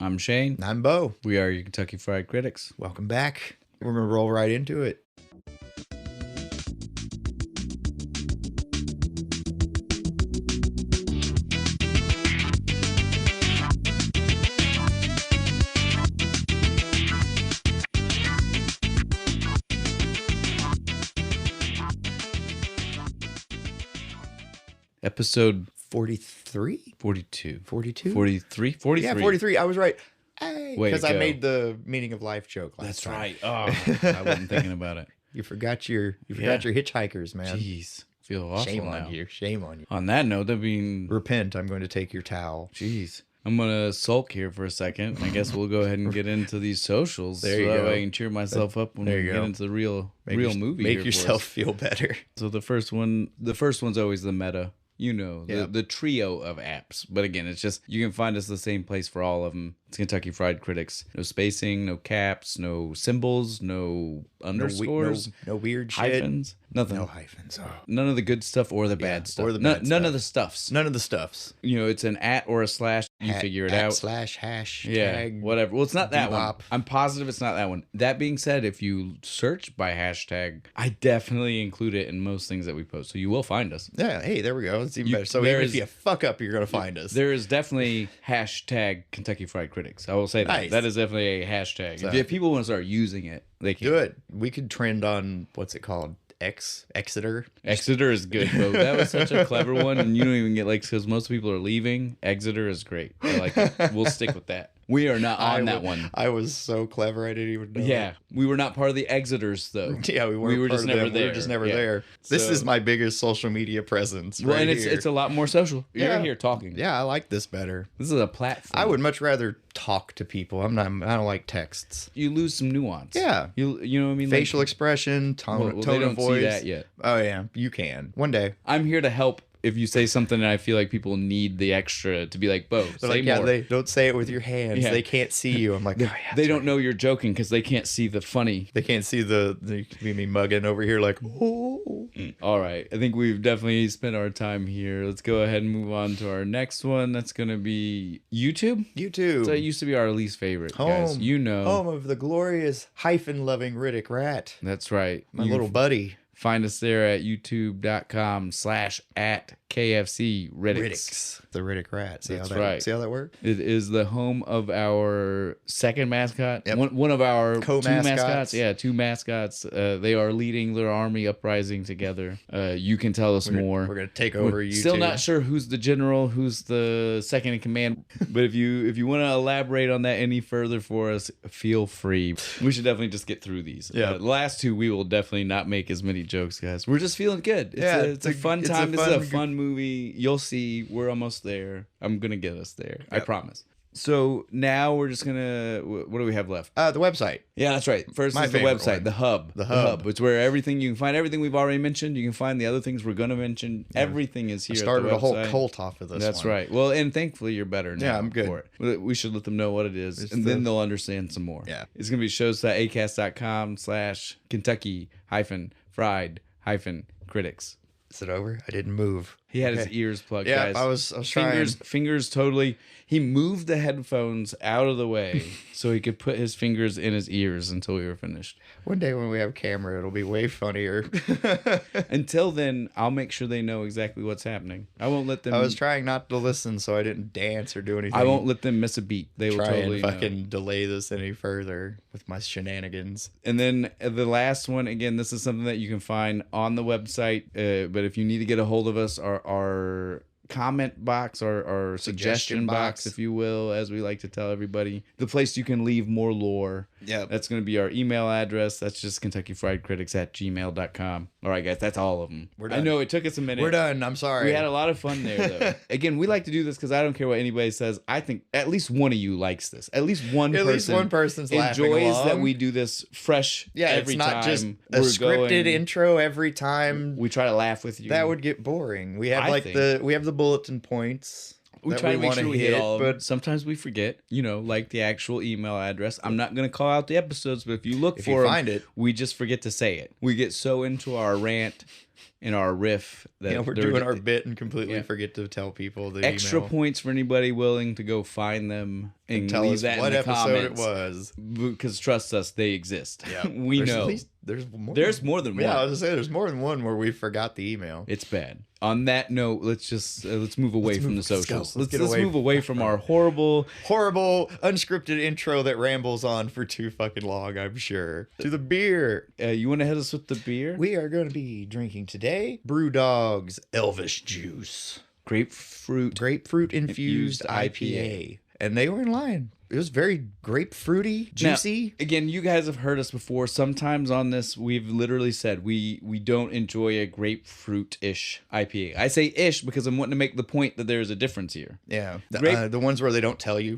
I'm Shane. And I'm Bo. We are your Kentucky Fried Critics. Welcome back. We're going to roll right into it. Episode 43? 42. 42? 43? 43. Yeah, 43. I was right. Because I go. made the meaning of life joke last time. That's right. Oh, I wasn't thinking about it. You forgot your hitchhikers, man. Jeez. Feel awful Shame now. on you. Shame on you. On that note, I mean... Repent. I'm going to take your towel. Jeez. I'm going to sulk here for a second. I guess we'll go ahead and get into these socials. There you so that go. way I can cheer myself up when we get into the real movie. Make here yourself feel better. So the first one's always the meta. You know, the trio of apps. But again, it's just, you can find us the same place for all of them. It's Kentucky Fried Critics. No spacing, no caps, no symbols, no underscores. No weird shit. Hyphens. Nothing. No hyphens. Oh. None of the good stuff or the bad stuff. Or the bad None stuff. of the stuffs. None of the stuffs. You know, it's an at or a slash. You figure it out. Slash hash. Yeah, tag, whatever. Well, it's not that one. bebop. I'm positive it's not that one. That being said, if you search by hashtag, I definitely include it in most things that we post. So you will find us. Yeah, hey, there we go. It's even better. So even if you fuck up, you're going to find us. There is definitely hashtag Kentucky Fried Critics. I will say that. Nice. That is definitely a hashtag. So, if people want to start using it, they can. Do it. We could trend on, what's it called? Exeter. Exeter is good, Bo. That was such a clever one, and you don't even get likes because most people are leaving. Exeter is great. I like it. We'll stick with that. We are not on that one. I was so clever, I didn't even know. Yeah, we were not part of the Exeters, though. Yeah, we were just never there. We were just never there. This is my biggest social media presence. Well, right and here. it's a lot more social. You're here talking. Yeah, I like this better. This is a platform. I would much rather talk to people. I don't like texts. You lose some nuance. Yeah. You know what I mean? Facial expression, tone they don't of voice. see that yet. Oh yeah, you can one day. I'm here to help. If you say something and I feel like people need the extra to be like, Bo, say like, more. Yeah, they don't say it with your hands. Yeah. They can't see you. I'm like, oh, yeah, they don't know you're joking because they can't see the funny. They can't see the me mugging over here like, oh. All right. I think we've definitely spent our time here. Let's go ahead and move on to our next one. That's going to be YouTube. YouTube. So it used to be our least favorite, guys. You know. Home of the glorious hyphen-loving Riddick Rat. That's right. My little buddy. Find us there at youtube.com/@KFC The Riddick Rat. See That's how that, right. See how that works? It is the home of our second mascot. Yep. One of our Co-mascots. two mascots. Yeah, two mascots. They are leading their army uprising together. You can tell us more. We're going to take over YouTube. Still not sure who's the general, who's the second in command. But if you want to elaborate on that any further for us, feel free. We should definitely just get through these. Yeah. The last two, we will definitely not make as many jokes, guys. We're just feeling good. It's a fun time. This is a fun movie. You'll see. We're almost there. I'm going to get us there. Yep. I promise. So now we're just going to... What do we have left? The website. Yeah, that's right. First is the website, one. the hub. The hub. It's where you can find everything we've already mentioned. You can find the other things we're going to mention. Yeah. Everything is here. I started at the a whole website. cult off of this. That's right. Well, and thankfully you're better now. Yeah, I'm good. For it. We should let them know what it is, and then they'll understand some more. Yeah. It's going to be shows.acast.com/Kentucky-Fried-Critics. Is it over? I didn't move. He had his ears plugged, yeah, guys. I was trying. Fingers totally. He moved the headphones out of the way so he could put his fingers in his ears until we were finished. One day when we have a camera, it'll be way funnier. Until then, I'll make sure they know exactly what's happening. I won't let them... I was trying not to listen, so I didn't dance or do anything. I won't let them miss a beat. They will totally and fucking delay this any further with my shenanigans. And then the last one, again, this is something that you can find on the website. But if you need to get a hold of us, our comment box or suggestion box, if you will, as we like to tell everybody, the place you can leave more lore. Yeah, that's going to be our email address. That's just KentuckyFriedCritics@gmail.com. All right, guys, that's all of them. We're done. I know it took us a minute. We're done. I'm sorry. We had a lot of fun there, though. Again, we like to do this because I don't care what anybody says. I think at least one of you likes this. At least one person's laughing enjoys along. that we do this fresh. Yeah, every it's not time just a scripted intro every time. We try to laugh with you. That would get boring. We have we have the bulletin points. We that try to make wanna sure we hit all of them. but Sometimes we forget, like the actual email address. I'm not going to call out the episodes, but if you look for you 'em, find it, we just forget to say it. We get so into our rant and our riff that we're doing our bit and completely Yeah. forget to tell people the extra email. points for anybody willing to go find them and Tell leave us that what in the episode comments. it was. Because trust us, they exist. Yeah, we there's know. At least, there's more than one. Yeah, I was gonna say there's more than one where we forgot the email. It's bad. On that note, let's move away from the socials. Let's Let's move away from our horrible unscripted intro that rambles on for too fucking long, I'm sure. To the beer. You want to hit us with the beer? We are going to be drinking today Brewdog's Elvis Juice. Grapefruit Infused IPA. And they were in line. It was very grapefruity, juicy. Now, again, you guys have heard us before. Sometimes on this, we've literally said we don't enjoy a grapefruit-ish IPA. I say ish because I'm wanting to make the point that there's a difference here. Yeah. The ones where they don't tell you.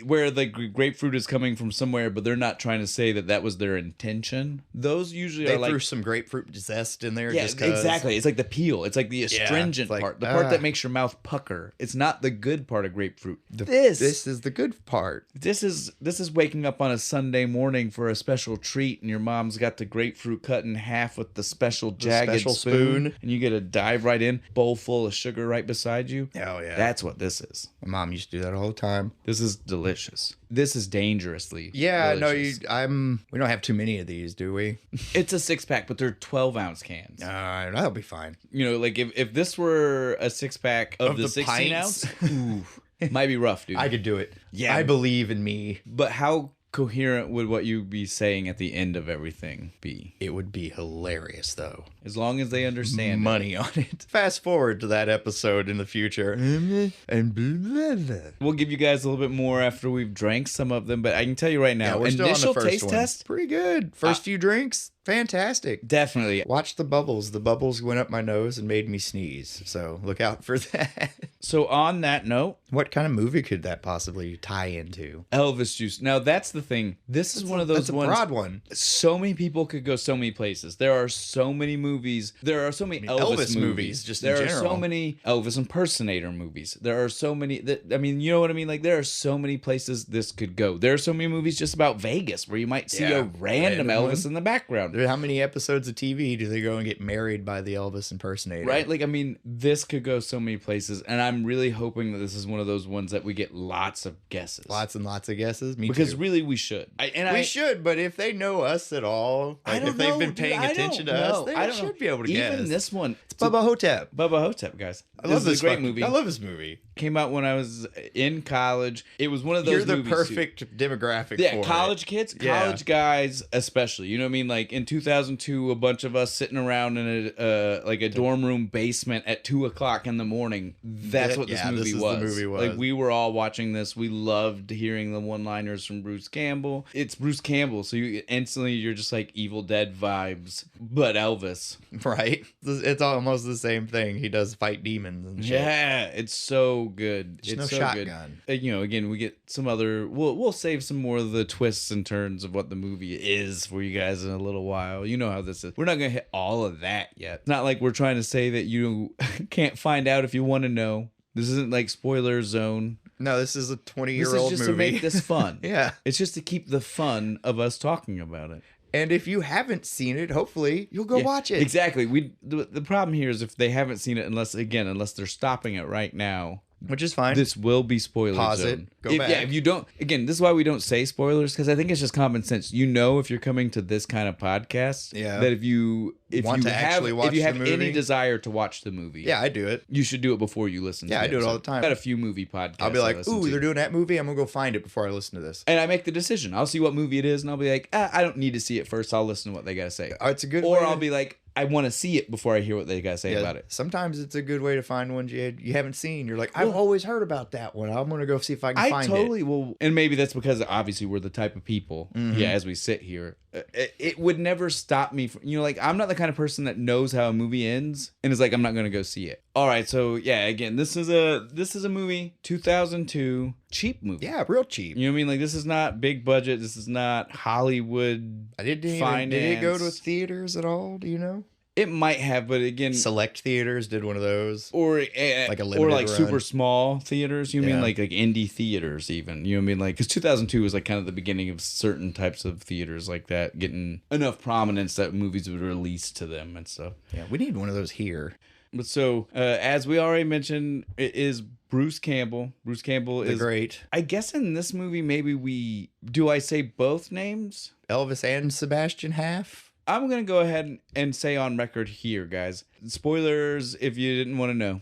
Where the grapefruit is coming from somewhere, but they're not trying to say that was their intention. Those usually they are like... threw some grapefruit zest in there. Yeah, just 'cause. exactly. It's like the peel. It's like the astringent part. The part that makes your mouth pucker. It's not the good part of grapefruit. This is the good part. This is waking up on a Sunday morning for a special treat, and your mom's got the grapefruit cut in half with the special jagged spoon, and you get to dive right in, bowl full of sugar right beside you. Oh yeah, that's what this is. My mom used to do that all the time. This is delicious. This is dangerously. Yeah, delicious. we don't have too many of these, do we? It's a 6-pack, but they're 12-ounce cans. That'll be fine. Like if this were a 6-pack of the 16-ounce. Ooh. Might be rough, dude. I could do it. Yeah. I believe in me. But how coherent would what you be saying at the end of everything be? It would be hilarious, though. As long as they understand money on it. Fast forward to that episode in the future. And we'll give you guys a little bit more after we've drank some of them, but I can tell you right now, we're still initial on the first taste one. test, pretty good. First few drinks, fantastic. Definitely. Watch the bubbles. The bubbles went up my nose and made me sneeze. So look out for that. So on that note, what kind of movie could that possibly tie into? Elvis Juice. Now that's the thing. This is one of those ones. That's a broad one. So many people could go so many places. There are so many movies. There are so many Elvis movies. Just there in are general. so many Elvis impersonator movies. There are so many. You know what I mean? Like there are so many places this could go. There are so many movies just about Vegas where you might see a random Elvis in the background. How many episodes of TV do they go and get married by the Elvis impersonator? Right? Like, this could go so many places, and I'm really hoping that this is one of those ones that we get lots of guesses. Lots and lots of guesses? Me because too. really we should. We should, but if they know us at all, if they've been paying attention to us, they should be able to guess. Even this one. It's Bubba Ho-Tep. Bubba Ho-Tep, guys. I love this great movie. I love this movie. Came out when I was in college. It was one of those You're the movies perfect demographic for it. college kids, college guys especially. You know what I mean? Like in 2002, a bunch of us sitting around in a dorm room basement at 2:00 in the morning. That's what this movie was. The movie was. Like we were all watching this. We loved hearing the one-liners from Bruce Campbell. It's Bruce Campbell, so you're just like Evil Dead vibes, but Elvis. Right? It's almost the same thing. He does fight demons and shit. Yeah, it's so good. There's it's no so shotgun. Good. Again, we get some other. We'll save some more of the twists and turns of what the movie is for you guys in a little while. You know how this is. We're not gonna hit all of that yet. It's not like we're trying to say that you can't find out if you want to know. This isn't like spoiler zone. No, this is a 20-year-old movie. This is just to make this fun. Yeah. It's just to keep the fun of us talking about it. And if you haven't seen it, hopefully you'll go watch it. Exactly. The problem here is if they haven't seen it, unless they're stopping it right now. Which is fine. This will be spoiler Pause zone. it. Go back. Yeah, if you don't, again, this is why we don't say spoilers, because I think it's just common sense. If you're coming to this kind of podcast, that if you have any desire to watch the movie, I do it. You should do it before you listen. Yeah, to I do it all the time. I've got a few movie podcasts. I'll be like, ooh, they're doing that movie. I'm gonna go find it before I listen to this. And I make the decision. I'll see what movie it is, and I'll be like, I don't need to see it first. I'll listen to what they gotta say. It's a good. Or I'll be like, I want to see it before I hear what they gotta say about it. Sometimes it's a good way to find ones you haven't seen. You're like, I've always heard about that one. I'm gonna go see if I can find it. I totally will, and maybe that's because obviously we're the type of people. Mm-hmm. As we sit here, it would never stop me from, I'm not the kind of person that knows how a movie ends and is like, I'm not gonna go see it. All right, so again, this is a movie, 2002, cheap movie. Yeah, real cheap. You know what I mean? Like, this is not big budget. This is not Hollywood. Did it go to theaters at all? Do you know? It might have, but again, Select theaters did one of those. or Like a or limited like run. super small theaters. You mean Yeah. like indie theaters even? You know what I mean? Like because 2002 was like kind of the beginning of certain types of theaters like that getting enough prominence that movies would release to them and stuff. Yeah, we need one of those here. But so as we already mentioned, it is Bruce Campbell. Bruce Campbell The is great I guess in this movie maybe I say both names? Elvis and Sebastian Half. I'm going to go ahead and say on record here, guys. Spoilers if you didn't want to know.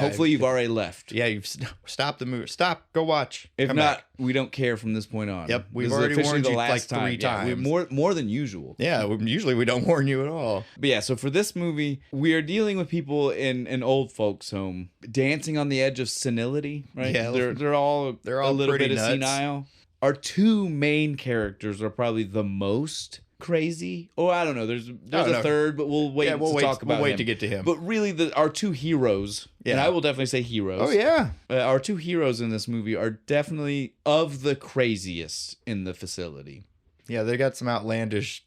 Hopefully you've already left. Yeah, you've stopped the movie. Stop. Go watch. If Come not, back. we don't care from this point on. Yep, we've This is already officially warned the you last like 3 time. Yeah, times. more than usual. Yeah, usually we don't warn you at all. But yeah, so for this movie, we are dealing with people in an old folks' home dancing on the edge of senility, right? Yeah, they're all a little pretty bit nuts. of senile. Our 2 main characters are probably the most crazy. Oh, I don't know. There's a third, but we'll wait to talk about We'll wait him. to get to him. But really, our 2 heroes, and Yeah. I will definitely say heroes. Oh, yeah. Our 2 heroes in this movie are definitely of the craziest in the facility. Yeah, they got some outlandish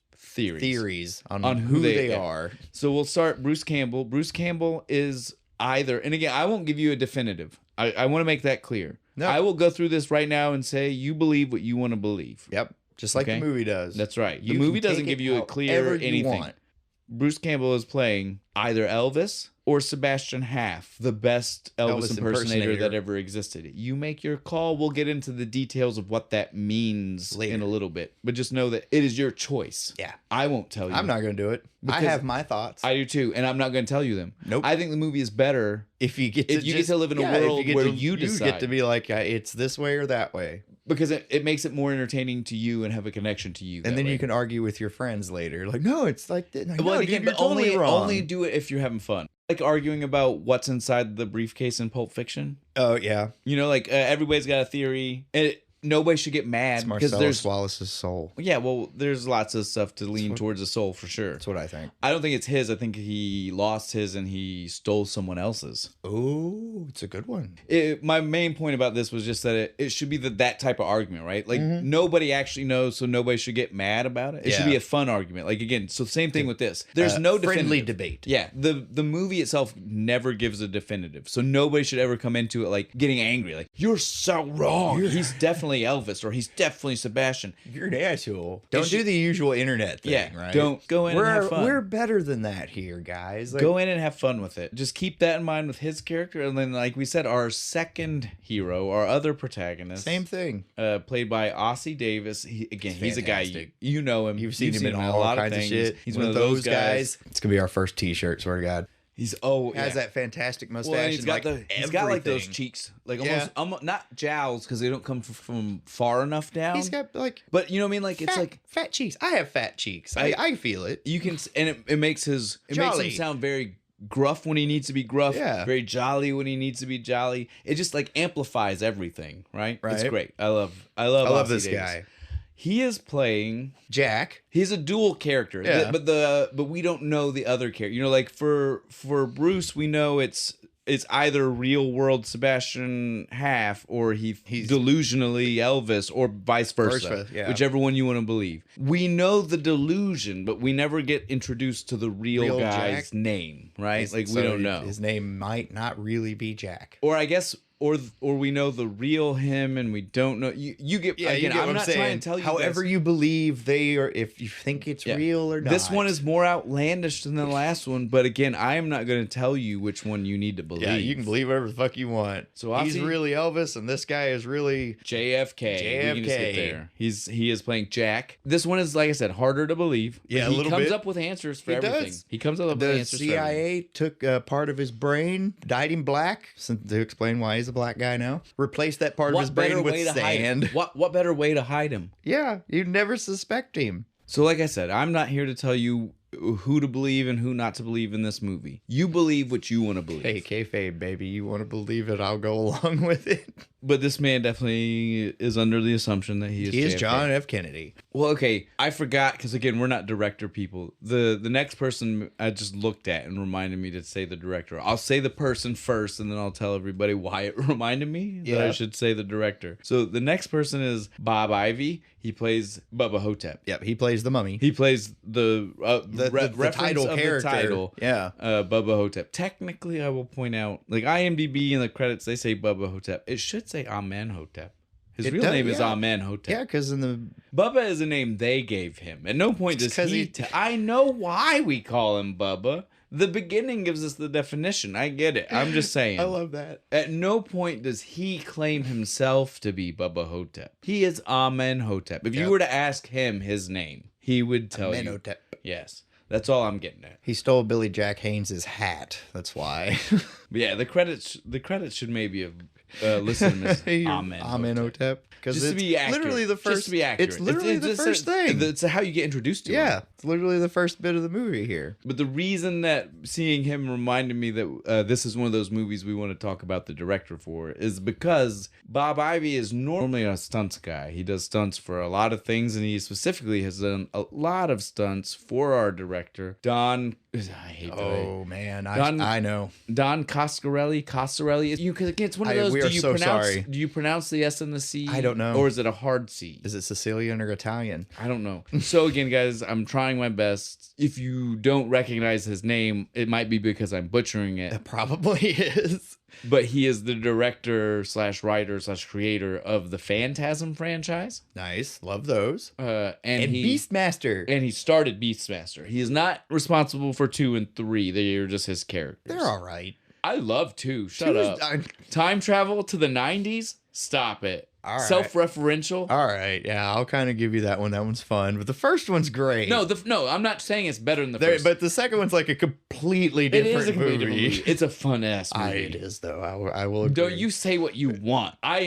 Theories on who who they yeah. are. So we'll start Bruce Campbell. Bruce Campbell is either, and again, I won't give you a definitive. I want to make that clear. No. I will go through this right now and say you believe what you want to believe. Yep, just like Okay. the movie does. That's right. The You movie can doesn't take give it you a clear however you anything. want. Bruce Campbell is playing either Elvis or Sebastian Half, the best Elvis impersonator that ever existed. You make your call. We'll get into the details of what that means Later. in a little bit. But just know that it is your choice. Yeah. I won't tell you. I'm not going to do it. I Because have my thoughts. I do too, and I'm not going to tell you them. Nope. I think the movie is better if you get to get to live in a world where you decide. get to be like, it's this way or that way. because it makes it more entertaining to you and have a connection to you. And that then way. you can argue with your friends later. Like, no, it's like that. No, Well, dude, again, you're but totally wrong. only do it if you're having fun. Like arguing about what's inside the briefcase in Pulp Fiction. Oh, yeah. You know, like everybody's got a theory, and nobody should get mad It's because Marcellus Wallace's soul. yeah, well, there's lots of stuff to lean towards the soul for sure. That's what I think. I don't think it's his. I think he lost his and he stole someone else's. Oh, it's a good one. My main point about this was just that it should be that type of argument, right? Like nobody actually knows, so nobody should get mad about it. It should Yeah. be a fun argument. Like again, so same thing with this. There's no friendly definitive. debate. Yeah, the movie itself never gives a definitive, so nobody should ever come into it like getting angry, like you're so wrong. He's definitely Elvis, or he's definitely Sebastian. You're an asshole. Don't do the usual internet thing, Yeah, right? don't go in and have fun. We're better than that here, guys. Like, Go in and have fun with it. Just keep that in mind with his character, and then, like we said, our second hero, our other protagonist, same thing. played by Ossie Davis. He's a guy fantastic. you know him. You've seen him in all a lot kinds of of things. shit. He's one of those guys. It's gonna be our first T-shirt. Swear to God. He's Has yeah. that fantastic mustache. Well, and he's got and, like, he's got like those everything. cheeks, like Yeah. almost not jowls because they don't come from far enough down. He's got like but you know what I mean? Like it's like fat cheeks. I have fat cheeks. I feel it. you can, and it makes makes Jolly. him sound very gruff when he needs to be gruff. Yeah. Very jolly when he needs to be jolly. It just like amplifies everything, right? It's Right. great. I love love Ossie this Davis. guy. He is playing. Jack. He's a dual character, Yeah. but we don't know the other character. You know, like for Bruce, we know it's either real world Sebastian Half or he's delusionally Elvis or vice versa, yeah. whichever one you want to believe. We know the delusion, but we never get introduced to the real guy's Jack? name, right? Like So we don't know. His name might not really be Jack. Or I guess. Or we know the real him and we don't know. You get Yeah, again. you get I'm what not I'm saying. trying to tell you. However guys, you believe they are, if you think it's Yeah. real or not. This one is more outlandish than the last one, but again, I am not going to tell you which one you need to believe. Yeah, you can believe whatever the fuck you want. So he's Ossie- really Elvis, and this guy is really JFK. We can just get JFK. there. He is playing Jack. This one is, like I said, harder to believe. but Yeah, a he little comes bit. up with answers for He everything. does. He comes up with the answers for everything. CIA took part of his brain, dyed him black, to explain why he's a black guy now. Replaced that part of his brain with sand. What better way to hide him? Yeah, you'd never suspect him. So, like I said, I'm not here to tell you who to believe and who not to believe in this movie. You believe what you want to believe. Hey, kayfabe, baby, you want to believe it? I'll go along with it. But this man definitely is under the assumption that he is John F. Kennedy. Well, okay, I forgot because again, we're not director people. The next person I just looked at and reminded me to say the director. I'll say the person first, and then I'll tell everybody why it reminded me that I should say the director. So the next person is Bob Ivy. He plays Bubba Ho-Tep. Yep, he plays the mummy. He plays the title character. The title, yeah, Bubba Ho-Tep. Technically, I will point out, like IMDb in the credits, they say Bubba Ho-Tep. It should say Amenhotep. His real name is Amenhotep. Yeah, because in the Bubba is a name they gave him. At no point does he. I know why we call him Bubba. The beginning gives us the definition. I get it. I'm just saying. I love that. At no point does he claim himself to be Bubba Ho-Tep. He is Amenhotep. If you were to ask him his name, he would tell you. Amenhotep. Yes. That's all I'm getting at. He stole Billy Jack Haynes' hat. That's why. But yeah, the credits should maybe have listed him as Amenhotep. Because it's literally the first. Just to be accurate. It's literally the first thing. It's how you get introduced to him. Yeah, it's literally the first bit of the movie here. But the reason that seeing him reminded me that this is one of those movies we want to talk about the director for is because Bob Ivy is normally a stunts guy. He does stunts for a lot of things, and he specifically has done a lot of stunts for our director, Don. I hate that. Oh man, I know. Don Coscarelli. It's one of those. We are so sorry. Do you pronounce the S and the C? I don't know. Or is it a hard C? Is it Sicilian or Italian? I don't know. So again, guys, I'm trying my best. If you don't recognize his name, it might be because I'm butchering it. It probably is. But he is the director / writer / creator of the Phantasm franchise. Nice. Love those. And Beastmaster. And he started Beastmaster. He is not responsible for 2 and 3. They are just his characters. They're all right. I love 2. Shut up. Time travel to the 90s? Stop it. All right. Self-referential. All right, yeah, I'll kind of give you that one. That one's fun, but the first one's great. No, I'm not saying it's better than the first. But the second one's like a completely different movie. It's a fun ass movie. It is though. I will agree. Don't you say what you want. I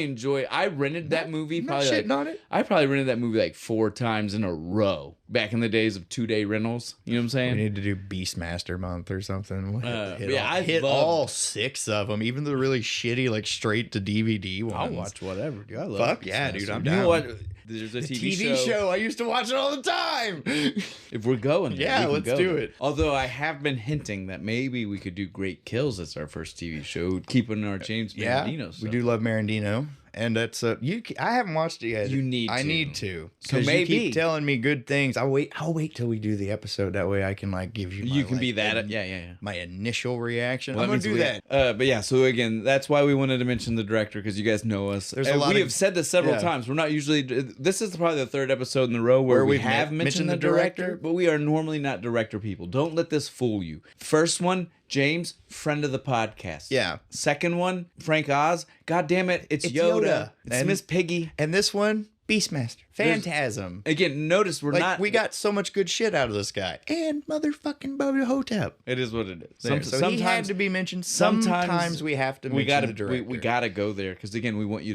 rented that movie shitting on it. I probably rented that movie like 4 times in a row. Back in the days of 2-day rentals, you know what I'm saying? We need to do Beastmaster month or something. I hit all 6 of them, even the really shitty, like straight to DVD ones. I'll watch whatever, dude. I love Fuck yeah, dude. I'm down. You know what? There's a TV show. I used to watch it all the time. If we're going there, yeah, let's do it. Although I have been hinting that maybe we could do Great Kills as our first TV show, keeping our James Marandino stuff. We do love Marandino. And that's I haven't watched it yet. You need I to. need to. So maybe you keep telling me good things. I'll wait till we do the episode. That way I can like give you. You can be that. Yeah. My initial reaction. Well, I'm gonna do that. But yeah. So again, that's why we wanted to mention the director because you guys know us. We have said this several times. We're not usually. This is probably the 3rd episode in a row where we have mentioned the director, but we are normally not director people. Don't let this fool you. First one. James, friend of the podcast. Yeah. Second one, Frank Oz. God damn it, it's Yoda. It's Miss Piggy. And this one, Beastmaster. Phantasm. Again, notice we got so much good shit out of this guy. And motherfucking Bubba Ho-Tep. It is what it is. So he had to be mentioned. Sometimes we have to mention the director. We gotta go there because again, we want you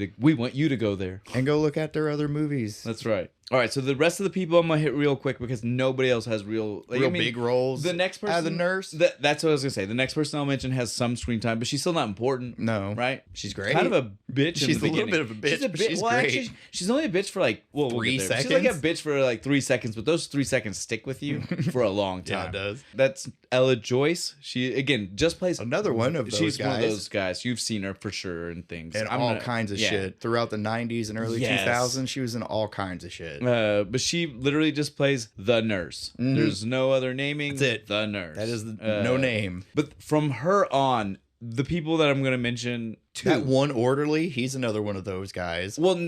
to go there and go look at their other movies. That's right. All right, so the rest of the people I'm gonna hit real quick because nobody else has big roles. The next person, the nurse. That's what I was gonna say. The next person I'll mention has some screen time, but she's still not important. No, right? She's great. Kind of a bitch. She's a little bit of a bitch. She's great. Actually, she's only a bitch for like 3 seconds. She's like a bitch for like 3 seconds, but those 3 seconds stick with you for a long time. Yeah, it does. That's Ella Joyce. She again just plays another one of those guys. She's one of those guys. You've seen her for sure and things. And all kinds of shit throughout the 90s and early 2000s. She was in all kinds of shit. But she literally just plays the nurse. Mm-hmm. There's no other naming. That's it. The nurse. That is no name. But from her on, the people that I'm going to mention, that one orderly, he's another one of those guys. Well,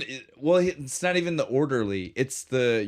it's not even the orderly. It's the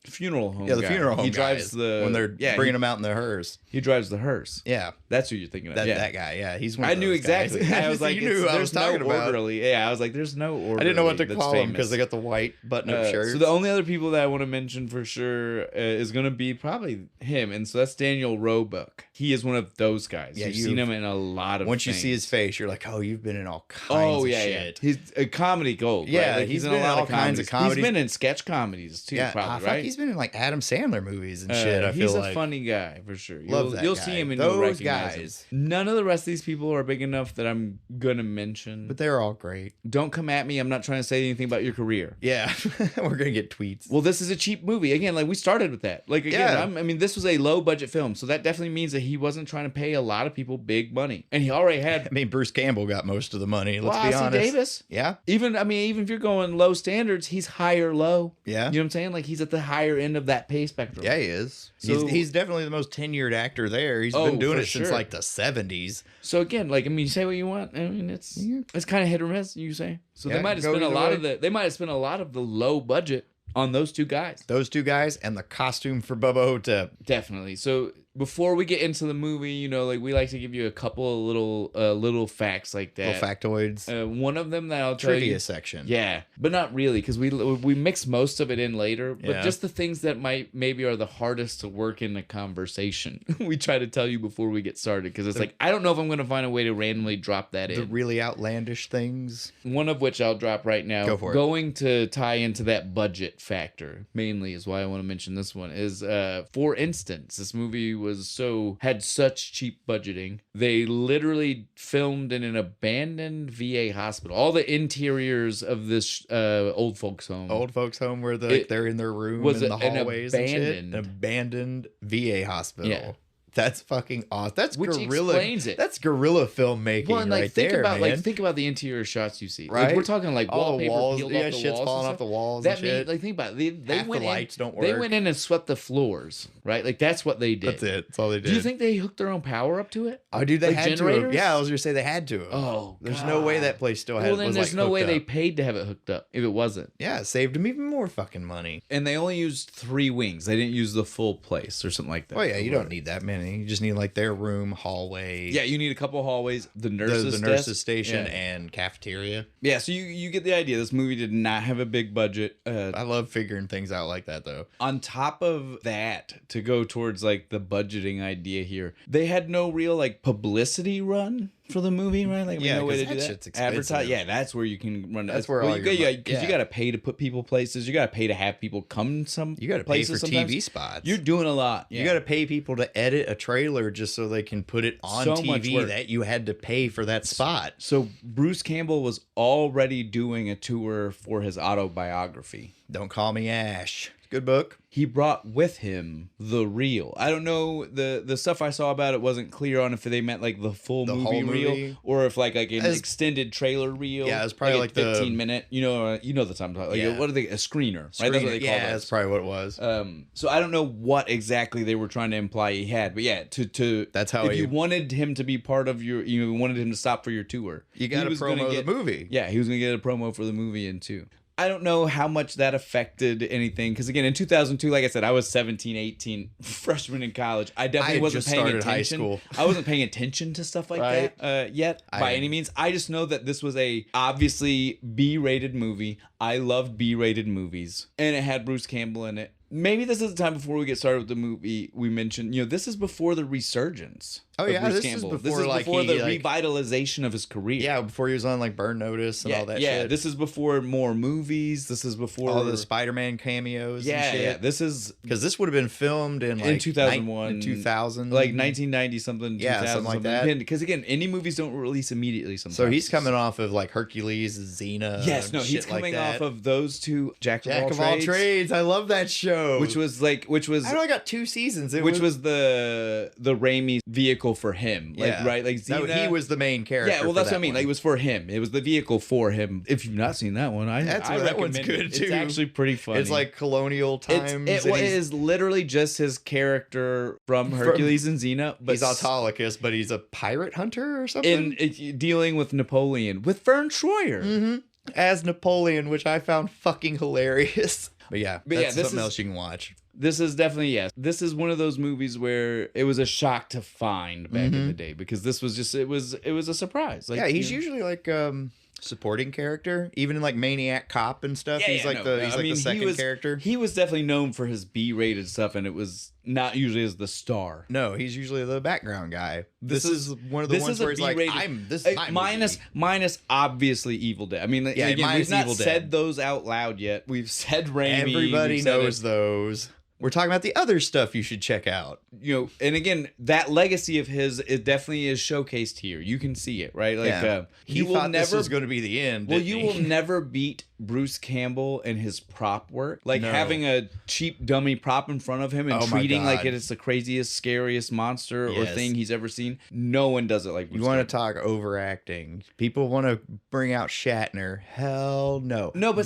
funeral home. Yeah, the funeral home. He drives when they're bringing him out in the hearse. He drives the hearse. Yeah, that's who you're thinking of. That guy. Yeah, he's one. I knew exactly. I was like, you knew who I was talking about. Orderly. Yeah, I was like, there's no orderly. I didn't know what to call him because they got the white button-up shirts. So the only other people that I want to mention for sure is going to be probably him, and so that's Daniel Roebuck. He is one of those guys. Yeah, you've seen him in a lot of. Once you see his face, you're like, oh, you've been in all kinds of shit. He's a comedy gold. Yeah, right? Like, he's been in all kinds of comedies. He's been in sketch comedies too. Probably right. he's been in like Adam Sandler movies and shit. I feel he's like a funny guy for sure. Love that you'll guy. see him and Those you'll recognize guys. him. None of the rest of these people are big enough that I'm gonna mention. But they're all great. Don't come at me. I'm not trying to say anything about your career. Yeah, we're gonna get tweets. Well, this is a cheap movie. Again, like we started with that. Like again, I mean, this was a low budget film, so that definitely means that he wasn't trying to pay a lot of people big money, and he already had. I mean, Bruce Campbell got most of the money. Let's be honest. Davis. Yeah. Even if you're going low standards, he's higher low. Yeah. You know what I'm saying? Like he's at the higher end of that pay spectrum. Yeah, he is. So, he's definitely the most tenured actor there. He's been doing it since like the 70s. So again, like I mean, you say what you want. I mean, it's kind of hit or miss. You say. So Yeah, they might have spent a lot of the low budget on those two guys. Those two guys and the costume for Bubba Ho-Tep. Definitely. So before we get into the movie, you know, like we like to give you a couple of little facts like that. Little factoids. One of them that I'll tell you. Trivia section. Yeah, but not really because we mix most of it in later. But just the things that maybe are the hardest to work in a conversation, we try to tell you before we get started because it's like I don't know if I'm going to find a way to randomly drop that in. The really outlandish things. One of which I'll drop right now. Go for it. Going to tie into that budget factor mainly is why I want to mention this one is for instance, this movie had such cheap budgeting. They literally filmed in an abandoned VA hospital. All the interiors of this old folks home. Old folks home where they're in their room in the hallways and shit. An abandoned VA hospital. Yeah. That's fucking awesome. That's guerrilla. Explains it. That's guerrilla filmmaking think about the interior shots you see. Right? Like, we're talking like all wallpaper the walls, peeled off the shit's walls falling off the walls. That and shit. Like think about it. They Half went the lights in. don't work. They went in and swept the floors. Right? Like that's what they did. That's it. That's all they did. Do you think they hooked their own power up to it? Oh, dude, they like had generators? to. Yeah, I was gonna say they had to. Oh, there's no way that place still had. Well, then there's no way they paid to have it hooked up if it wasn't. Yeah, it saved them even more fucking money. And they only used 3 wings. They didn't use the full place or something like that. Oh yeah, you don't need that many. You just need like their room, hallway. Yeah, you need a couple hallways, the nurse's station, and cafeteria. Yeah, so you get the idea. This movie did not have a big budget. I love figuring things out like that, though. On top of that, to go towards like the budgeting idea here, they had no real like publicity run for the movie, right? Like, no way to do that. Shit's expensive. Yeah, that's where you can run. That's where all you got to pay to put people places. You got to pay to have people come some. You got to pay for TV spots. You're doing a lot. Yeah. You got to pay people to edit a trailer just so they can put it on TV. That you had to pay for that spot. So Bruce Campbell was already doing a tour for his autobiography. Don't Call Me Ash. Good book. He brought with him the reel. I don't know, the stuff I saw about it wasn't clear on if they meant like the full movie reel or if like an extended trailer reel. Yeah, it's probably like 15 minute. You know the time. Like what are they? A screener, right? That's what they call it. That's probably what it was. So I don't know what exactly they were trying to imply he had, but yeah, that's how. If you wanted him to be part of you wanted him to stop for your tour, you got to promo the movie. Yeah, he was gonna get a promo for the movie in too. I don't know how much that affected anything because again in 2002, like I said, I was 17, 18, freshman in college. I definitely wasn't paying attention. High school. I wasn't paying attention to stuff like that yet by any means. I just know that this was a obviously B-rated movie. I loved B-rated movies, and it had Bruce Campbell in it. Maybe this is the time before we get started with the movie we mentioned. This is before the resurgence. Oh yeah, Bruce this Campbell. is before the revitalization of his career. Yeah, before he was on like Burn Notice and all that shit. Yeah, this is before more movies. This is before all the Spider-Man cameos. and shit. Yeah. This is because this would have been filmed in 2001, 2000, like 1990 something. Yeah, something like that. Because again, indie movies don't release immediately. Sometimes. So he's coming off of like Hercules, Xena. Yes, no, he's coming off of those two. Jack of all trades. I love that show. Which was. I only got 2 seasons. Which was the Raimi vehicle for him. Right? Like Xena. No, he was the main character. Yeah, well, that's what I mean. Like, it was for him. It was the vehicle for him. If you've not seen that one, that one's good too. It's actually pretty funny. It's like colonial times. It is literally just his character from Hercules and Xena. But he's Autolycus, but he's a pirate hunter or something. Dealing with Napoleon with Vern Troyer. Mm-hmm. As Napoleon, which I found fucking hilarious. But that's something else you can watch. This is definitely, this is one of those movies where it was a shock to find back in the day because this was just, it was a surprise. Like, he's usually like supporting character. Even in like Maniac Cop and stuff, he's like the second character. He was definitely known for his B-rated stuff, and it was not usually as the star. No, he's usually the background guy. This is one of the ones where he's like, minus obviously Evil Dead. I mean, again, we've not said those out loud yet. We've said Raimi. Everybody knows those. We're talking about the other stuff you should check out. And again, that legacy of his, it definitely is showcased here. You can see it, right? Like he thought this was going to be the end. Well, you will never beat Bruce Campbell and his prop work. Like having a cheap dummy prop in front of him and treating like it's the craziest, scariest monster or thing he's ever seen. No one does it like Bruce You want to talk overacting. People want to bring out Shatner. Hell no. No, but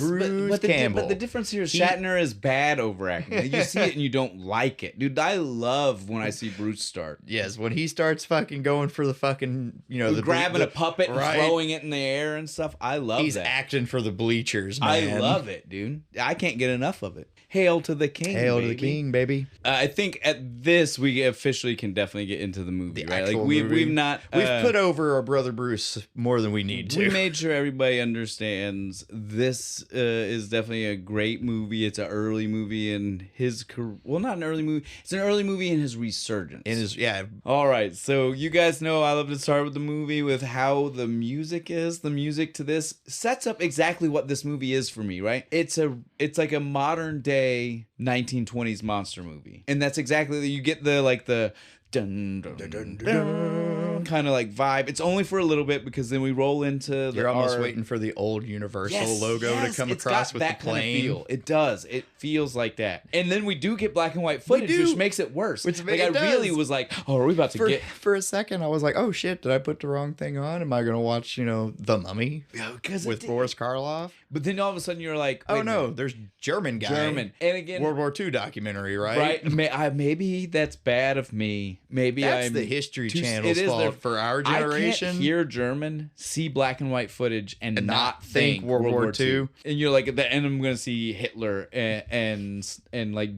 Campbell. But the difference here is Shatner is bad overacting. Like, you see it and you don't like it. Dude, I love when I see Bruce start. Yes, when he starts fucking going for the fucking, grabbing a puppet and throwing it in the air and stuff. I love that. He's acting for the bleachers, man. I love it, dude. I can't get enough of it. Hail to the king, Hail to the king, baby. I think at this, we officially can definitely get into the movie, right? Like, we've not... We've put over our brother Bruce more than we need to. We made sure everybody understands this is definitely a great movie. It's an early movie in his career. Well, not an early movie. It's an early movie in his resurgence. All right, so you guys know I love to start with the movie with how the music is. The music to this sets up exactly what this movie is for me, right? It's like a modern day 1920s monster movie, and that's exactly, you get the dun, dun, dun, dun, dun, kind of like vibe. It's only for a little bit, because then we roll into You're almost waiting for the old Universal logo to come across with the plane. Kind of feel. It does. It feels like that. And then we do get black and white footage, which makes it worse. Really was like, oh, are we about to get... For a second, I was like, oh shit, did I put the wrong thing on? Am I going to watch, The Mummy with Boris Karloff? But then all of a sudden you're like, oh no, there's German guy. And again, World War II documentary, right? Right. Maybe that's bad of me. Maybe that's the History Channel's fault for our generation. I can't hear German, see black and white footage, and not think World War II. And you're like, at the end, I'm going to see Hitler and like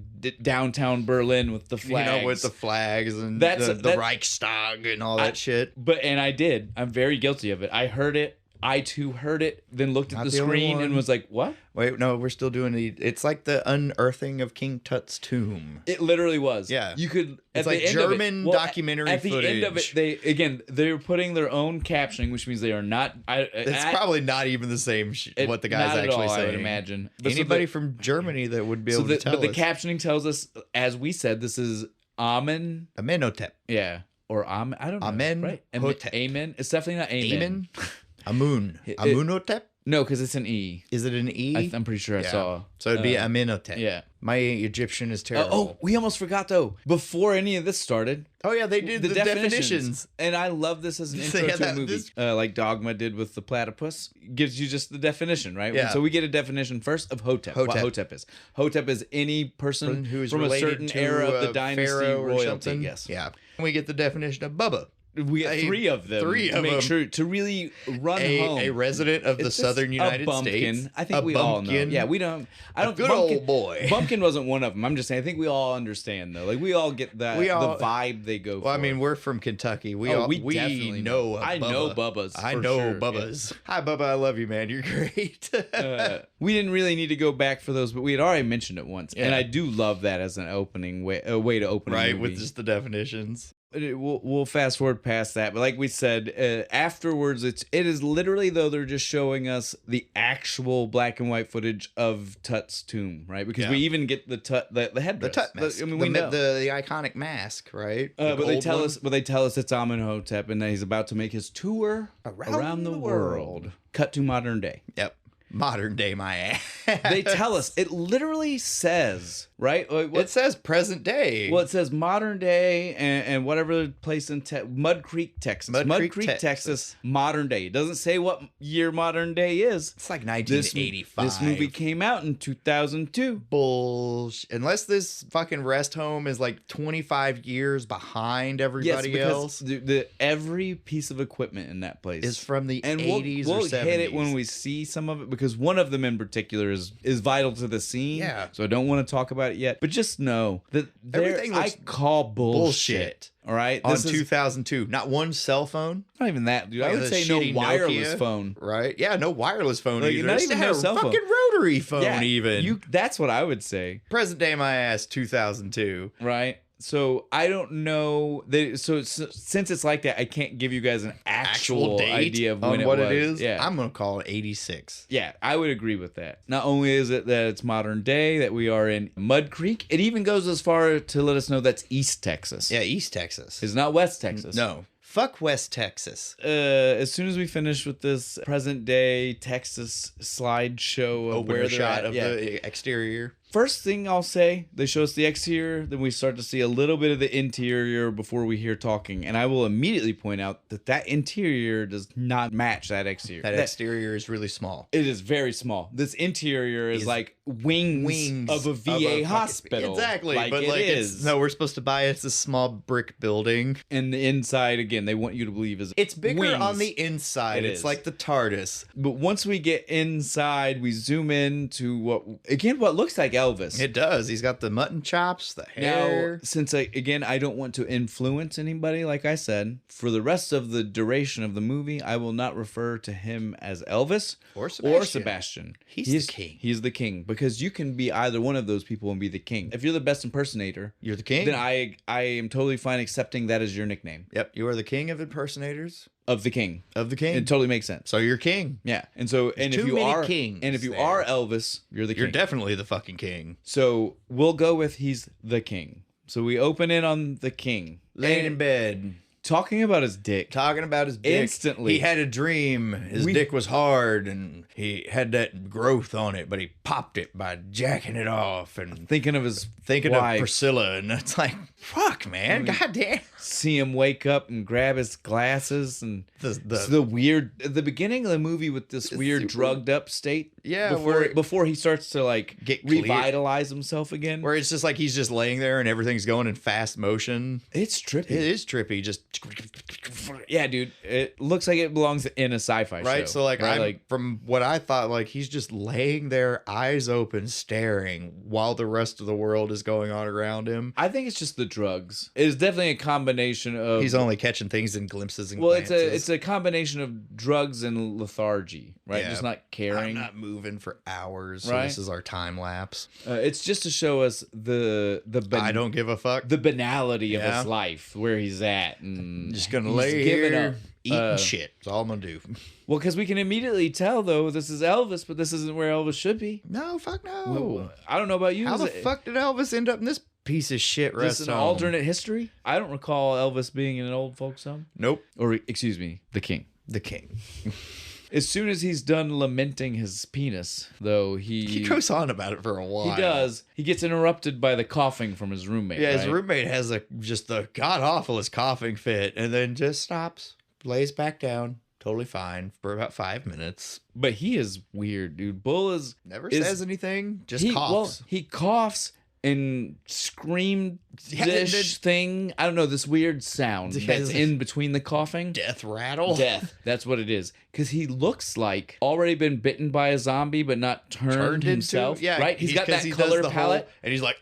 downtown Berlin with the flags. With the flags and the Reichstag and all that shit. And I did. I'm very guilty of it. I heard it. I too heard it, then looked at the screen and was like, what? Wait, no, we're still doing it's like the unearthing of King Tut's tomb. It literally was. Yeah. You could... It's like German documentary footage. At the end of it, they're putting their own captioning, which means they are not... It's probably not even the same what the guy's actually saying. I would imagine. Anybody from Germany that would be able to tell us. But the captioning tells us, as we said, this is Amenhotep. Yeah. Or I don't know. Amenhotep. Amen. It's definitely not Amen. Amunhotep? No, because it's an E. Is it an E? I'm pretty sure I saw. So it'd be Amenhotep. Yeah. My Egyptian is terrible. We almost forgot, though. Before any of this started. Oh, yeah, they did the definitions. And I love this as an intro to a movie. Like Dogma did with the platypus. Gives you just the definition, right? Yeah. So we get a definition first of Hotep. What Hotep is. Hotep is any person who is from a certain era of the dynasty royalty. Yes. Yeah. And we get the definition of Bubba. We got three of them to make sure to really run home. A resident of the southern United States. I think we all know. Yeah, we don't. I don't. Good old boy. Bumpkin wasn't one of them. I'm just saying. I think we all understand though. Like we all get that. The vibe they go for. Well, I mean, we're from Kentucky. We definitely know. I know Bubba's. I know Bubba's. Yeah. Hi, Bubba. I love you, man. You're great. We didn't really need to go back for those, but we had already mentioned it once, and I do love that as an opening way to open a movie. With just the definitions. We'll fast forward past that, but like we said, afterwards, it is literally though they're just showing us the actual black and white footage of Tut's tomb, right? Because we even get the headdress, the Tut mask. I mean, we know the iconic mask, right? But they tell us it's Amenhotep, and that he's about to make his tour around the world. Cut to modern day. Yep. Modern day, my ass. They tell us. It literally says, right? It says present day. Well, it says modern day and whatever place in Mud Creek, Texas. Mud Creek, Texas, modern day. It doesn't say what year modern day is. It's like 1985. This movie came out in 2002. Bullshit. Unless this fucking rest home is like 25 years behind everybody else. Every piece of equipment in that place is from the 80s or 70s. We'll hit it when we see some of it because one of them in particular is vital to the scene. Yeah. So I don't want to talk about it yet. But just know that Everything I looks call bullshit. All right? On 2002. Not one cell phone. Not even that, dude. I Like would the say no shitty wireless Nokia, phone. Right? Yeah, no wireless phone Like, either. not They even had no a cell phone. fucking rotary phone even. That's what I would say. Present day my ass 2002. Right? So I don't know. Since it's like that, I can't give you guys an actual date idea of on when what it was. it is. Yeah. I'm gonna call it 86. Yeah, I would agree with that. Not only is it that it's modern day, that we are in Mud Creek, it even goes as far to let us know that's East Texas. Yeah, East Texas. It's not West Texas. No. Fuck West Texas. As soon as we finish with this present day Texas slideshow of Opener where they're shot at, of the exterior. First thing I'll say, they show us the exterior, then we start to see a little bit of the interior before we hear talking. And I will immediately point out that interior does not match that exterior. That exterior is really small. It is very small. This interior is like wings of a VA hospital. Exactly. Like but it like is. no, we're supposed to buy it's a small brick building. And the inside, again, they want you to believe is It's bigger wings. on the inside. It's like the TARDIS. But once we get inside, we zoom in to what looks like Elvis. It does. He's got the mutton chops, the hair. Now, since I don't want to influence anybody, like I said, for the rest of the duration of the movie, I will not refer to him as Elvis or Sebastian. He's the king. He's the king, because you can be either one of those people and be the king. If you're the best impersonator, you're the king. Then I am totally fine accepting that as your nickname. Yep, you are the king of impersonators. Of the king. Of the king. It totally makes sense. So you're king. Yeah. And so There's if you are kings and if you there. are Elvis, you're the king. You're definitely the fucking king. So we'll go with he's the king. So we open in on the king. Laying in bed. Talking about his dick. Talking about his dick. Instantly. He had a dream. His dick was hard and he had that growth on it, but he popped it by jacking it off and Thinking of his thinking wife. of Priscilla. And it's like, fuck, man. Goddamn. See him wake up and grab his glasses and The weird the beginning of the movie with this weird super- drugged up state. Yeah, before he starts to like Get clear. revitalize himself again. where it's just like he's just laying there and everything's going in fast motion. It's trippy. It is trippy. Just Yeah, dude. It looks like it belongs in a sci-fi show. right. So like right? from what I thought, like he's just laying there, eyes open, staring while the rest of the world is going on around him. I think it's just the drugs. It is definitely a combination of He's only catching things in glimpses and well, glances. it's a combination of drugs and lethargy, right? Yeah. Just not caring. I'm not moving for hours. So Right. this is our time lapse. It's just to show us I don't give a fuck. the banality of Yeah. his life, where he's at, and Just gonna he's lay giving here up. eating shit. That's all I'm gonna do. Well, because we can immediately tell though this is Elvis, but this isn't where Elvis should be. No, fuck no. Well, I don't know about you. How Is the it- fuck did Elvis end up in this piece of shit Is rest this an home? alternate history? I don't recall Elvis being in an old folks home. Nope. Or excuse me, the king. The king. As soon as he's done lamenting his penis, though, He goes on about it for a while. He does. He gets interrupted by the coughing from his roommate. Yeah, his right? roommate has just the god awfulest coughing fit, and then just stops, lays back down, totally fine for about 5 minutes. But he is weird, dude. Bull is Never is- says anything, just he, coughs. Well, he coughs and scream dish thing. I don't know, this weird sound Yeah, that's in between the coughing. Death rattle. Death. That's what it is. Because he looks like already been bitten by a zombie, but not turned himself. into, yeah, right? He's got 'cause that he does color the palette. and he's like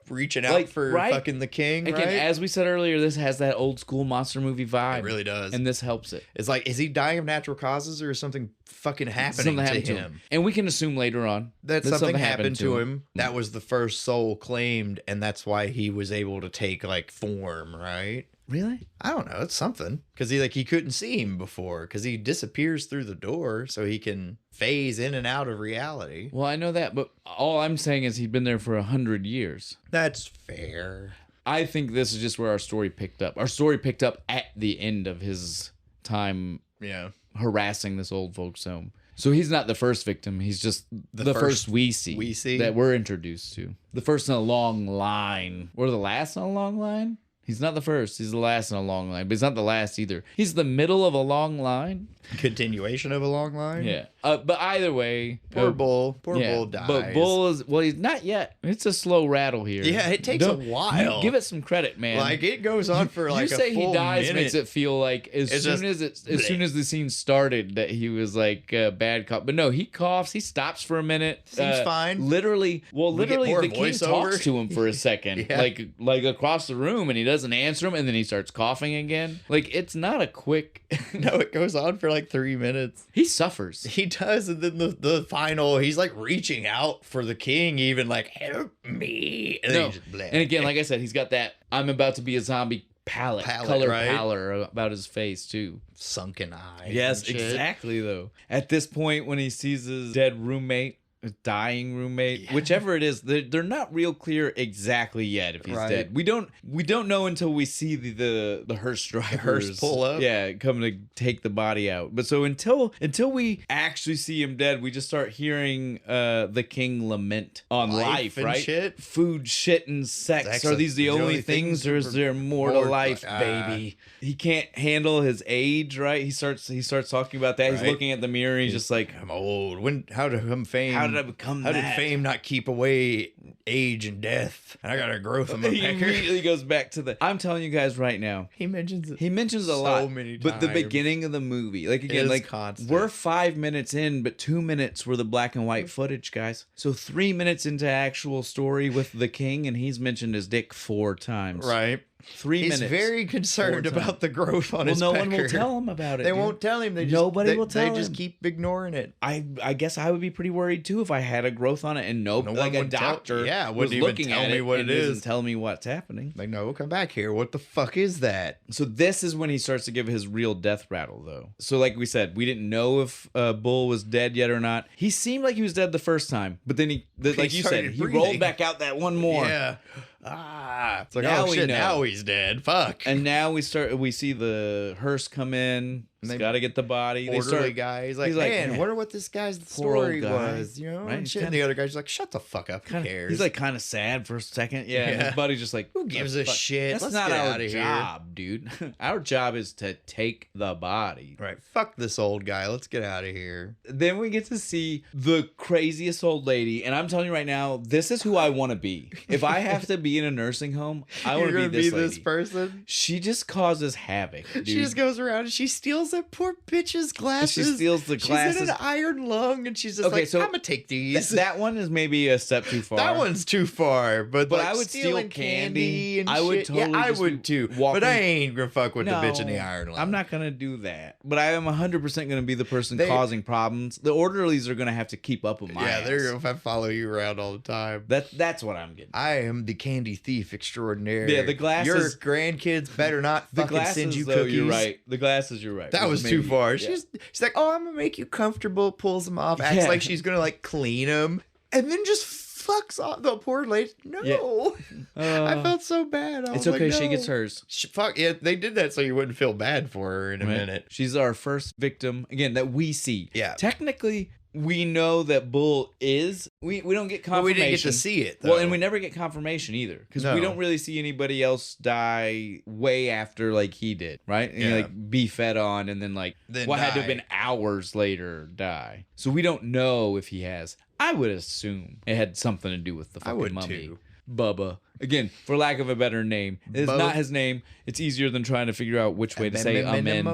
reaching out Like, for right? fucking the king. Again, right? as we said earlier, this has that old school monster movie vibe. It really does. And this helps it. It's like, is he dying of natural causes or is something fucking happening Something to happened him? to him. And we can assume later on That something happened to him. That was the first soul claimed, and that's why he was able to take like form, right? Really? I don't know. It's something because he couldn't see him before because he disappears through the door, so he can phase in and out of reality. Well, I know that, but all I'm saying is he'd been there for 100 years. That's fair. I think this is just where our story picked up. Our story picked up at the end of his time Yeah. harassing this old folks home. So he's not the first victim. He's just the first we see that we're introduced to. The first in a long line. Or the last in a long line? He's not the first. He's the last in a long line. But he's not the last either. He's the middle of a long line. Continuation of a long line. Yeah. But either way, Poor Bull dies. But Bull is he's not yet. It's a slow rattle here. Yeah, it takes a while. Give it some credit, man. Like it goes on for like you say a full he dies minute. makes it feel like as soon as the scene started that he was like a bad cop. But no, he coughs. He stops for a minute. Seems fine. Literally, the king voiceover. talks to him for a second, Yeah. like across the room, and he doesn't answer him, and then he starts coughing again. Like it's not a quick. No, it goes on for like 3 minutes. He suffers. He does, and then the final, he's like reaching out for the king, even like help me. And then he just and again, like I said, he's got that I'm about to be a zombie pallor about his face too. Sunken eyes. Yes, exactly. Though at this point, when he sees his dead roommate, his dying roommate, whichever it is, they're not real clear exactly yet if he's dead. We don't know until we see the hearse drivers, hearse pull up. Yeah, come to take the body out. But so until we actually see him dead, we just start hearing the king lament on life, and right? shit. Food, shit, and sex. Are these the only things, or is there more to life, baby? He can't handle his age, right? He starts talking about that. He's looking at the mirror. He's just like, I'm old. How did fame? How did I become that? How did fame not keep away age and death? And I got a growth in my He pecker. immediately goes back to I'm telling you guys right now. He mentions it. He mentions a lot. Many times. But the beginning of the movie, like again, like constant. we're 5 minutes in, but 2 minutes were the black and white footage, guys. So 3 minutes into actual story with the king, and he's mentioned his dick 4 times. Right. 3 minutes. He's very concerned about the growth on his pecker. pecker. No one will tell him about it. They won't tell him. Nobody will tell him. They just keep ignoring it. I guess I would be pretty worried too if I had a growth on it and no like a doctor wouldn't even looking tell at me it what and it is. doesn't tell me what's happening. Like, no, come back here. What the fuck is that? So this is when he starts to give his real death rattle, though. So like we said, we didn't know if Bull was dead yet or not. He seemed like he was dead the first time, but then like you said, he rolled back out that one more. Yeah. It's like, now now he's dead. Fuck. And now we see the hearse come in. He's got to get the body. Orderly guy. He's like, man, wonder what this guy's story was, you know? Right? And shit. And the other guy's like, shut the fuck up. Who cares? He's like kind of sad for a second. Yeah. And his buddy's just like, who gives a shit? That's Let's not get our out of job, dude. Our job is to take the body. Right. Fuck this old guy. Let's get out of here. Then we get to see the craziest old lady. And I'm telling you right now, this is who I want to be. If I have to be in a nursing home, I want to be this person. She just causes havoc, dude. She just goes around and she steals that poor bitch's glasses. She steals the glasses. She's in an iron lung and she's just I'm gonna take these. That one is maybe a step too far. That one's too far. But like I would steal candy and I would shit. totally I would too. But I ain't gonna fuck with the bitch in the iron lung. I'm not gonna do that. But I am 100% gonna be the person causing problems. The orderlies are gonna have to keep up with my ass. They're gonna follow you around all the time. That's what I'm getting. I am the candy thief extraordinaire. Yeah, the glasses. Your grandkids better not fucking send you though, cookies. You're right. The glasses, you're right. That was too far. Yeah. She's like, oh, I'm gonna make you comfortable. Pulls them off. Acts like she's gonna like clean them, and then just fucks off the poor lady. No, I felt so bad. It's okay. Like, no. She gets hers. Fuck yeah, they did that so you wouldn't feel bad for her in a minute. She's our first victim again that we see. Yeah, technically. We know that Bull is. We don't get confirmation. But we didn't get to see it, though. Well, and we never get confirmation either. Because we don't really see anybody else die way after like he did, right? And like be fed on and then like what had to have been hours later die. So we don't know if he has. I would assume it had something to do with the fucking mummy. Too. Bubba. Again, for lack of a better name. It's not his name. It's easier than trying to figure out which way to say amen.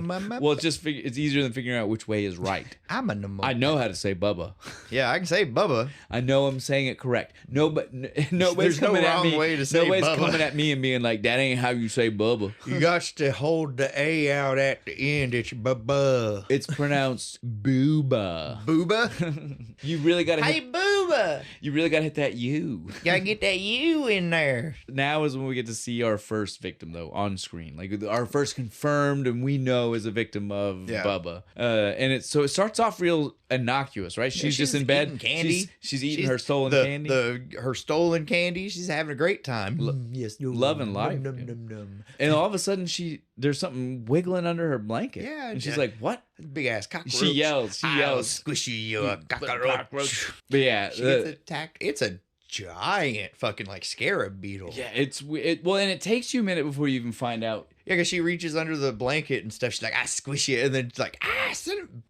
Well, it's easier than figuring out which way is right. I know how to say Bubba. Yeah, I can say Bubba. I know I'm saying it correct. Nobody's There's coming no at me. wrong way to say Nobody's Bubba. coming at me and being like, that ain't how you say Bubba. You got to hold the A out at the end. It's Bubba. It's pronounced Booba. Booba? You really got to Hey, Booba. You really got to hit that U. Gotta get that U in there. Now is when we get to see our first victim, though, on screen. Like our first confirmed and we know is a victim of Bubba. And it starts off real innocuous, right? She's just in bed. Candy. She's eating her stolen candy. Her stolen candy. She's having a great time. Loving life. And all of a sudden, there's something wiggling under her blanket. Yeah. And she's like, what? Big ass cockroach. She yells. I'll squishy you a cockroach. But yeah. She gets attacked. It's a giant fucking like scarab beetle. Yeah, and it takes you a minute before you even find out Yeah, because she reaches under the blanket and stuff. She's like, I squish it. And then it's like,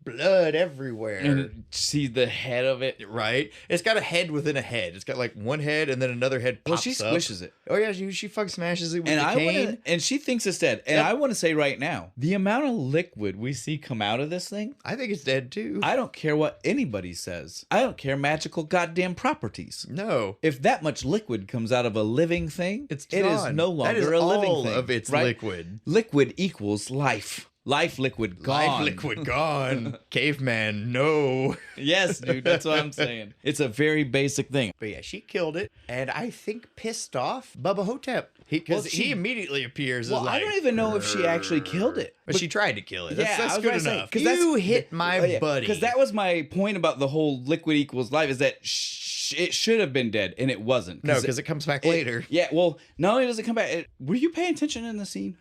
blood everywhere. And see the head of it. Right? It's got a head within a head. It's got like one head and then another head pops Well, she squishes it. Oh, yeah. She fucking smashes it with the cane. And she thinks it's dead. And Yep. I want to say right now, the amount of liquid we see come out of this thing, I think it's dead too. I don't care what anybody says. I don't care magical goddamn properties. No. If that much liquid comes out of a living thing, It is gone. no That longer is a living all thing. of its right? liquid. Liquid equals life. Life liquid gone. Life liquid gone. Caveman, no. Yes, dude, that's what I'm saying. It's a very basic thing. But yeah, she killed it. And I think pissed off Bubba Ho-Tep. Because he immediately appears Well, as like... I don't even know if she actually killed it. But she tried to kill it. That's I was good gonna say, enough. 'cause You hit my buddy. Because that was my point about the whole liquid equals life, is that it should have been dead, and it wasn't. No, because it comes back later. Yeah, well, not only does it come back, were you paying attention in the scene?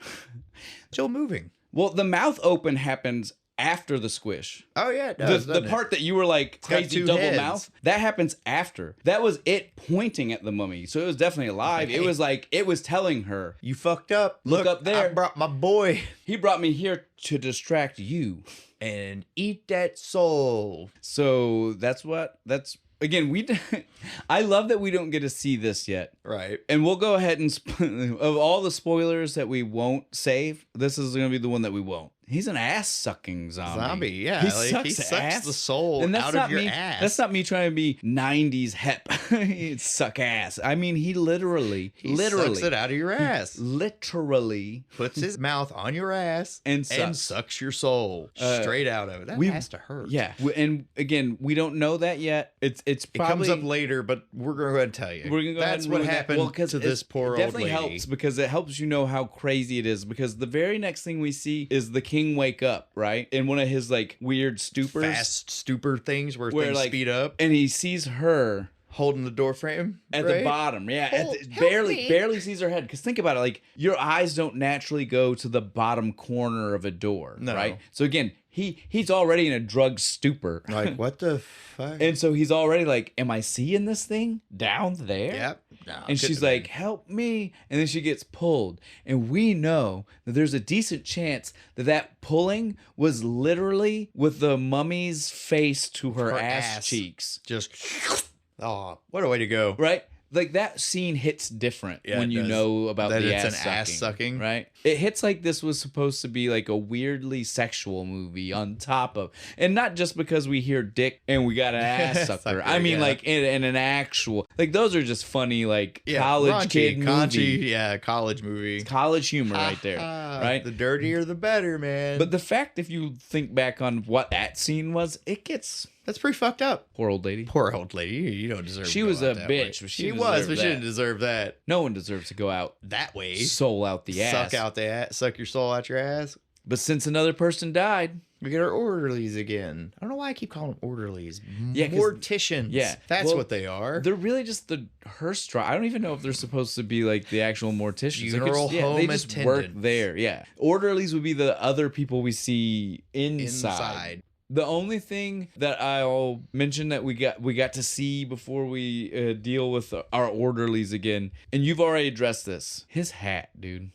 Still moving. Well, the mouth open happens after the squish. Oh, yeah, it does, The part that you were like got crazy two double heads. mouth, that happens after. That was it pointing at the mummy. So it was definitely alive. Hey. It was like, it was telling her, You fucked up. Look up there. I brought my boy. he brought me here to distract you. And eat that soul. So again, I love that we don't get to see this yet. Right. And we'll go ahead and, of all the spoilers that we won't save, this is going to be the one that we won't. He's an Zombie, ass-sucking zombie. yeah. He Like, sucks, he sucks ass. the soul And that's out not of your me, ass. That's not me trying to be 90s hep. He'd suck ass. I mean, he literally sucks it out of your ass. Literally Puts his mouth on your ass and sucks your soul straight out of it. That has to hurt. Yeah. And again, we don't know that yet. It's It probably... comes up later, but we're going to go ahead and tell you. We're gonna go ahead That's and what ruin that. happened Well, 'cause to this poor old definitely lady. helps because it helps you know how crazy it is. Because the very next thing we see is the king wake up, right? In one of his like weird stupors, Fast stupor things where things like, speed up. and he sees her Holding the door frame at right? the bottom. Yeah, Help barely sees her head. Because think about it, like your eyes don't naturally go to the bottom corner of a door, No. right? So again, he's already in a drug stupor. Like, what the fuck? And so he's already like, am I seeing this thing down there? Yep. No, And she's like, help me. And then she gets pulled. And we know that there's a decent chance that pulling was literally with the mummy's face to her ass cheeks. just, oh, what a way to go. Right? Like that scene hits different Yeah, when it you does. know about That the it's ass an ass sucking. right? It hits like this was supposed to be like a weirdly sexual movie on top of, and not just because we hear dick and we got an ass sucker. I mean, yeah. like in an actual, like those are just funny, like Yeah, college raunchy, kid movie, yeah, college movie. college humor right there, right? The dirtier the better, man. But the fact, if you think back on what that scene was, it gets that's pretty fucked up. poor old lady. Poor old lady. You don't deserve. She to go was out a that bitch, way. but She she was, deserved but she that. didn't deserve that. No one deserves to go out That way. soul out the ass. Suck out the ass. Suck your soul out your ass. But since another person died, We get our orderlies again. I don't know why I keep calling them orderlies. Yeah, 'cause- Morticians. yeah. That's Well, what they are. they're really just the hearse drive. I don't even know if they're supposed to be like the actual morticians. They could Funeral home they just work attendants. there. Yeah, orderlies would be the other people we see inside. The only thing that I'll mention that we got to see before we deal with our orderlies again, and you've already addressed this. His hat, dude.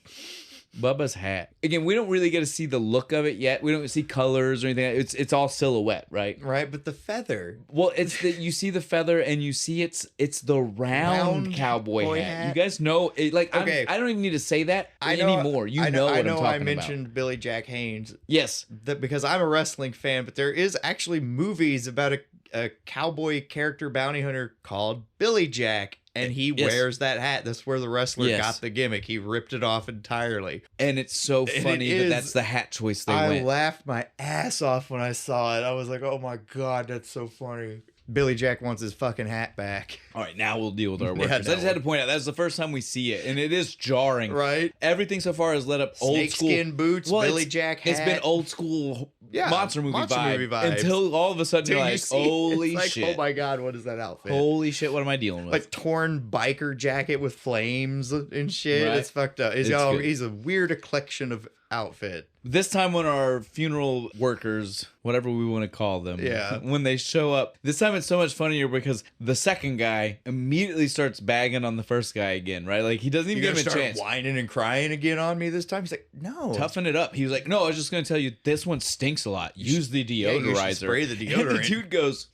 Bubba's hat. Again, we don't really get to see the look of it yet. We don't see colors or anything. It's all silhouette, right? Right, but the feather. Well, it's that you see the feather and you see it's the round cowboy boy hat. hat. You guys know it, like Okay. I don't even need to say that I know, anymore. You I know what I I'm know. talking I about. mentioned Billy Jack Haynes Yes. because I'm a wrestling fan, but there is actually movies about a cowboy character bounty hunter called Billy Jack. And he Yes. wears that hat. That's where the wrestler Yes. got the gimmick. He ripped it off entirely. And it's so And funny it that is- that's the hat choice they I went. laughed my ass off when I saw it. I was like, oh my God, that's so funny. Billy Jack wants his fucking hat back. All right, now we'll deal with our Yeah, workers. I just no. had to point out that's the first time we see it, and it is jarring. Right? Everything so far has led up old school Snakeskin boots, Well, Billy it's- Jack hat. It's been old school Yeah, monster movie movie vibes. until all of a sudden Till you're you like, see it, holy it's like, shit. oh my God, what is that outfit? Holy shit, what am I dealing with? Like torn biker jacket with flames and shit. Right. It's fucked up. It's good. He's a weird collection of outfit. This time when our funeral workers, whatever we want to call them, when they show up, this time it's so much funnier because the second guy immediately starts bagging on the first guy again, right? Like, he doesn't even give him a chance. Whining and crying again on me this time? He's like, no. Toughen it up. He was like, no, I was just going to tell you, this one stinks a lot. Use the deodorizer. Yeah, you should spray the deodorant. And the dude goes,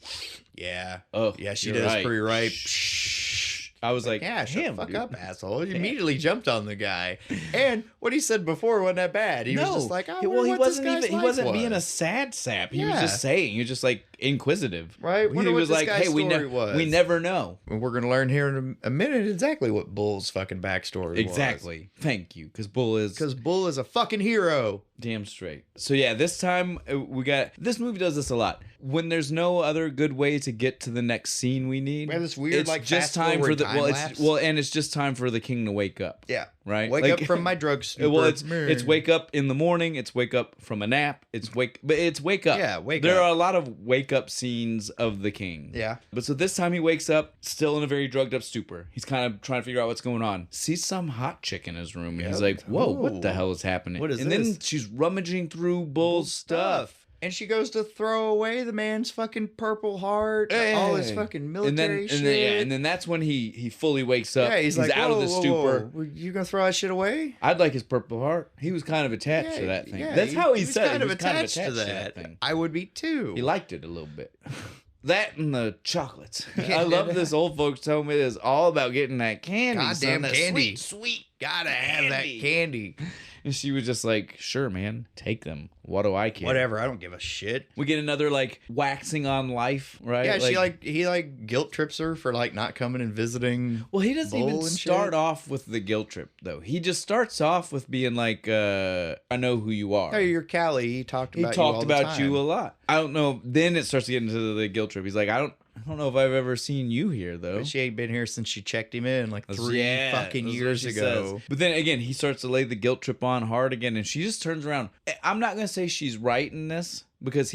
yeah. Oh, yeah, she does pretty right. I was like, yeah, shut the fuck up, asshole. He immediately jumped on the guy. And what he said before wasn't that bad. He was just like, oh, well, he wasn't being a sad sap. He was just saying, he was just like inquisitive. Right? He was like, hey, we never know. We're going to learn here in a minute exactly what Bull's fucking backstory was. Exactly. Thank you. Because Bull is a fucking hero. Damn straight. So yeah, this time this movie does this a lot. When there's no other good way to get to the next scene we need, we have this weird it's just time for and it's just time for the king to wake up. Yeah. Right? Wake up from my drug stupor. Well, it's wake up in the morning, it's wake up from a nap, it's wake up. Yeah, wake up. There are a lot of wake up scenes of the king. Yeah. But so this time he wakes up still in a very drugged up stupor. He's kind of trying to figure out what's going on. Sees some hot chick in his room and he's like, "Whoa, what the hell is happening?" What is this? Then she's rummaging through Bull's stuff. And she goes to throw away the man's fucking purple heart, all his fucking military shit. And then that's when he fully wakes up. Yeah, he's like, out of the stupor. Whoa. You gonna throw that shit away? I'd like his purple heart. He was kind of attached to that thing. Yeah, that's how he said kind it. Of attached to that thing. I would be too. He liked it a little bit. That and the chocolates. I love this old folks telling me it's all about getting that candy. Goddamn candy. Sweet. Gotta have that candy. And she was just like, sure, man, take them. What do I care? Whatever, I don't give a shit. We get another like waxing on life, right? Yeah, he guilt trips her for like not coming and visiting. Well, he doesn't even start off with the guilt trip though. He just starts off with being like, I know who you are. Oh, you're Callie. He talked about you a lot. I don't know. Then it starts to get into the guilt trip. He's like, I don't know if I've ever seen you here though. But she ain't been here since she checked him in like 3 fucking years ago. Says. But then again, he starts to lay the guilt trip on hard again, and she just turns around. I'm not gonna say she's right in this because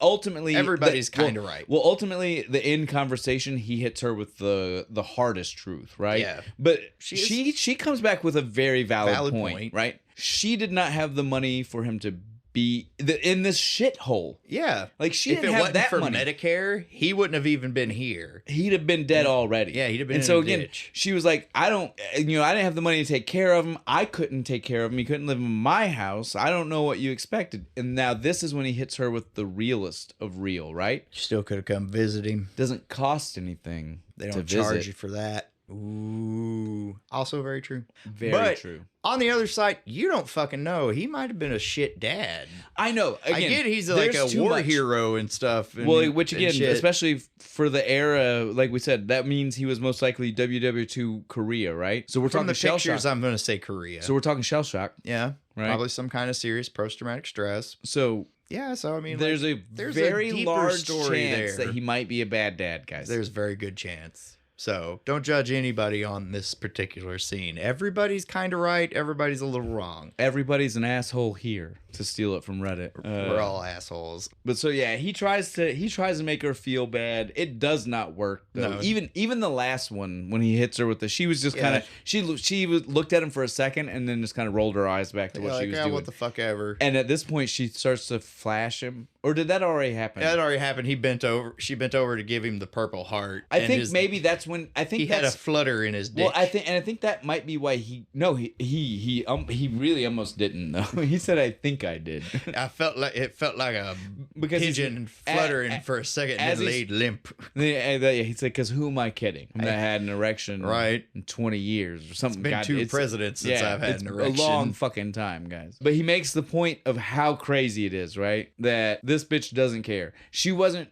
ultimately everybody's kind of right. Well, ultimately, the end conversation he hits her with the hardest truth, right? Yeah. But she comes back with a very valid point, right? She did not have the money for him to be in this shithole. Yeah. Like she didn't have that for money. Medicare, he wouldn't have even been here. He'd have been dead already. Yeah, he'd have been and in so a again, ditch. She was like, I didn't have the money to take care of him. I couldn't take care of him. He couldn't live in my house. I don't know what you expected. And now this is when he hits her with the realest of real, right? You still could have come visit him. Doesn't cost anything. They don't charge you for that. Ooh. Also very true. Very true. On the other side, you don't fucking know. He might have been a shit dad. I know. Again, I get he's like a war hero and stuff. Which again, especially for the era, like we said, that means he was most likely WW2 Korea, right? So we're talking shell shock. I'm going to say Korea. So we're talking shell shock. Yeah. Right. Probably some kind of serious post-traumatic stress. So yeah, so I mean, there's a very large chance there that he might be a bad dad, guys. There's a very good chance. So don't judge anybody on this particular scene. Everybody's kind of right. Everybody's a little wrong. Everybody's an asshole here, to steal it from Reddit. We're all assholes. But so yeah, he tries to make her feel bad. It does not work though. No. Even the last one when he hits her with she was just kind of she looked at him for a second and then just kind of rolled her eyes back to what she was doing. What the fuck ever. And at this point, she starts to flash him. Or did that already happen? That already happened. She bent over to give him the purple heart. I think maybe that's when he had a flutter in his dick. Well, I think that might be why he really almost didn't though. He said, "I think I did." I felt like a pigeon fluttering for a second and then laid limp. He said, "Because who am I kidding? I had an erection in 20 years or something." It's been 2 presidents since I've had an erection. A long fucking time, guys. But he makes the point of how crazy it is, right? That this bitch doesn't care. She wasn't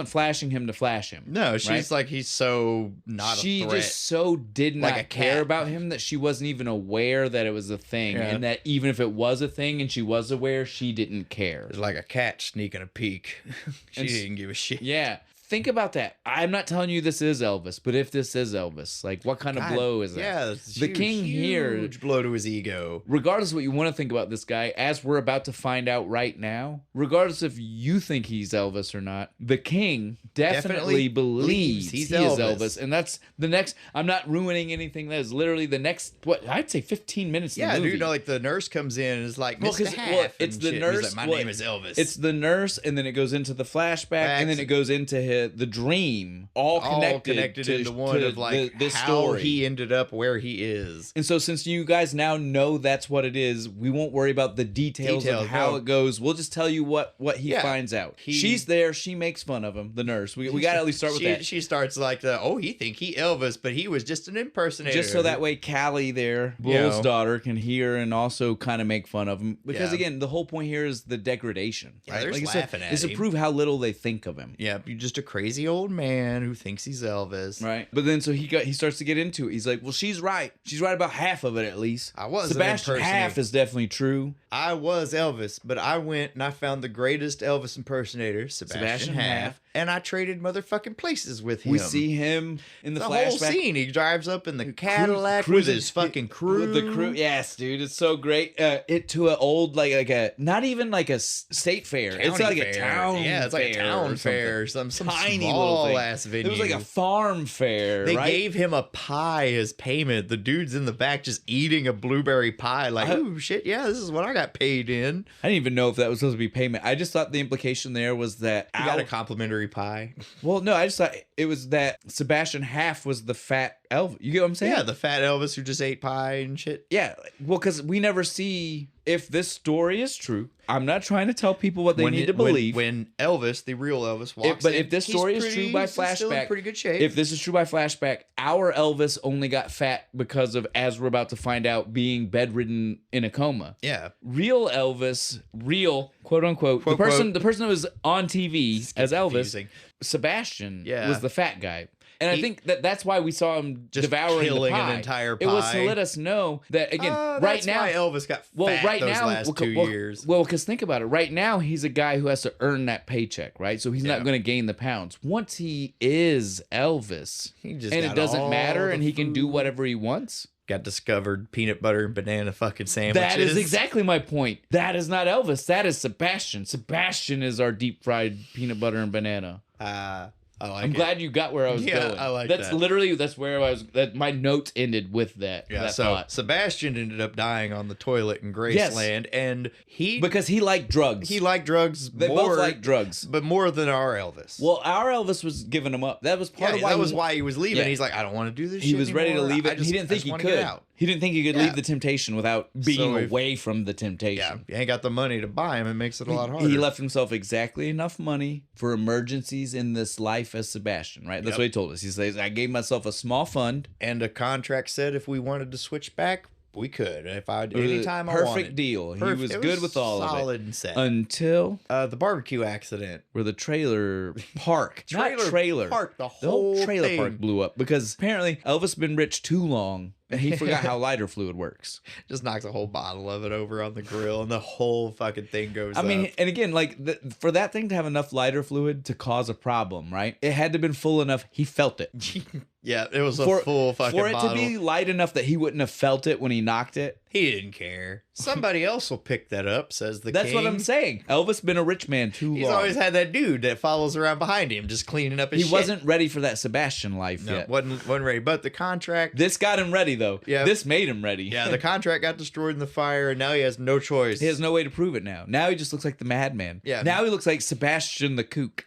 flashing him to flash him. No, she's like, he's so not a threat. She just so did not care about him that she wasn't even aware that it was a thing. Yeah. And that even if it was a thing and she was aware, she didn't care. It's like a cat sneaking a peek. She didn't give a shit. Yeah. think about that. I'm not telling you this is Elvis, but if this is Elvis, like what kind of blow is that? Yeah, the king here, huge blow to his ego. Regardless of what you want to think about this guy, as we're about to find out right now, regardless if you think he's Elvis or not, the king definitely believes he is Elvis. And that's the next, I'm not ruining anything. That is literally the next, what, I'd say 15 minutes in the movie. Dude, like the nurse comes in and is like, Mr. Half. It's the nurse. He's like, my name is Elvis. It's the nurse, and then it goes into the flashback, and then it goes into the dream, all connected into one of like this how story. He ended up where he is. And so since you guys now know that's what it is, we won't worry about the details of how it goes. We'll just tell you what he finds out. She's there. She makes fun of him, the nurse. We got to at least start with that. She starts like, he think he Elvis, but he was just an impersonator. Just so that way Callie there, Bull's daughter, can hear and also kind of make fun of him. Because again, the whole point here is the degradation. Yeah, right? they're like laughing at him. Is to prove how little they think of him. Yeah, you're just a crazy old man who thinks he's Elvis. Right. But then so he starts to get into it. He's like, well, she's right. She's right about half of it at least. I was Sebastian half is definitely true. I was Elvis, but I went and I found the greatest Elvis impersonator, Sebastian Half, and I traded motherfucking places with him. We see him in the flashback. Whole scene. He drives up in the Cadillac with his fucking crew. With the crew. Yes, dude. It's so great. It to an old, like a, not even like a state fair. It's like a town fair. Yeah, it's like a town fair or some tiny small little ass venue. It was like a farm fair, They right? gave him a pie as payment. The dude's in the back just eating a blueberry pie like, oh, shit, yeah, this is what I got paid in. I didn't even know if that was supposed to be payment. I just thought the implication there was that you got a complimentary pie. Well, no, I just thought it was that Sebastian Half was the fat Elvis. You get what I'm saying? Yeah, the fat Elvis who just ate pie and shit. Yeah, well, because we never see if this story is true. I'm not trying to tell people what they need to believe. When Elvis, the real Elvis, walks in, if this story is true by flashback, still in pretty good shape. If this is true by flashback, our Elvis only got fat because of, as we're about to find out, being bedridden in a coma. Yeah. Real Elvis, real quote unquote, the person that was on TV as Elvis, Sebastian, was the fat guy. And I think that's why we saw him just devouring the pie. An entire pie. It was to let us know that, again, right now... That's why Elvis got fat those last 2 years. Well, because think about it. Right now, he's a guy who has to earn that paycheck, right? So he's not going to gain the pounds. Once he is Elvis, and it doesn't matter, and he can do whatever he wants... Got discovered peanut butter and banana fucking sandwiches. That is exactly my point. That is not Elvis. That is Sebastian. Sebastian is our deep fried peanut butter and banana. I'm glad you got where I was going. I like that. That's literally where I was. That my notes ended with that. Yeah. That so thought. Sebastian ended up dying on the toilet in Graceland, and because he liked drugs. He liked drugs. They both liked drugs, but more than our Elvis. Well, our Elvis was giving him up. That was part of why. That was why he was leaving. Yeah. He's like, I don't want to do this. He shit was ready anymore. to leave it. He didn't think he could. He didn't think he could leave the temptation without being away from the temptation. Yeah, you ain't got the money to buy him. It makes it a lot harder. He left himself exactly enough money for emergencies in this life as Sebastian, right? That's what he told us. He says, I gave myself a small fund. And a contract said if we wanted to switch back, we could. Anytime I wanted. Perfect deal. He was good with all of it. Solid and set. Until the barbecue accident. Where the trailer park. Not trailer. Park, the whole trailer park blew up. Because apparently Elvis been rich too long. And he forgot how lighter fluid works. Just knocks a whole bottle of it over on the grill, and the whole fucking thing goes up. I mean, and again, like, for that thing to have enough lighter fluid to cause a problem, right? It had to have been full enough. He felt it. Yeah, it was a full fucking bottle. For it to be light enough that he wouldn't have felt it when he knocked it. He didn't care. Somebody else will pick that up, says the king. That's what I'm saying. Elvis been a rich man too long. He's always had that dude that follows around behind him, just cleaning up his shit. He wasn't ready for that Sebastian life yet. Wasn't ready. But the contract... This got him ready, though. Yeah. This made him ready. Yeah, the contract got destroyed in the fire, and now he has no choice. He has no way to prove it now. Now he just looks like the madman. Yeah. Now he looks like Sebastian the kook.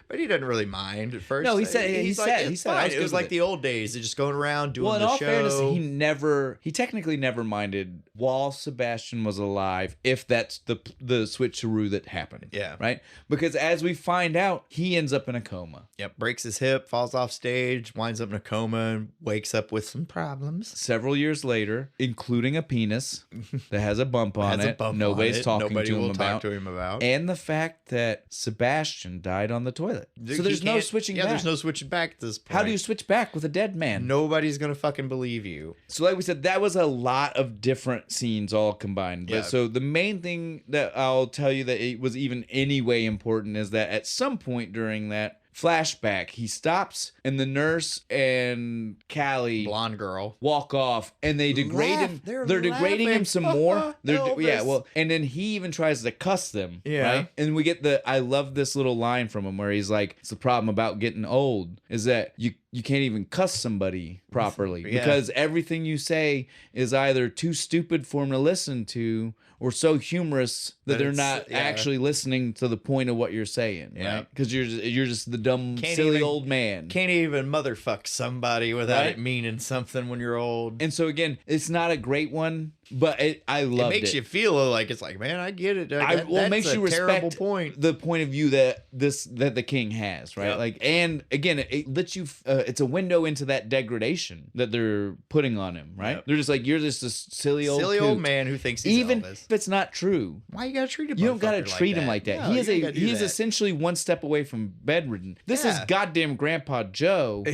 But he doesn't really mind at first. No, he said it was like the old days. They're just going around doing the show. Well, in all fairness, he technically never minded while Sebastian was alive, if that's the switcheroo that happened. Yeah. Right? Because as we find out, he ends up in a coma. Yep. Breaks his hip, falls off stage, winds up in a coma, and wakes up with some problems. Several years later, including a penis that has a bump on it. Nobody's talking to him about. And the fact that Sebastian died on the toilet. So there's no switching back. Yeah, there's no switching back at this point. How do you switch back with a dead man? Nobody's going to fucking believe you. So like we said, that was a lot of different scenes all combined. But so the main thing that I'll tell you that it was even any way important is that at some point during that, flashback. He stops, and the nurse and Callie, blonde girl, walk off, and they degrade him. They're degrading him some more. And then he even tries to cuss them. Yeah. Right? And we get I love this little line from him where he's like, it's the problem about getting old is that you can't even cuss somebody properly because everything you say is either too stupid for them to listen to or so humorous that they're not actually listening to the point of what you're saying, right? Because you're just the dumb, silly old man. Can't even motherfuck somebody without it meaning something when you're old. And so again, it's not a great one, but I loved it. It makes you feel like it's like, man, I get it. It makes you respect the point of view that the king has, right? Like, and again, it lets you. It's a window into that degradation that they're putting on him, right? They're just like, you're just a silly old man who thinks he's even Elvis. If it's not true. Why you gotta treat him? You don't gotta treat him like that. No, he is essentially one step away from bedridden. This is goddamn Grandpa Joe.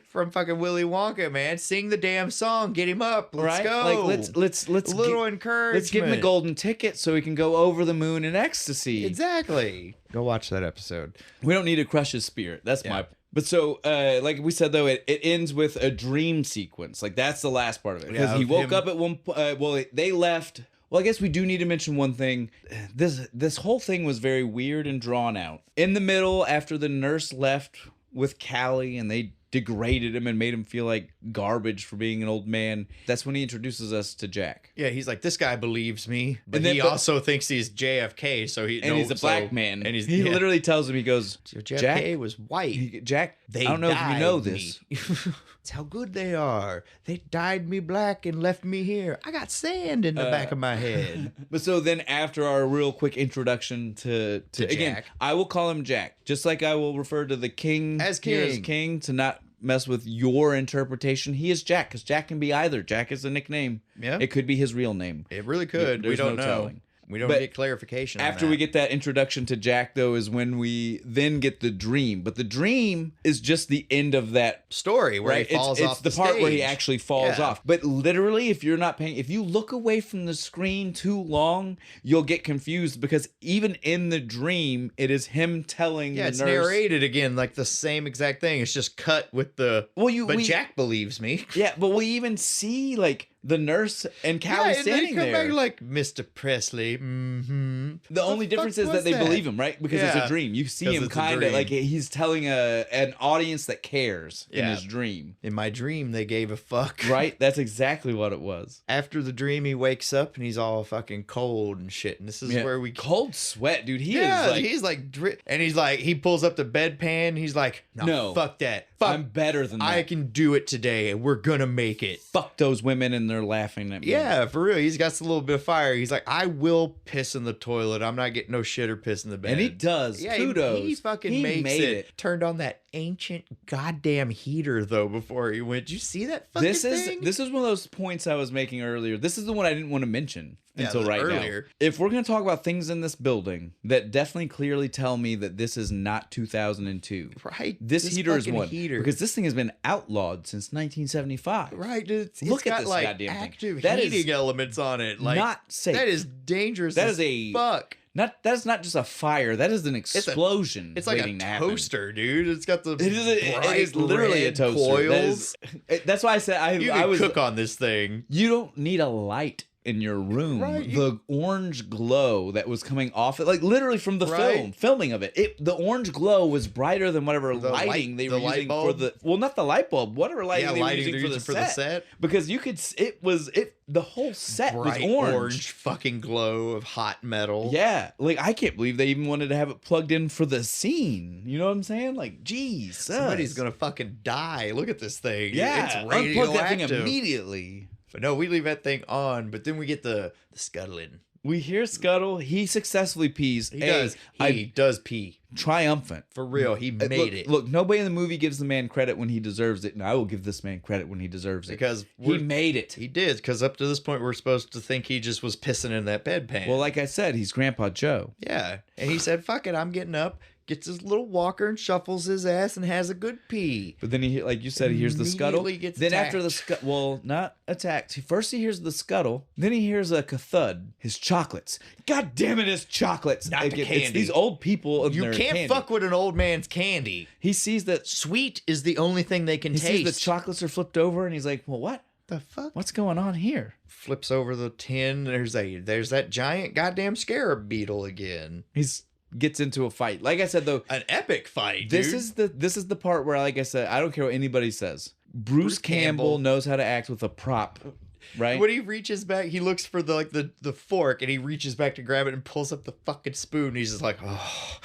From fucking Willy Wonka, man. Sing the damn song. Get him up. Let's go. Like let's encouragement. Let's give him a golden ticket so he can go over the moon in ecstasy. Exactly. Go watch that episode. We don't need to crush his spirit. That's my. But so, like we said, though, it ends with a dream sequence. Like, that's the last part of it. Because he woke up at one point. They left. Well, I guess we do need to mention one thing. This whole thing was very weird and drawn out. In the middle, after the nurse left with Callie and they degraded him and made him feel like garbage for being an old man, that's when he introduces us to Jack. Yeah, he's like, this guy believes me, but he also thinks he's JFK, so he's a black man. And he literally tells him, he goes, JFK was white. Jack, I don't know if you know this. It's how good they are. They dyed me black and left me here. I got sand in the back of my head. But so then after our real quick introduction to again, Jack. I will call him Jack, just like I will refer to the king as king to not mess with your interpretation. He is Jack, because Jack can be either. Jack is a nickname. Yeah. It could be his real name. It really could. We don't know. Telling. We don't get clarification on after we get that introduction to Jack, though, is when we then get the dream. But the dream is just the end of that story where he falls off the stage. It's the part where he actually falls Yeah. off. But literally, if you're not paying, if you look away from the screen too long, you'll get confused, because even in the dream, it is him telling the nurse. Yeah, it's narrated again, like the same exact thing. It's just cut with the, Jack believes me. Yeah, but we even see, like, the nurse and Callie standing there. Back like, Mr. Presley. Mm-hmm. The only difference is that they believe him, right? Because it's a dream. You see him kind of like he's telling an audience that cares in his dream. In my dream, they gave a fuck. Right? That's exactly what it was. After the dream, he wakes up and he's all fucking cold and shit. And this is where we cold sweat, dude. He's like, he pulls up the bedpan. He's like, no, fuck that. I'm better than that. I can do it today, and we're gonna make it. Fuck those women, and they're laughing at me. Yeah, for real. He's got a little bit of fire. He's like, I will piss in the toilet. I'm not getting no shit or piss in the bed. And he does. Yeah, kudos. He fucking makes it. Turned on that ancient goddamn heater, though, before he went. Did you see that fucking thing? This is one of those points I was making earlier. This is the one I didn't want to mention until right now. If we're going to talk about things in this building that definitely clearly tell me that this is not 2002. Right. This heater is one. Because this thing has been outlawed since 1975. Right. It's Look got at this like goddamn active thing. heating elements on it. Like, not safe. That is dangerous. That is fuck. That is not just a fire. That is an explosion. It's like a toaster, dude. It's got the it is literally a toaster. Coils. That's why I said I was cook on this thing. You don't need a light in your room. Right. The orange glow that was coming off it, like literally from the filming of it. The orange glow was brighter than whatever lighting they were using for the. Well, not the light bulb. Whatever lighting they were using for the set. Because you could. The whole set was orange fucking glow of hot metal. Yeah, like I can't believe they even wanted to have it plugged in for the scene. You know what I'm saying? Like, geez, somebody's gonna fucking die. Look at this thing. Yeah, it's radioactive. Unplug that thing immediately. But no, we leave that thing on. But then we get the scuttling. We hear Scuttle. He successfully pees. He does pee. Triumphant. For real. He made it. Look, nobody in the movie gives the man credit when he deserves it. And I will give this man credit when he deserves it. Because he made it. He did. Because up to this point, we're supposed to think he just was pissing in that bedpan. Well, like I said, he's Grandpa Joe. Yeah. And he said, fuck it, I'm getting up. gets his little walker and shuffles his ass and has a good pee. But then he, like you said, he hears the scuttle. Immediately gets then attacked. after the scuttle, well, not attacked. First he hears the scuttle. Then he hears a thud. His chocolates. God damn it, his chocolates. Not the candy. It's these old people. And You their can't candy. fuck with an old man's candy. He sees that. Sweet is the only thing they can He taste. sees the chocolates are flipped over, and he's like, "Well, what? The fuck? What's going on here?" Flips over the tin. There's that giant goddamn scarab beetle again. He's gets into a fight. Like I said, though, An epic fight. this dude. is the part where, like I said, I don't care what anybody says. Bruce Campbell knows how to act with a prop, right? When he reaches back, he looks for the fork, and he reaches back to grab it and pulls up the fucking spoon. And he's just like, oh.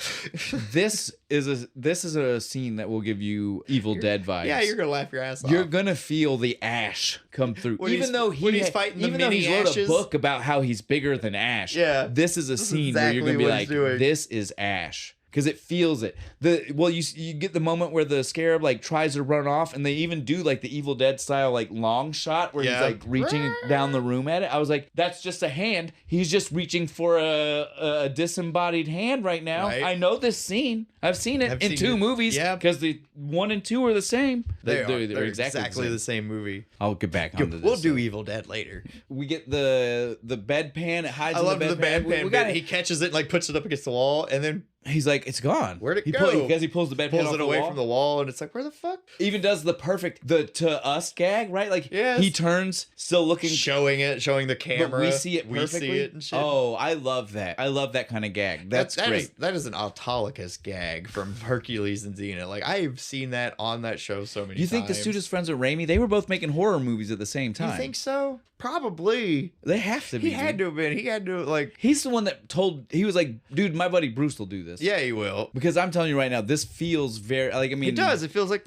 This is a scene that will give you Evil Dead vibes. Yeah, you're gonna laugh your ass off. You're gonna feel the Ash come through, When even though he's fighting the even though mini he wrote Ashes. a book about how he's bigger than Ash. Yeah. this is a scene where you're exactly gonna be what like, he's doing. "This is Ash." Because it feels it. You get the moment where the scarab like tries to run off, and they even do like the Evil Dead style like long shot where he's like reaching down the room at it. I was like, that's just a hand. He's just reaching for a disembodied hand right now. Right. I know this scene. I've seen it in seen two it. movies. Yeah. Because the 1 and 2 are the same. They're exactly the same movie. I'll get back onto this. We'll do Evil Dead later. We get the bedpan. It hides I in love the bedpan. bedpan. We got He catches it and like puts it up against the wall, and then He's like, it's gone. Where'd it he go? Because he pulls the bedpan pulls off it away from the wall, and it's like, where the fuck? Even does the perfect to us gag, right? Like Yes. he turns, still looking, showing the camera. but we see it We perfectly. see it and shit. Oh, I love that. I love that kind of gag. That's great. That is an Autolycus gag from Hercules and Xena. Like I've seen that on that show so many times. You think the dude is friends with Raimi? They were both making horror movies at the same time. You think so? Probably. They have to be. He had to have been. He had to like. He's the one that told. He was like, dude, my buddy Bruce will do this. Yeah, he will. Because I'm telling you right now, this feels very like. I mean, It does. It feels like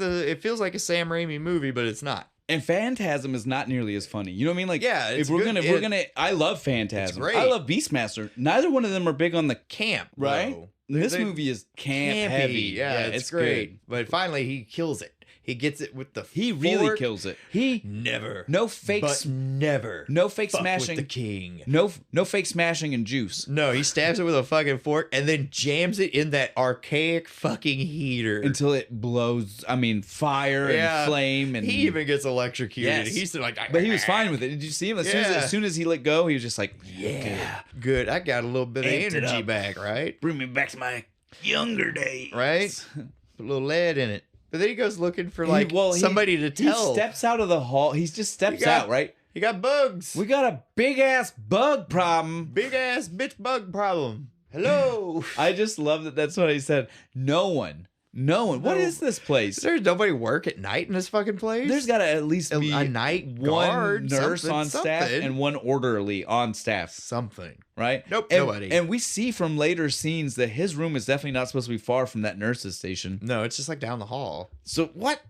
a Sam Raimi movie, but it's not. And Phantasm is not nearly as funny. You know what I mean? Like, Yeah, if it's we're good. gonna, I love Phantasm. It's great. I love Beastmaster. Neither one of them are big on the Camp, right. though. This They- movie is camp Campy. heavy. Yeah, it's great. good. But finally, he kills it. He gets it with the. He really fork. kills it. He Never. no fake, But never. no fake Fuck smashing. with the king. No fake smashing and juice No, he stabs it with a fucking fork and then jams it in that archaic fucking heater until it blows. I mean, fire Yeah. and flame, and he even gets electrocuted. Yes. He's like, But he was fine with it. Did you see him? Yeah. As soon as he let go, he was just like, Yeah, good. I got a little bit of Amped it energy up. back, right? bring me back to my younger days. Right? Put a little lead in it. But then he goes looking for He- somebody to tell. He steps out of the hall. He just steps out, right? He got bugs. We got a big ass bug problem. Big ass bitch bug problem. Hello. I just love that. That's what he said. No one. What is this place? There's nobody work at night in this fucking place. There's got to at least be a night one guard, nurse something, on staff something. and one orderly on staff, something. right? Nope, and, nobody. And we see from later scenes that his room is definitely not supposed to be far from that nurse's station. No, it's just like down the hall. So what?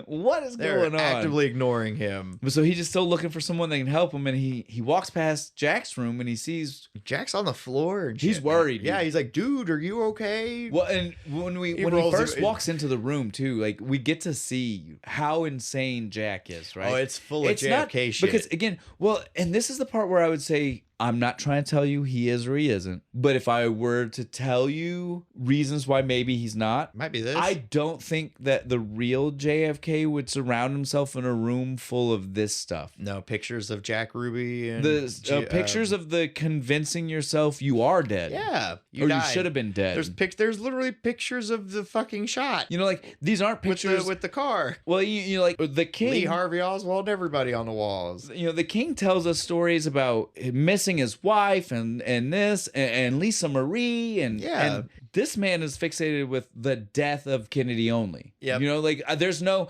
What is They're going on? actively ignoring him. But so he's just still looking for someone that can help him, and he walks past Jack's room and he sees. Jack's on the floor and He's shit. worried. Yeah, he's like, dude, are you okay? Well, and when he rolls first it- walks into the room too, like we get to see how insane Jack is, right? Oh, it's full of JFK shit. Because again, well, and this is the part where I would say I'm not trying to tell you he is or he isn't, but if I were to tell you reasons why maybe he's not, Might be this. I don't think that the real JFK would surround himself in a room full of this stuff. No, pictures of Jack Ruby and The pictures of the convincing yourself you are dead. Yeah, Or died. you should have been dead. There's literally pictures of the fucking shot. You know, like these aren't pictures with the car. Well, you know, like the king. Lee Harvey Oswald, everybody on the walls. You know, the king tells us stories about missing his wife and this and Lisa Marie and Yeah. and this man is fixated with the death of Kennedy only. Yep. You know, like there's no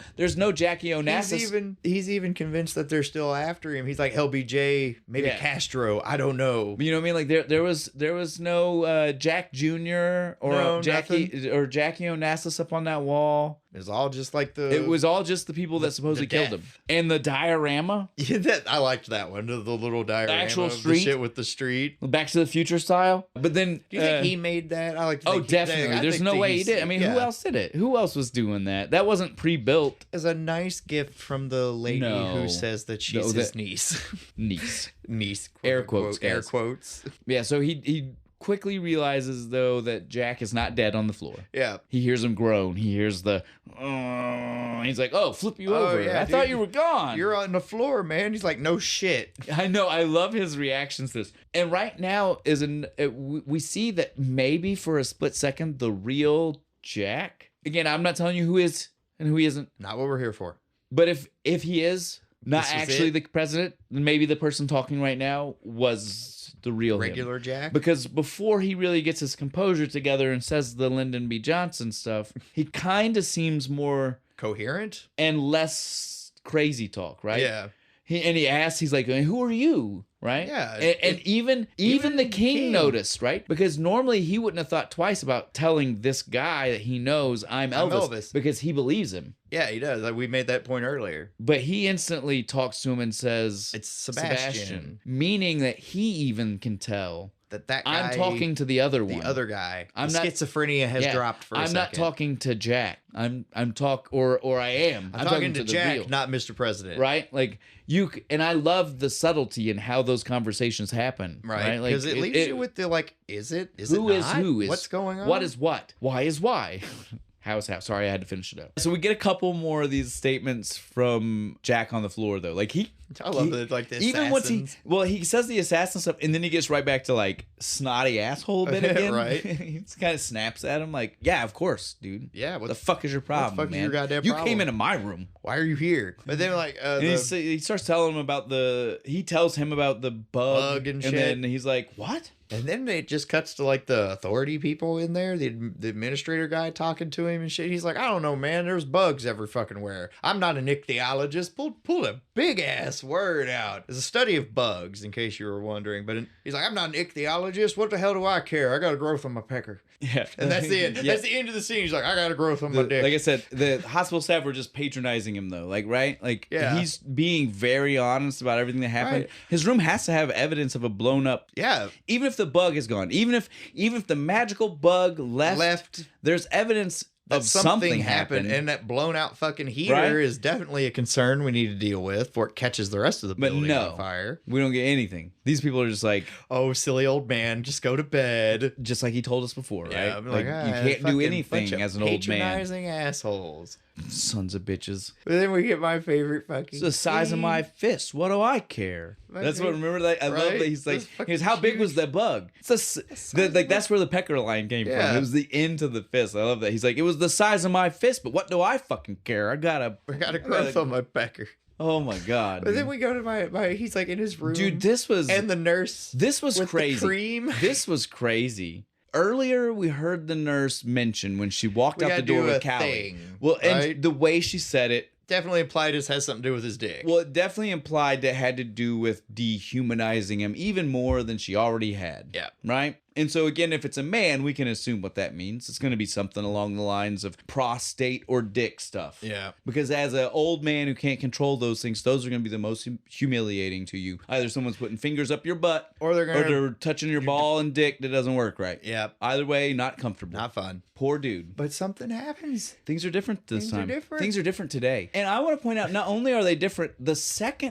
Jackie Onassis. He's even convinced that they're still after him. He's like LBJ, maybe Yeah. Castro. I don't know. You know what I mean? Like there was no Jack Jr. or No, Jackie nothing. or Jackie Onassis up on that wall. It's all just like the. It was all just the people that supposedly killed him. death. And the diorama, Yeah, that I liked that one. The little diorama, actual of the street? shit with the street. Back to the Future style. But then Do you think he made that? I like. To Oh, think definitely. There's no way he did. I mean, who yeah. else did it? Who else was doing that? That wasn't pre-built. As a nice gift from the lady No. who says that she's No, his that- niece. Niece. Niece. Air quote, quotes, unquote, air guys. quotes. Yeah, so he quickly realizes, though, that Jack is not dead on the floor. Yeah. He hears him groan. He hears the, he's like, oh, flip you over. Yeah, I thought you were gone. You're on the floor, man. He's like, no shit. I know. I love his reactions to this. And right now, we see that maybe for a split second, the real Jack, again, I'm not telling you who is and who he isn't. Not what we're here for. But if he is not actually it? the president, then maybe the person talking right now was the real regular him. Jack. Because before he really gets his composure together and says the Lyndon B. Johnson stuff, he kind of seems more coherent and less crazy talk, right? Yeah. He asks, he's like, who are you? Right? Yeah. And even the king noticed, right? Because normally he wouldn't have thought twice about telling this guy that he knows I'm Elvis. Because he believes him. Yeah, he does. Like we made that point earlier. But he instantly talks to him and says, it's Sebastian. Meaning that he even can tell that guy, I'm talking to the other one. The other guy. I'm not, schizophrenia has dropped for a second. I'm not talking to Jack. I'm talking to Jack, real. Not Mr. President. Right? Like and I love the subtlety in how those conversations happen. Right? Like, because it leaves you with the like, is it? Is it not? Who is who? What's going on? What is what? Why is why? How is how? Sorry, I had to finish it up. So we get a couple more of these statements from Jack on the floor, though. Like I love it. Like the even once he says the assassin stuff, and then he gets right back to like snotty asshole bit again. Right? He kind of snaps at him, like, "Yeah, of course, dude. Yeah, what the fuck is your problem, what the fuck man? Is your goddamn you problem? Came into my room. Why are you here?" But then like, and he starts telling him about he tells him about the bug and shit. And then he's like, "What?" And then it just cuts to like the authority people in there, the administrator guy talking to him and shit. He's like, I don't know, man. There's bugs every fucking where. I'm not an ichthyologist. Pull a big ass word out. It's a study of bugs, in case you were wondering. But he's like, I'm not an ichthyologist. What the hell do I care? I got a growth on my pecker. Yeah. And that's the end. Yeah. That's the end of the scene. He's like, I got a growth on my dick. Like I said, the hospital staff were just patronizing him, though. Like, right? Like, he's being very honest about everything that happened. Right. His room has to have evidence of a blown up. Yeah. Even if the bug is gone. Even if the magical bug left, there's evidence of something happened. And that blown out fucking heater is definitely a concern we need to deal with before it catches the rest of the building on fire. We don't get anything. These people are just like, oh, silly old man, just go to bed. Just like he told us before, right? I'm like you can't do anything as an old man. Patronizing assholes. Sons of bitches. But then we get my favorite fucking. It's the size of my fist. What do I care? That's what. Remember that? I love that. He's like, how big was that bug? It's that's where the pecker line came from. It was the end of the fist. I love that. He's like, it was the size of my fist, but what do I fucking care? I got a growth on my pecker. Oh my god! But then we go to my. He's like in his room. Dude, this was and the nurse. This was with crazy. The cream. This was crazy. Earlier, we heard the nurse mention when she walked out the door with Callie. Well, and the way she said it definitely implied this has something to do with his dick. Well, it definitely implied that it had to do with dehumanizing him even more than she already had. Yeah. Right? And so again, if it's a man, we can assume what that means. It's going to be something along the lines of prostate or dick stuff. Yeah. Because as an old man who can't control those things, those are going to be the most humiliating to you. Either someone's putting fingers up your butt, or they're touching your ball and dick that doesn't work right. Yeah. Either way, not comfortable. Not fun. Poor dude. But something happens. Things are different this time. Things are different today. And I want to point out, not only are they different,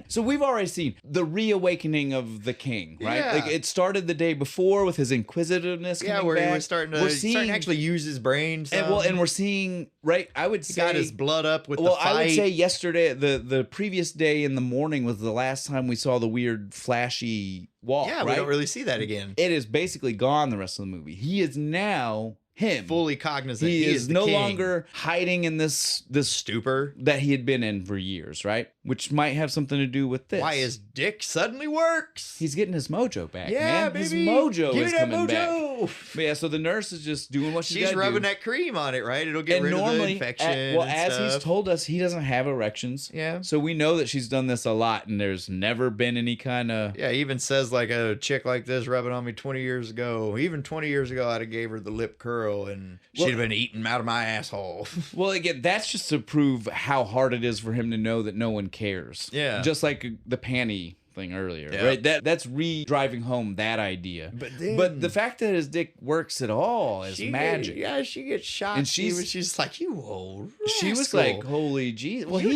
so we've already seen the reawakening of the king, right? Yeah. Like it started the day before with his inquisitiveness. Yeah, where he was starting to actually use his brain. And we're seeing, right? I would say he got his blood up with the fight. I would say yesterday, the previous day in the morning was the last time we saw the weird flashy walk. Yeah, we don't really see that again. It is basically gone the rest of the movie. He is now him fully cognizant. He is no longer hiding in this stupor that he had been in for years, right? Which might have something to do with this. Why his dick suddenly works. He's getting his mojo back, yeah, man. Baby. His mojo Give is me that coming mojo. back. But yeah, so the nurse is just doing what she's rubbing that cream on it, right? It'll get rid of the infection. As he's told us, he doesn't have erections. Yeah. So we know that she's done this a lot, and there's never been any kind of. Yeah, he even says like a chick like this rubbing on me 20 years ago. Even 20 years ago, I'd have gave her the lip curl, and she'd have been eating out of my asshole. Well, again, that's just to prove how hard it is for him to know that no one cares. Yeah. Just like the panty thing earlier, Yeah. right? That's re-driving home that idea. But the fact that his dick works at all is magic. She gets shot. And she's like, you old rascal. She was like, holy Jesus. Well, you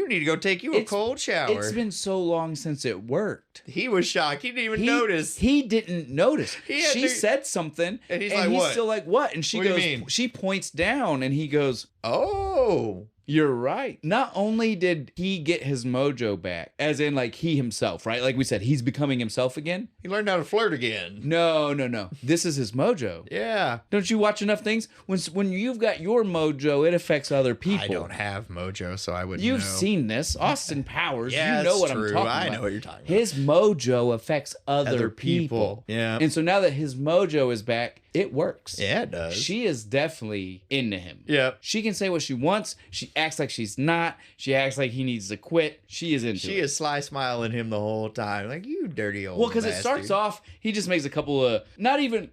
need to go take you a cold shower. It's been so long since it worked. He was shocked. He didn't even notice. He didn't notice. She said something. And he's what? Still like, what? And she goes, she points down and he goes, oh. You're right. Not only did he get his mojo back, as in like he himself, right? Like we said, he's becoming himself again. He learned how to flirt again. No. This is his mojo. Yeah. Don't you watch enough things? When you've got your mojo, it affects other people. I don't have mojo, so I wouldn't You've know. seen this. Austin Powers. Yeah, you know what true. I'm talking about. I know what you're talking about. His mojo affects other people. Yeah. And so now that his mojo is back, it works. Yeah, it does. She is definitely into him. Yep. She can say what she wants. She acts like she's not. She acts like he needs to quit. She is into it. She is sly smiling him the whole time. Like, you dirty old because it starts off, he just makes a couple of, not even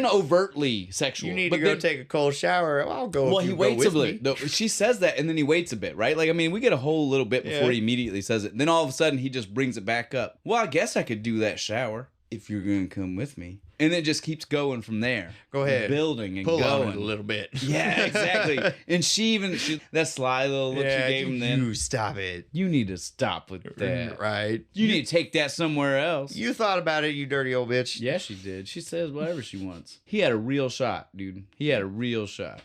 overtly sexual. You need to go take a cold shower. I'll go. Well, he waits a bit. No, she says that, and then he waits a bit, right? Like, I mean, we get a whole little bit before he immediately says it. Then all of a sudden, he just brings it back up. Well, I guess I could do that shower if you're going to come with me. And it just keeps going from there. Go ahead. Building and Pull going. on it a little bit. Yeah, exactly. And she that sly little look she gave him then. You stop it. You need to stop with that. Right. You need to take that somewhere else. You thought about it, you dirty old bitch. Yeah, she did. She says whatever she wants. He had a real shot, dude. He had a real shot.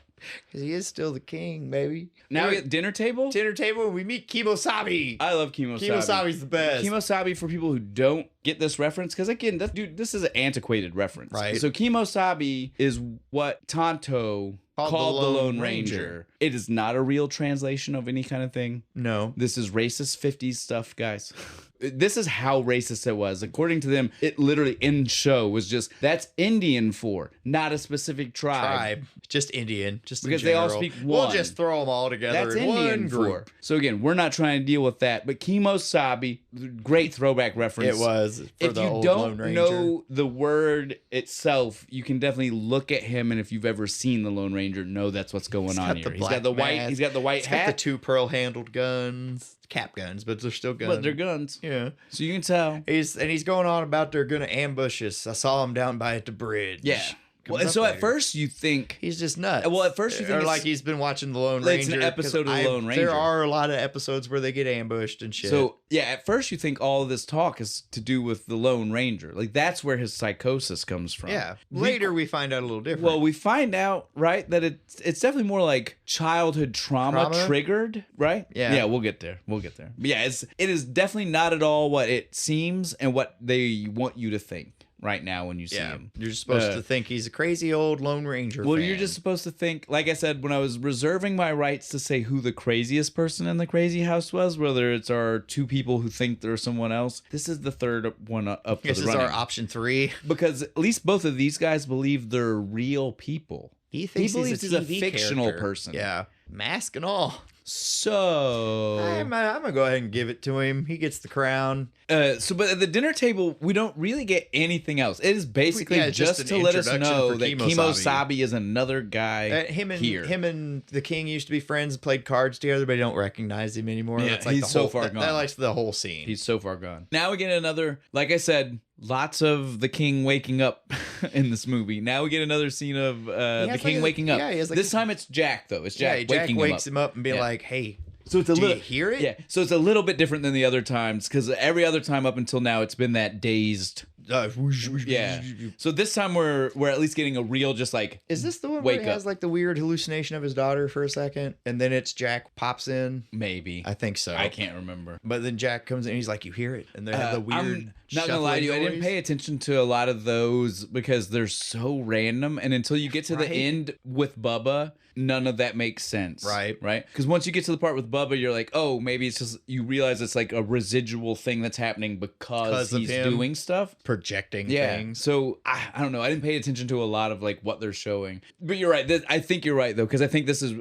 Because he is still the king, baby. Now we at dinner table? Dinner table, we meet Kimosabi. I love Kimosabi. Kimosabi's the best. Kimosabi, for people who don't get this reference, because again, this is an antiquated reference. Right. So Kimosabi is what Tonto called the Lone Ranger. It is not a real translation of any kind of thing. No. This is racist 50s stuff, guys. This is how racist it was. According to them, it literally in show was just, that's Indian for, not a specific tribe. Just Indian. Just because they all speak one. We'll just throw them all together that's in Indian one group. For. So again, we're not trying to deal with that. But Kimosabi, great throwback reference. It was. For if the you old don't Lone Ranger. know the word itself, you can definitely look at him, and if you've ever seen the Lone Ranger, know that's what's going on here. He's got the white. He's got the white hat. Got the two pearl-handled guns. Cap guns, but they're still guns. But they're guns. Yeah. So you can tell. He's going on about they're gonna ambush us. I saw him down by at the bridge. Yeah. Well, and so at first you think he's just nuts. Well, at first you think like he's been watching the Lone Ranger. It's an episode of the Lone Ranger. There are a lot of episodes where they get ambushed and shit. So yeah, at first you think all of this talk is to do with the Lone Ranger. Like that's where his psychosis comes from. Yeah. Later we find out a little different. Well, we find out right that it's definitely more like childhood trauma triggered, right? Yeah. Yeah, we'll get there. But yeah, it is definitely not at all what it seems and what they want you to think. Right now when you see him. You're supposed to think he's a crazy old Lone Ranger Well, fan. you're just supposed to think, like I said, when I was reserving my rights to say who the craziest person in the crazy house was, whether it's our two people who think there's someone else, this is the third one up for the running. This is our option 3. Because at least both of these guys believe they're real people. He thinks believes he's a fictional character. person. Yeah. Mask and all. So I'm gonna go ahead and give it to him. He gets the crown. But at the dinner table, we don't really get anything else. It is basically just to let us know that Kimosabi is another guy him here. And the king used to be friends, played cards together, but they don't recognize him anymore. Yeah, That's like he's so far gone. That likes the whole scene. He's so far gone. Now we get another, like I said, lots of the king waking up in this movie. Now we get another scene of the king waking up. Yeah, this time it's Jack, though. It's Jack waking wakes him up and being like, hey. So it's a you hear it? Yeah. So it's a little bit different than the other times because every other time up until now it's been that dazed. Yeah. So this time we're at least getting a real just like. Is this the one where he has like the weird hallucination of his daughter for a second, and then it's Jack pops in? Maybe. I think so. I can't remember. But then Jack comes in and he's like, you hear it, and they have the weird. I'm not gonna lie to you, I didn't pay attention to a lot of those because they're so random, and until you get to the end with Bubba, none of that makes sense. Right. Because once you get to the part with Bubba, you're like, oh, maybe it's just, you realize it's like a residual thing that's happening because he's doing stuff. Projecting things. So, I don't know. I didn't pay attention to a lot of like what they're showing. But you're right. I think you're right, though, because I think this is,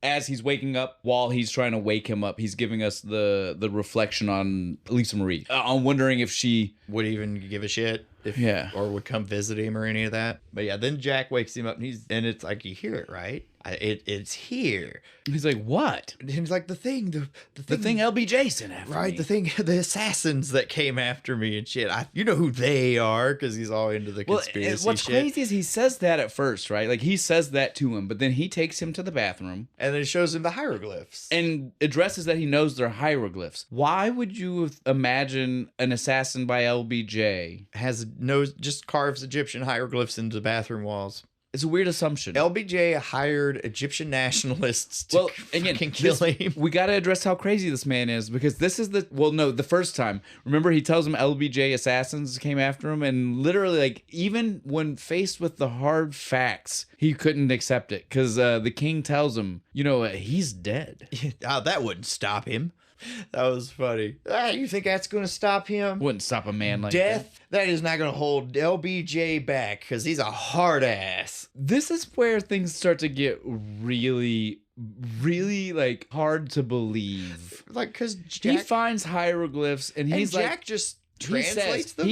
as he's waking up, while he's trying to wake him up, he's giving us the reflection on Lisa Marie. I'm wondering if she would even give a shit. or would come visit him or any of that. But yeah, then Jack wakes him up and it's like, you hear it, right? It's here. He's like, what? And he's like, the thing LBJ sent after me. Right, the assassins that came after me and shit. You know who they are, because he's all into the conspiracy what's shit. crazy is he says that at first, right? Like, he says that to him, but then he takes him to the bathroom. And then it shows him the hieroglyphs. And addresses that he knows they're hieroglyphs. Why would you imagine an assassin by LBJ just carves Egyptian hieroglyphs into the bathroom walls? It's a weird assumption. LBJ hired Egyptian nationalists to kill him. We got to address how crazy this man is, because this is the first time. Remember, he tells him LBJ assassins came after him, and literally, like, even when faced with the hard facts, he couldn't accept it, because the king tells him, he's dead. That wouldn't stop him. That was funny. You think that's going to stop him? Wouldn't stop a man like Death, that is not going to hold LBJ back, because he's a hard ass. This is where things start to get really, really, like, hard to believe. Like, because he finds hieroglyphs, and he's like... Jack just translates them?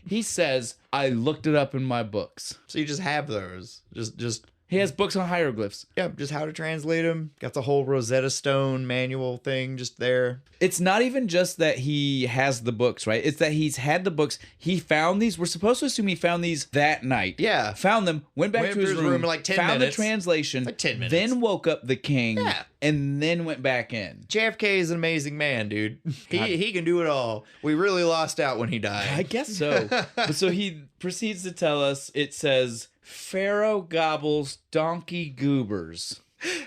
He says, I looked it up in my books. So you just have those. Just... He has books on hieroglyphs. Yeah, just how to translate them. Got the whole Rosetta Stone manual thing just there. It's not even just that he has the books, right? It's that he's had the books. He found these. We're supposed to assume he found these that night. Yeah. Found them, went back to his room in like 10 found minutes. the translation, like 10 minutes. Then woke up the king, yeah. And then went back in. JFK is an amazing man, dude. He can do it all. We really lost out when he died. I guess so. But so he proceeds to tell us, it says... Pharaoh gobbles donkey goobers.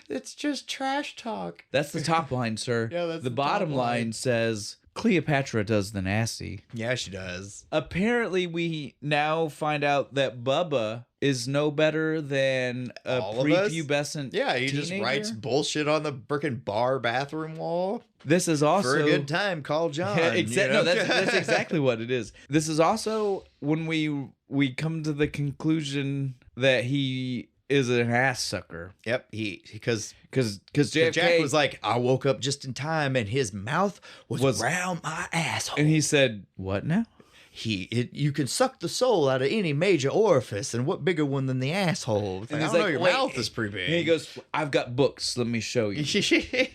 It's just trash talk. That's the top line, sir. Yeah, that's the bottom line says Cleopatra does the nasty. Yeah, she does. Apparently, we now find out that Bubba is no better than a prepubescent he teenager. just writes bullshit on the frickin' bar bathroom wall. This is also... For a good time, call John. No, that's exactly what it is. This is also when we come to the conclusion that he is an ass sucker. Yep, because JFK, Jack was like, I woke up just in time and his mouth was around my asshole. And he said, what now? You can suck the soul out of any major orifice, and what bigger one than the asshole? And he's like, your mouth is pretty big. And he goes, I've got books. Let me show you.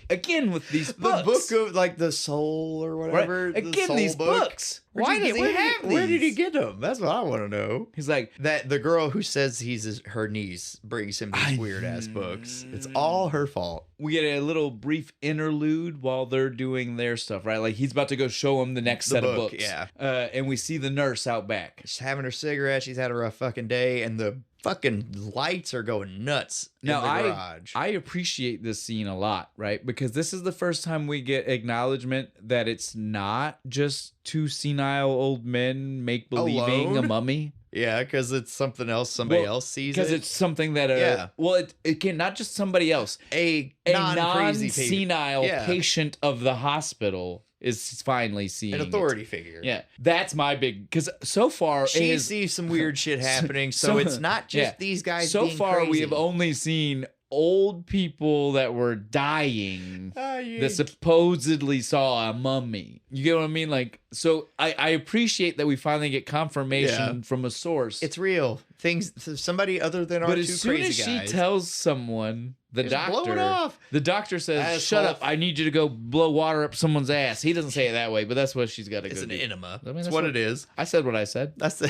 Again, with these books. The book of, like, the soul or whatever. Right. Again, these books. Why does he have these? Where did he get them? That's what I want to know. He's like... that the girl who says he's her niece brings him these weird-ass books. It's all her fault. We get a little brief interlude while they're doing their stuff, right? Like, he's about to go show him the next set of books. Yeah. And we see the nurse out back. She's having her cigarette. She's had a rough fucking day, and the fucking lights are going nuts in the garage. I appreciate this scene a lot, right? Because this is the first time we get acknowledgement that it's not just two senile old men make-believing a mummy. Yeah, because it's something else. Somebody else sees it. Because it's something that... it can not just somebody else. A non-senile patient of the hospital is finally seeing an authority figure. Yeah, that's my big... Because so far... She sees some weird shit happening, so it's not just these guys so being far, crazy. we have only seen old people that were dying that supposedly saw a mummy. You get what I mean? Like, so I appreciate that we finally get confirmation from a source. It's real. Somebody other than our two crazy guys. But as soon as she tells someone... The doctor says, Asshole. shut up, I need you to go blow water up someone's ass. He doesn't say it that way, but that's what she's got to go do. It's an enema. That's what it is. I said what I said. That's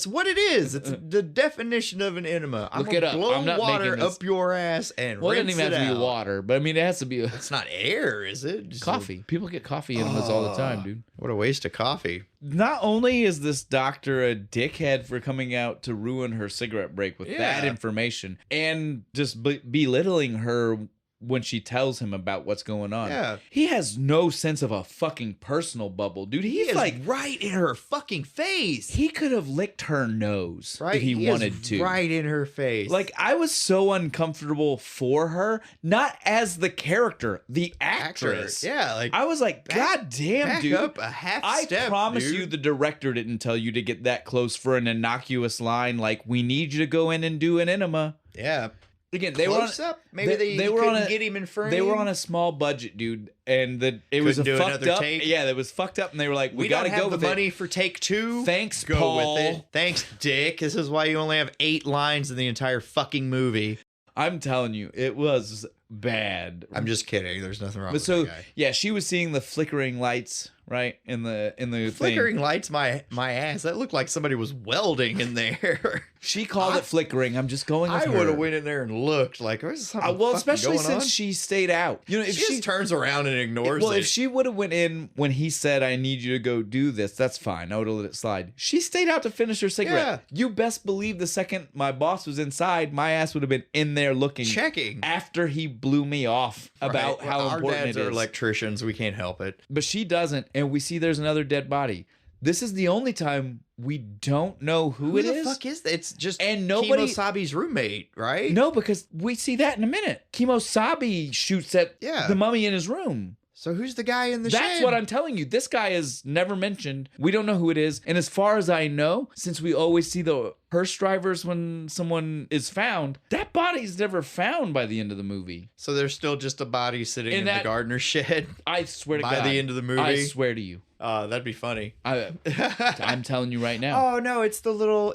what it is. It's the definition of an enema. Look it up. Blow I'm not water making this... up your ass and well, rinse it doesn't even have to be water, but I mean, it has to be... It's not air, is it? Just coffee. People get coffee enemas all the time, dude. What a waste of coffee. Not only is this doctor a dickhead for coming out to ruin her cigarette break with that information and just belittling her when she tells him about what's going on. Yeah. He has no sense of a fucking personal bubble, dude. He's like right in her fucking face. He could have licked her nose if he wanted to. Right in her face. Like, I was so uncomfortable for her, not as the character, the actress. Yeah, like I was like, God damn, dude. Up a half step, I promise dude. you the director didn't tell you to get that close for an innocuous line like, we need you to go in and do an enema. Yeah. again, they were on, up. Maybe they were couldn't on get him in frame. They were on a small budget, dude, and it was a do fucked another up. take? Yeah, it was fucked up, and they were like, "We got to don't go have with the it." money for take 2. Thanks, go Paul. with it. Thanks, Dick. This is why you only have 8 lines in the entire fucking movie. I'm telling you, it was bad. I'm just kidding. There's nothing wrong But with so that guy. yeah, she was seeing the flickering lights, right, in the Flickering thing. lights, my ass. That looked like somebody was welding in there. She called it flickering. I'm just going with I her. would have went in there and looked like there's something. Well, fucking especially going since on. she stayed out. You know, if she just turns around and ignores well, it. if she would have went in when he said, "I need you to go do this," that's fine. I would have let it slide. She stayed out to finish her cigarette. You best believe the second my boss was inside, my ass would have been in there looking, checking after he blew me off about Right. how Our important dads it are is. electricians. We can't help it. But she doesn't, and we see there's another dead body. This is the only time we don't know who it the is. fuck is that? It's just And nobody- Kimosabi's roommate, right? No, because we see that in a minute. Kimosabi shoots at Yeah. the mummy in his room. So who's the guy in the That's shed? what I'm telling you. This guy is never mentioned. We don't know who it is. And as far as I know, since we always see the hearse drivers when someone is found, that body's never found by the end of the movie. So there's still just a body sitting in the that- gardener's shed I swear to by God. the end of the movie. I swear to you. That'd be funny. I'm telling you right now. Oh no, it's the little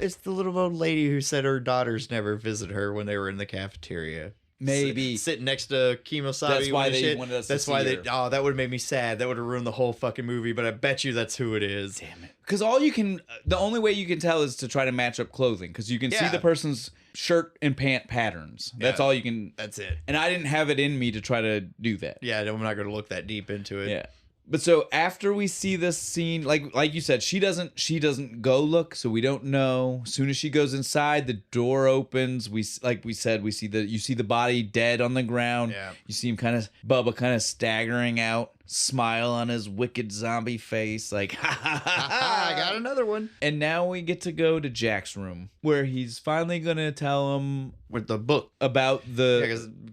old lady who said her daughters never visit her when they were in the cafeteria. Maybe. Sitting next to Kimosabi. That's why and they shit. wanted us to That's why see they. her. Oh, that would have made me sad. That would have ruined the whole fucking movie. But I bet you that's who it is. Damn it. Because the only way you can tell is to try to match up clothing. Because you can see Yeah. the person's shirt and pant patterns. That's Yeah. all you can. That's it. And I didn't have it in me to try to do that. Yeah, I'm not going to look that deep into it. Yeah. But so after we see this scene, like you said, she doesn't go look, so we don't know. As soon as she goes inside, the door opens. You see the body dead on the ground. Yeah. You see him Bubba kind of staggering out, smile on his wicked zombie face, like ha ha ha ha. I got another one And now we get to go to Jack's room, where he's finally gonna tell him with the book. about the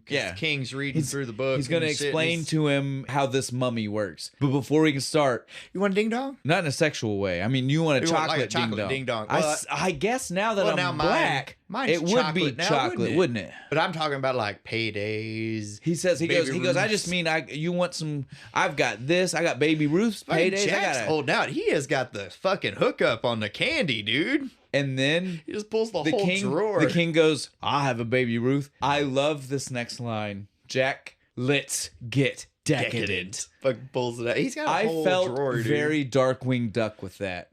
Because King's reading through the book. He's going to and shit, and explain he's- to him how this mummy works. But before we can start, You want a ding dong? not in a sexual way. I mean, you want a You want chocolate, like a chocolate ding ding dong. dong. Well, I guess now that well, I'm now black, mine's it would be chocolate now, chocolate, wouldn't it? But I'm talking about like paydays. He says he Baby goes. I Ruths. just mean you want some. I've got this. I got Baby Ruth's Fucking paydays. Jack's I got holding out. He has got the fucking hookup on the candy, dude. and then He just pulls the the whole king. drawer. The king goes. I have a Baby Ruth. I love this next line. Jack, let's get decadent. Fucking pulls it out. He's got a whole I felt drawer, dude. very Darkwing Duck with that.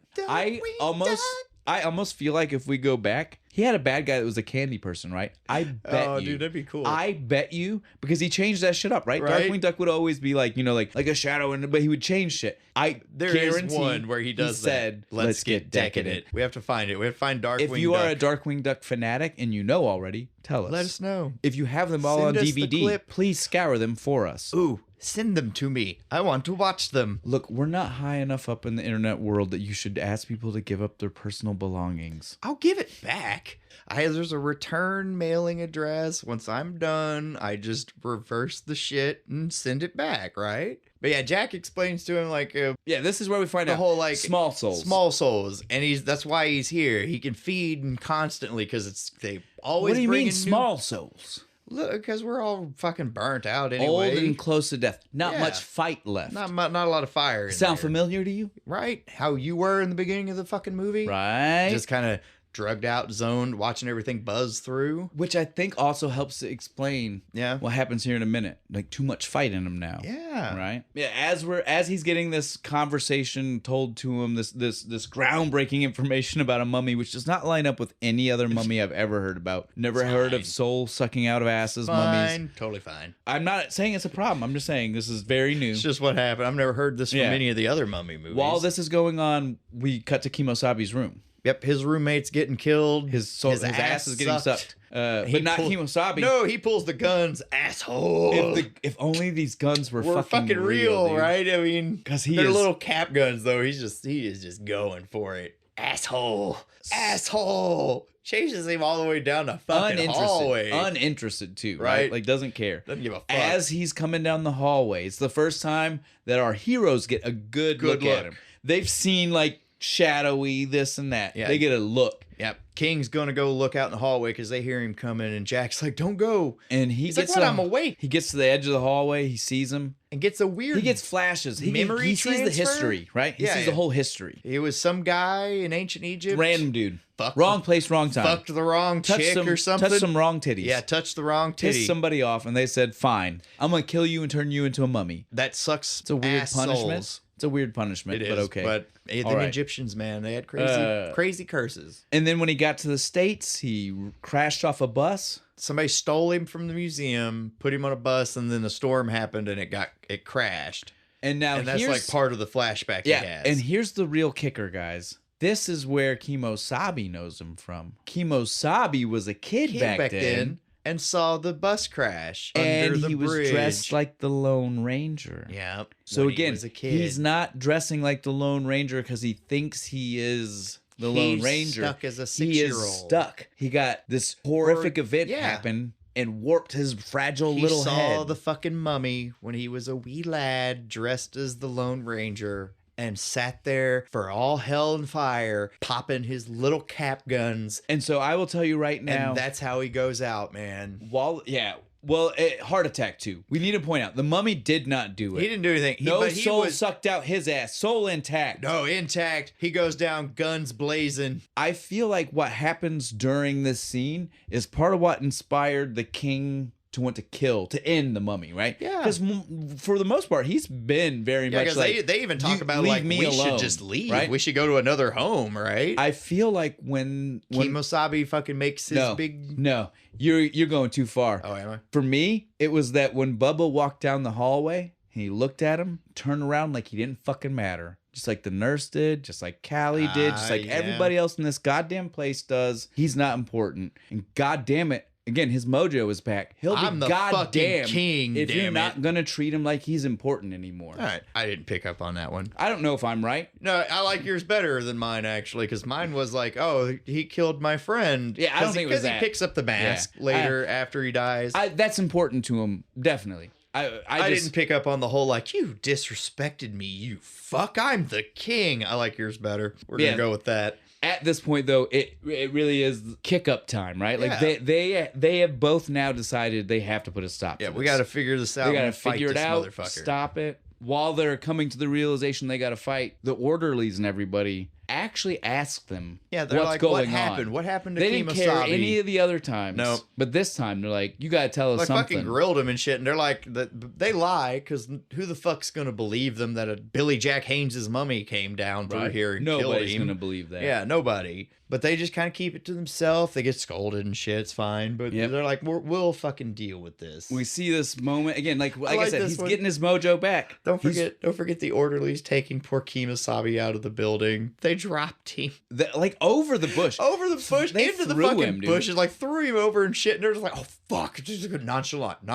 I almost feel like if we go back, he had a bad guy that was a candy person, right? I bet Oh, you. dude, that'd be cool. I bet you, because he changed that shit up, right? Right. Darkwing Duck would always be like, like a shadow, but he would change shit. There is guarantee one where he does said, that. Let's get decadent. We have to find it. We have to find Darkwing If you are a Duck. Darkwing Duck fanatic and you know already, tell us. Let us know. If you have them all Send on us the DVD, clip. please scour them for us. Ooh, send them to me. I want to watch them. Look, we're not high enough up in the internet world that you should ask people to give up their personal belongings. I'll give it back. There's a return mailing address. Once I'm done, I just reverse the shit and send it back, right? But yeah, Jack explains to him like Yeah, this is where we find the out whole like small souls. small souls, and that's why he's here. He can feed and constantly because they always. What do you bring mean in small souls? Look, because we're all fucking burnt out anyway. Old and close to death. Not Yeah. much fight left. not a lot of fire. In Sound there, familiar to you? right? How you were in the beginning of the fucking movie, Right. Just kind of drugged out, zoned, watching everything buzz through. Which I think also helps to explain Yeah. what happens here in a minute. Like too much fight in him now. Yeah. Right? Yeah, as he's getting this conversation told to him, this groundbreaking information about a mummy, which does not line up with any other mummy I've ever heard about. Never heard of soul sucking out of asses mummies. Fine. Totally fine. I'm not saying it's a problem. I'm just saying this is very new. It's just what happened. I've never heard this from Yeah. any of the other mummy movies. While this is going on, we cut to Kimosabi's room. Yep, his roommate's getting killed. His ass is getting sucked. He But not pulled- Kimosabi. No, he pulls the guns, asshole. If only these guns were We're fucking real, dude. right? I mean, 'Cause he they're is- little cap guns though. He is just going for it. Asshole. Chases him all the way down the fucking hallway. Uninterested too, right? Right. Like doesn't care. Doesn't give a fuck. As he's coming down the hallway, it's the first time that our heroes get a good look at look. him. They've seen like shadowy, this and that. Yeah. They get a look. Yep. King's gonna go look out in the hallway because they hear him coming, and Jack's like, "Don't go." And He's like, "What? I'm awake." He gets to the edge of the hallway. He sees him. And gets a weird. He gets flashes. He memory sees the transfer? history, right? He sees the whole history. It was some guy in ancient Egypt. Random dude. Wrong place, wrong time. Fucked the wrong chick or something. Touched some wrong titties. Yeah, touched the wrong titty. Pissed somebody off, and they said, "Fine, I'm gonna kill you and turn you into a mummy." That sucks. It's a weird punishment. Souls. It's a weird punishment, It but is, okay. But the Egyptians, man, they had crazy curses. And then when he got to the States, he crashed off a bus. Somebody stole him from the museum, put him on a bus, and then a storm happened and it crashed. And that's like part of the flashback he has. And here's the real kicker, guys. This is where Kimosabe knows him from. Kimosabe was a kid back then. And saw the bus crash and under the he was bridge. Dressed like the Lone Ranger. Yeah. So again, he was a kid. He's not dressing like the Lone Ranger because he thinks he is the Lone Ranger. Stuck as a 6-year-old. He is stuck. He got this horrific event happen and warped his fragile little head. He saw the fucking mummy when he was a wee lad dressed as the Lone Ranger. And sat there for all hell and fire, popping his little cap guns. And so I will tell you right now. And that's how he goes out, man. Well, heart attack too. We need to point out the mummy did not do it. He didn't do anything. He soul sucked out his ass. Soul intact. No, intact. He goes down, guns blazing. I feel like what happens during this scene is part of what inspired the king to want to kill, to end the mummy, right? Yeah. Because for the most part, he's been very much like... They even talk about, like, we should just leave. Right? We should go to another home, right? I feel like when Kimosabe fucking makes his big... No, you're going too far. Oh, am I? For me, it was that when Bubba walked down the hallway, he looked at him, turned around like he didn't fucking matter. Just like the nurse did, just like Callie did, just like everybody else in this goddamn place does. He's not important. And goddamn it, again, his mojo is back. He'll be the goddamn king if you're not gonna treat him like he's important anymore. All right, I didn't pick up on that one. I don't know if I'm right. No, I like yours better than mine actually, because mine was like, oh, he killed my friend. Yeah, I don't think it was that. Because he picks up the mask later after he dies. That's important to him, definitely. I didn't pick up on the whole like, you disrespected me, you fuck. I'm the king. I like yours better. We're gonna go with that. At this point, though, it really is kick up time, right? Like they have both now decided they have to put a stop. Yeah, to we this. got to figure this out. They got to figure it out. Motherfucker. Stop it. While they're coming to the realization they got to fight, the orderlies and everybody actually ask them, yeah, they're what's like, going what happened? on? What happened to They Kimosabe? didn't care any of the other times. No. But this time, they're like, you got to tell us something. Fucking grilled him and shit, and they're like, they lie, because who the fuck's going to believe them that a Billy Jack Haynes' mummy came down through here and killed him? Nobody's going to believe that. Yeah, nobody. But they just kind of keep it to themselves. They get scolded and shit. It's fine. But they're like, we'll fucking deal with this. We see this moment again. Like I said, he's getting his mojo back. Don't forget the orderlies taking poor Kimosabe out of the building. They dropped him. Like over the bush. Over the bush. They into the threw fucking him, dude. bushes. Like threw him over and shit. And they're just like, oh, fuck. Just nonchalant.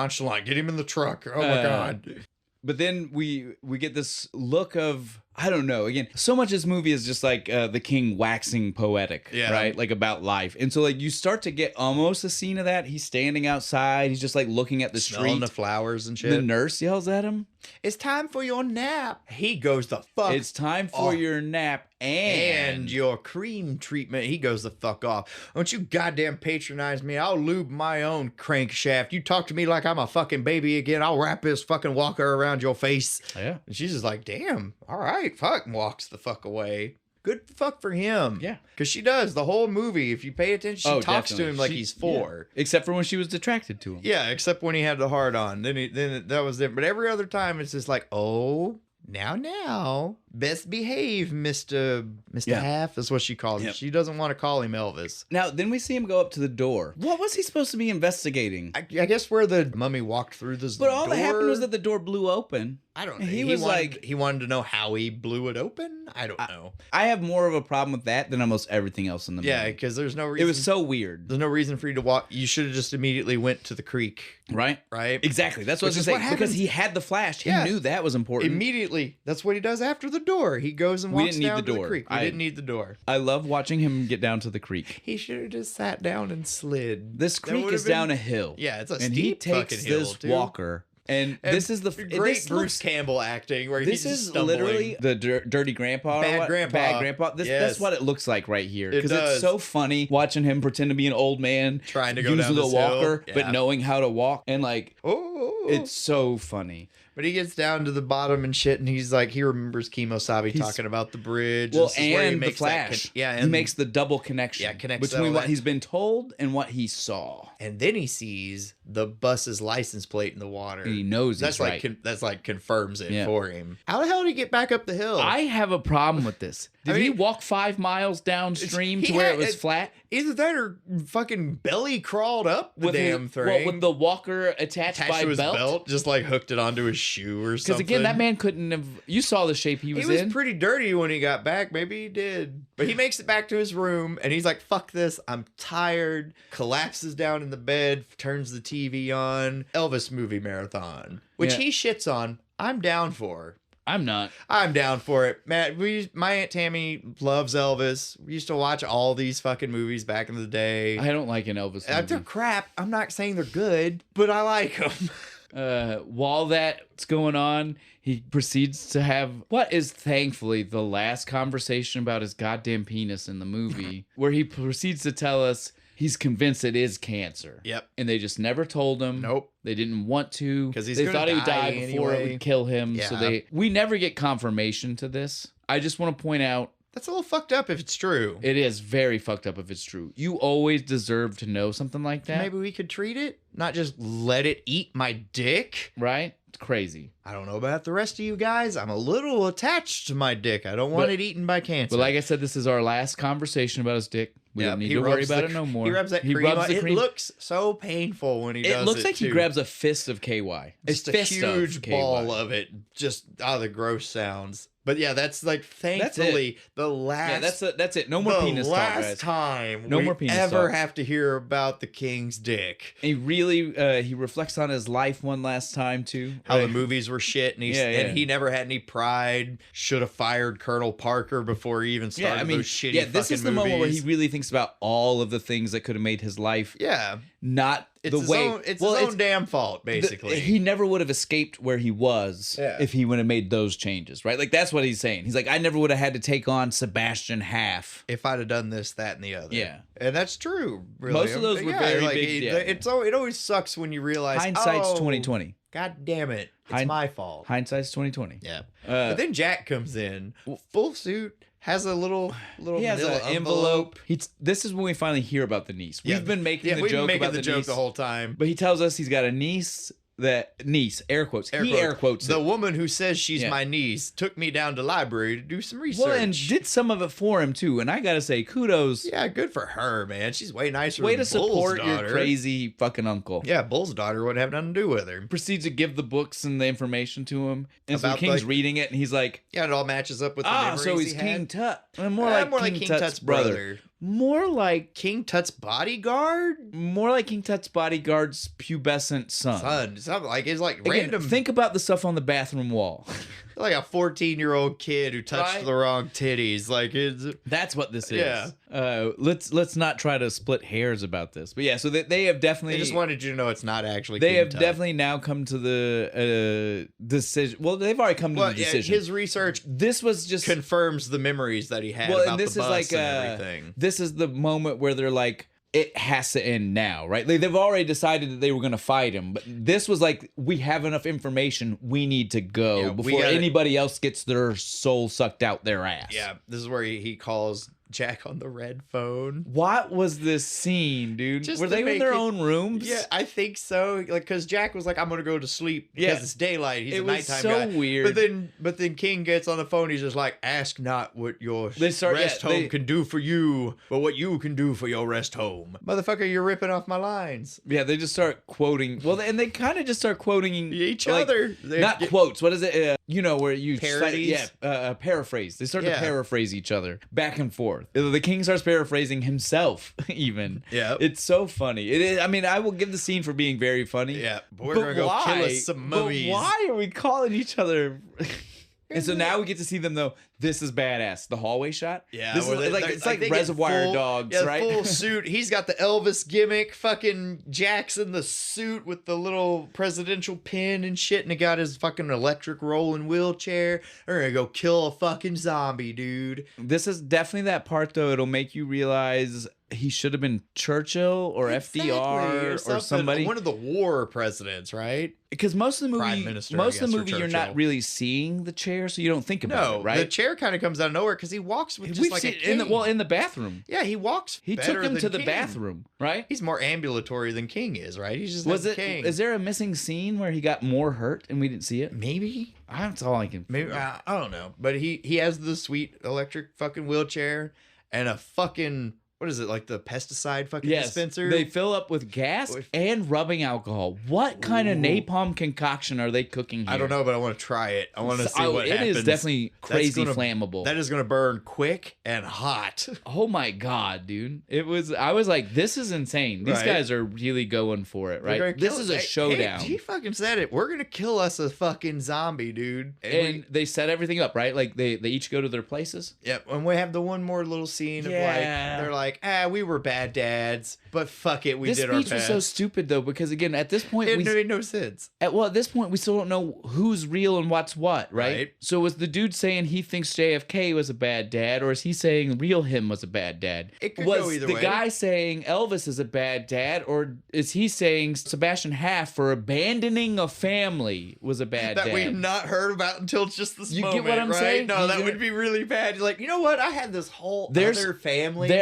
Get him in the truck. Oh, my God. But then we get this look of, I don't know, again, so much of this movie is just like the king waxing poetic, right? Like about life. And so like you start to get almost a scene of that. He's standing outside. He's just like looking at the Smelling street. the flowers and shit. The nurse yells at him. It's time for your nap. He goes the fuck. It's time for your nap and your cream treatment. He goes the fuck off. Don't you goddamn patronize me. I'll lube my own crankshaft. You talk to me like I'm a fucking baby again. I'll wrap this fucking walker around your face. Yeah. And she's just like, damn, all right, fuck, and walks the fuck away. Good fuck for him. Yeah. Because she does the whole movie. If you pay attention, she talks to him like he's 4. Yeah. Except for when she was attracted to him. Yeah, except when he had the hard on. Then that was different. But every other time, it's just like, oh, now, best behave, Mr. Half. That's what she calls him. She doesn't want to call him Elvis. Now, then we see him go up to the door. What was he supposed to be investigating? I guess where the mummy walked through this door. But all that happened was that the door blew open. I don't know. He wanted to know how he blew it open. I don't know. I have more of a problem with that than almost everything else in the movie. Yeah, because there's no reason. It was so weird. There's no reason for you to walk. You should have just immediately went to the creek. Right? Right? Exactly. That's what I was going to say. Because he had the flash. He knew that was important. Immediately. That's what he does after the door. He goes and walks down to the creek. We didn't need the door. I love watching him get down to the creek. He should have just sat down and slid. This creek is down a hill. Yeah, it's a and steep he takes fucking hill, this dude. walker And this is the great Bruce Campbell acting where this he's just is stumbling. literally the dirty grandpa. Bad grandpa. Bad grandpa. That's what it looks like right here. Because it's so funny watching him pretend to be an old man trying to go using down the this walker, hill. but knowing how to walk, and like, Oh, it's so funny. But he gets down to the bottom and shit, and he's like, he remembers Kemosabe talking about the bridge. Well, This is where he and the makes Flash. and he makes the double connection. Yeah, connects between all what that. he's been told and what he saw. And then he sees the bus's license plate in the water. And he knows that's he's like right. that's like confirms it for him. How the hell did he get back up the hill? I have a problem with this. Did he walk 5 miles downstream to where it was flat? Either that or fucking belly crawled up the damn thing. With the walker attached by to his belt? just like hooked it onto his shoe or something. Because again, that man couldn't have. You saw the shape he was in. He was pretty dirty when he got back. Maybe he did. But he makes it back to his room and he's like, fuck this. I'm tired. Collapses down in the bed, turns the TV on. Elvis movie marathon, which he shits on. I'm down for. I'm not. I'm down for it. Matt, my Aunt Tammy loves Elvis. We used to watch all these fucking movies back in the day. I don't like an Elvis movie. They're crap. I'm not saying they're good, but I like them. While that's going on, he proceeds to have what is thankfully the last conversation about his goddamn penis in the movie, where he proceeds to tell us he's convinced it is cancer. Yep. And they just never told him. Nope. They didn't want to. Because they thought he would die before it would kill him. Yeah. So we never get confirmation to this. I just want to point out, that's a little fucked up if it's true. it is very fucked up if it's true. You always deserve to know something like that. Maybe we could treat it, not just let it eat my dick. Right? It's crazy. I don't know about the rest of you guys. I'm a little attached to my dick. I don't want it eaten by cancer. But like I said, this is our last conversation about his dick. We don't need to worry about it no more. He rubs that cream on. It looks so painful when he does it. It looks like he grabs a fist of KY. Just a huge ball of it. Just the gross sounds. But yeah, that's like thankfully the last. Yeah, that's it. No more penis talk, guys. The last time no more penis ever talk. have to hear about the king's dick. He really he reflects on his life one last time too. How the movies were shit, and and he never had any pride. Should have fired Colonel Parker before he even started those shitty fucking movies. This is the moment where he really thinks about all of the things that could have made his life. Yeah. Not it's the way. It's his own damn fault, basically. He never would have escaped where he was if he would have made those changes, right? Like that's what he's saying. He's like, I never would have had to take on Sebastian Half if I'd have done this, that, and the other. Yeah, and that's true. Really. Most of those were very big. It always sucks when you realize hindsight's 2020. God damn it, it's my fault. Hindsight's 2020. Yeah, but then Jack comes in, full suit. Has a little he has an envelope. This is when we finally hear about the niece. We've been making the joke about the niece the whole time. But he tells us he's got a niece. Air quotes. He air quotes the woman who says she's my niece took me down to library to do some research. Well, and did some of it for him too. And I gotta say, kudos. Yeah, good for her, man. She's way nicer. Way than to Bull's support daughter. your crazy fucking uncle. Yeah, Bull's daughter wouldn't have nothing to do with her. Proceeds to give the books and the information to him, and so the King's reading it, and he's like, "Yeah, it all matches up with the memories so he's he King had. Tut, more like King Tut's brother." More like King Tut's bodyguard? More like King Tut's bodyguard's pubescent son. Something like it's like Again, random. Think about the stuff on the bathroom wall. Like a 14-year-old kid who touched the wrong titties. Like that's what this is. Yeah. Let's not try to split hairs about this. But yeah, so they have definitely. They just wanted you to know it's not actually. They King have Tut. definitely now come to the decision. Well, they've already come to the decision. His research. This was just confirms the memories that he had about the bus and everything. This is the moment where they're like, it has to end now, right? Like, they've already decided that they were going to fight him, but this was like, we have enough information, we need to go before anybody else gets their soul sucked out their ass. Yeah, this is where he calls Jack on the red phone. What was this scene, dude? Were they in their own rooms? Yeah, I think so. Like, because Jack was like, "I'm gonna go to sleep because it's daylight." He's a nighttime guy. It was so weird. But then King gets on the phone. He's just like, "Ask not what your rest home can do for you, but what you can do for your rest home." Motherfucker, you're ripping off my lines. Yeah, they just start quoting. Well, and they kind of just start quoting each other. Not quotes. What is it? Where you parodies? Paraphrase. They start to paraphrase each other back and forth. The king starts paraphrasing himself, even. Yeah. It's so funny. It is. I mean, I will give the scene for being very funny. Yeah. But we're going to go kill us some mummies. But why are we calling each other... And so now we get to see them though. This is badass. The hallway shot. Yeah, this is like it's like Reservoir Dogs, yeah, right? Full suit. He's got the Elvis gimmick. Fucking Jack's in the suit with the little presidential pin and shit, and he got his fucking electric rolling wheelchair. They're gonna go kill a fucking zombie, dude. This is definitely that part though. It'll make you realize he should have been Churchill or FDR or somebody. One of the war presidents, right? Because most of the Prime movie, Minister, most I of the guess, or movie, you're not Churchill. really seeing the chair, so you don't think about it, right? The chair kind of comes out of nowhere because he walks with just We've like seen a it in king. in the bathroom. Yeah, he walks. He better took him than to the King. bathroom, right? He's more ambulatory than King is, right? He's just Was like it? King. Is there a missing scene where he got more hurt and we didn't see it? Maybe. That's all I can. Maybe I don't know, but he has the sweet electric fucking wheelchair and a fucking what is it like the pesticide fucking dispenser? They fill up with gas and rubbing alcohol. What kind of napalm concoction are they cooking here? I don't know, but I want to try it. I want to see what happens. It is definitely crazy flammable. That is going to burn quick and hot. Oh my god, dude! I was like, this is insane. These guys are really going for it, right? This is a showdown. He fucking said it. We're gonna kill us a fucking zombie, dude. And they set everything up, right? Like they each go to their places. Yep. And we have the one more little scene of like they're like, we were bad dads, but fuck it, we did our best. This speech was so stupid though, because again, at this point, it made no sense. At this point, we still don't know who's real and what's what, right? So was the dude saying he thinks JFK was a bad dad, or is he saying real him was a bad dad? It could go either way. Was the guy saying Elvis is a bad dad, or is he saying Sebastian Haff for abandoning a family was a bad dad? That we've not heard about until just this moment, You get what I'm saying? No, that would be really bad. You're like, you know what? I had this whole other family.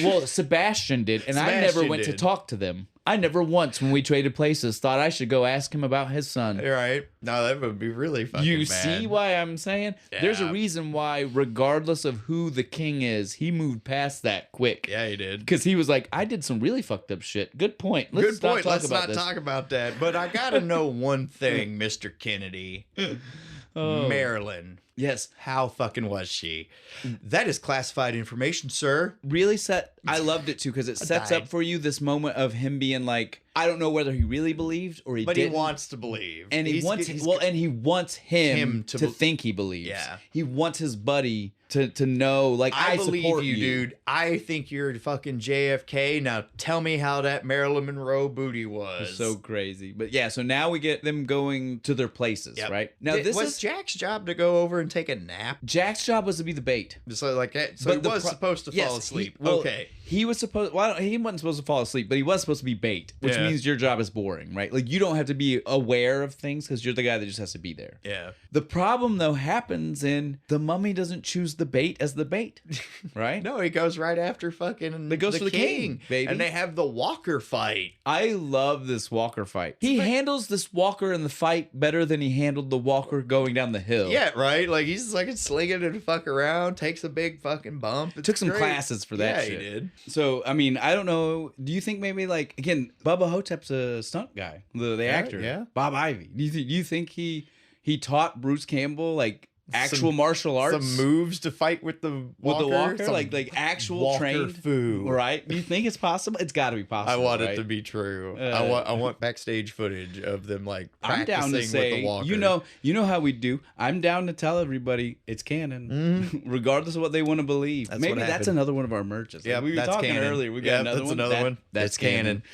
Well, Sebastian did, and I never went to talk to them. I never once, when we traded places, thought I should go ask him about his son. Right? No, that would be really fucking bad. You see why I'm saying? Yeah. There's a reason why, regardless of who the king is, he moved past that quick. Yeah, he did. Because he was like, I did some really fucked up shit. Good point. Let's not talk about that. But I gotta know one thing, Mr. Kennedy. Marilyn. Yes. How fucking was she? That is classified information, sir. Really I loved it too, because it sets up for you this moment of him being like, I don't know whether he really believed or he didn't. But he wants to believe. And he wants him to think he believes. Yeah. He wants his buddy to know, like, I believe support you, dude. I think you're fucking JFK. Now tell me how that Marilyn Monroe booty was. It's so crazy. But yeah, so now we get them going to their places, right? Now was Jack's job to go over and take a nap? Jack's job was to be the bait. So like that. So he was supposed to fall asleep. Okay. He was supposed. Well, he wasn't supposed to fall asleep, but he was supposed to be bait, which means your job is boring, right? Like you don't have to be aware of things because you're the guy that just has to be there. Yeah. The problem though happens in the mummy doesn't choose the bait as the bait, right? No, he goes right after fucking. It goes for the king, baby, and they have the Walker fight. I love this Walker fight. He handles this Walker in the fight better than he handled the Walker going down the hill. Yeah, right. Like he's like slinging it fuck around, takes a big fucking bump. Took some classes for that. Yeah, he did. So I mean, I don't know. Do you think maybe like again, Bubba Ho-Tep's a stunt guy, the actor, Bob Ivy? Do you think he taught Bruce Campbell like actual martial arts, some moves to fight with the Walker, like actual Walker trained foo, right? Do you think it's possible? It's got to be possible. I want it to be true. I want backstage footage of them like practicing I'm down to say, with the Walker. You know how we do. I'm down to tell everybody it's canon, regardless of what they want to believe. Maybe that's another one of our merches. Yeah, we were that's talking canon. earlier. We got another one. That's canon.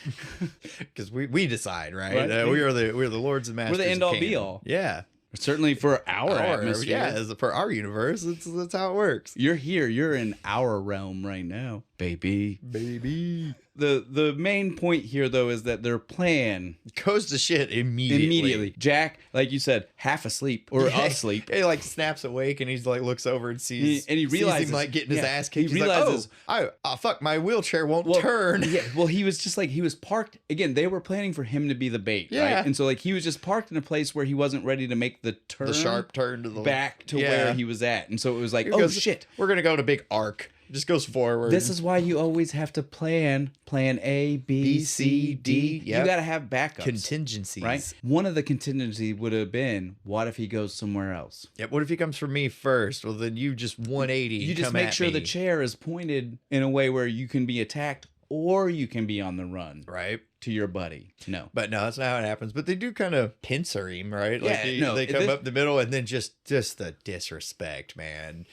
Because we decide, right? We're the lords and masters. We're the end all be all. Yeah. Certainly for our atmosphere. Yeah, for our universe, that's how it works. You're here. You're in our realm right now, baby. The main point here, though, is that their plan goes to shit immediately. Jack, like you said, half asleep or asleep. He like snaps awake and he's like looks over and sees he realizes him like getting his ass kicked. He realizes, like, fuck, my wheelchair won't turn. Yeah, well, he was just like he was parked again. They were planning for him to be the bait, right? And so like he was just parked in a place where he wasn't ready to make the turn, the sharp turn to the back to where he was at, and so it was like, shit, we're gonna go to big arc. Just goes forward. This is why you always have to plan A, B, C, D. Yep. You got to have backups. Contingencies. Right? One of the contingencies would have been, what if he goes somewhere else? Yep. What if he comes for me first? Well, then you just 180. You just make sure the chair is pointed in a way where you can be attacked or you can be on the run Right. to your buddy. No. But no, that's not how it happens. But they do kind of pincer him, right? Like Yeah, they come up the middle and then just the disrespect, man.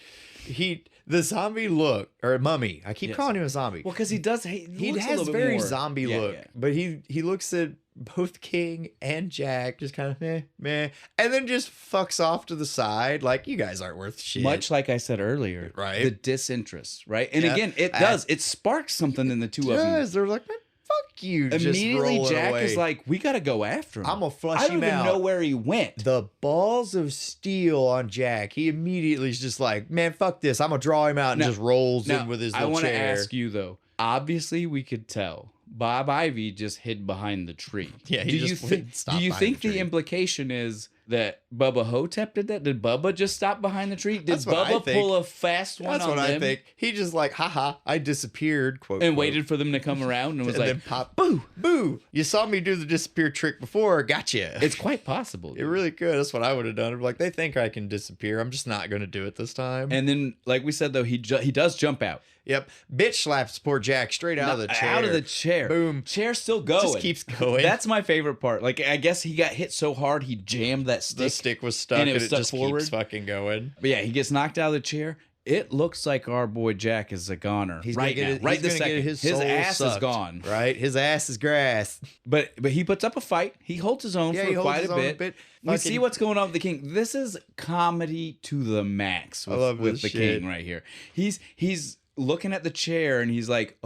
The zombie look, or mummy. I keep calling him a zombie. Well, because he does. He has very more, zombie look, but he looks at both King and Jack just kind of meh, and then just fucks off to the side like, you guys aren't worth shit. Much like I said earlier, right? The disinterest, right? And again, it does. It sparks something in the two of them. They're like, man, fuck you. Immediately, just Jack away. is like, we got to go after him. I'm gonna flush I don't him even out. know where he went. The balls of steel on Jack. He immediately is just like, man, fuck this. I'm gonna draw him out and just rolls in with his little chair. I want to ask you though. Obviously, we could tell Bob Ivy just hid behind the tree. Yeah, do you think the implication is that Bubba Ho-Tep did that? Did Bubba just stop behind the tree? Did Bubba pull a fast one on them? That's what I think. He just like, haha, I disappeared, quote, and waited for them to come around and was and like, then pop, boo, boo. You saw me do the disappear trick before, gotcha. It's quite possible. It really could. That's what I would have done. I'm like, they think I can disappear. I'm just not going to do it this time. And then, like we said, though, he does jump out. Yep. Bitch slaps poor Jack straight out of the chair. Out of the chair. Boom. Chair still going. Just keeps going. That's my favorite part. Like, I guess he got hit so hard he jammed that stick. The stick was stuck and it just keeps fucking going. But yeah, he gets knocked out of the chair. It looks like our boy Jack is a goner. He's right now. Right this second. His ass sucked, is gone. Right? His ass is grass. But he puts up a fight. He holds his own for quite a bit. We see what's going on with the King. This is comedy to the max with the King right here. He's looking at the chair and he's like,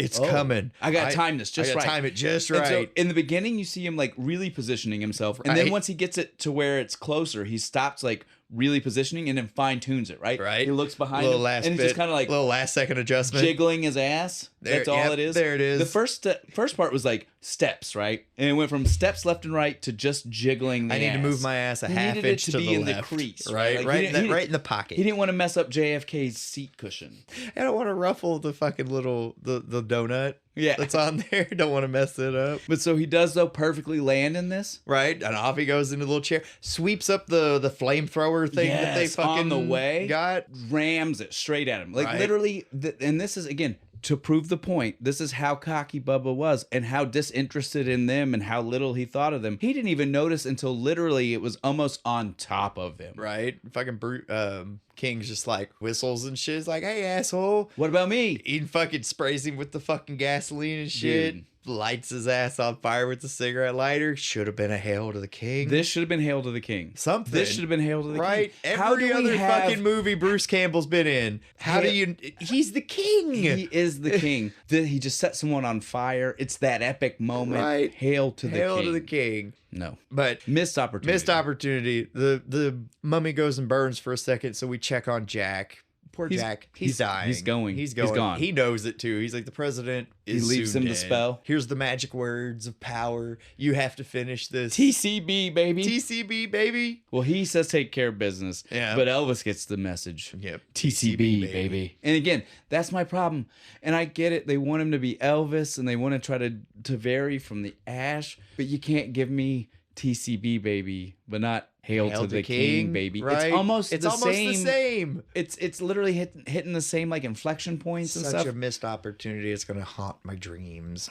it's coming. I gotta time this just right. Time it just right. So in the beginning, you see him like really positioning himself, and then once he gets it to where it's closer, he stops like really positioning and then fine tunes it. Right. Right. He looks behind him, and he's just kind of like little last second adjustment, jiggling his ass. That's all it is. There it is. The first part was like steps, right, and it went from steps left and right to just jiggling. I need to move my ass a half inch to the left. The crease, right, like right in the pocket. He didn't want to mess up JFK's seat cushion. I don't want to ruffle the fucking little the donut. Yeah, that's on there. Don't want to mess it up. But so he does though perfectly land in this, right? And off he goes into the little chair, sweeps up the flamethrower thing that they fucking on the way got, rams it straight at him, like literally. And this is again to prove the point. This is how cocky Bubba was, and how disinterested in them, and how little he thought of them. He didn't even notice until literally it was almost on top of him. Right? Fucking King's just like whistles and shit. He's like, hey, asshole. What about me? He fucking sprays him with the fucking gasoline and shit. Dude. Lights his ass on fire with the cigarette lighter. Should have been a hail to the King. This should have been hail to the King. Something. This should have been hail to the King. Right? Every other fucking movie Bruce Campbell's been in. How do you... He's the King. He is the King. He just set someone on fire. It's that epic moment. Right. Hail to the King. Hail to the King. No. But missed opportunity. Missed opportunity. The mummy goes and burns for a second, so we check on Jack. Poor Jack. He's dying. He's going. He's gone. He knows it too. He's like, the president is He leaves him dead. the spell. Here's the magic words of power. You have to finish this. TCB, baby. TCB, baby. Well, he says take care of business. Yeah. But Elvis gets the message. Yep. TCB, baby. And again, that's my problem. And I get it. They want him to be Elvis, and they want to try to vary from the Ash. But you can't give me TCB, baby, but not Hail to the King, baby. Right? It's almost the same. It's literally hitting the same like inflection points and stuff. Such a missed opportunity. It's gonna haunt my dreams.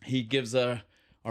He gives our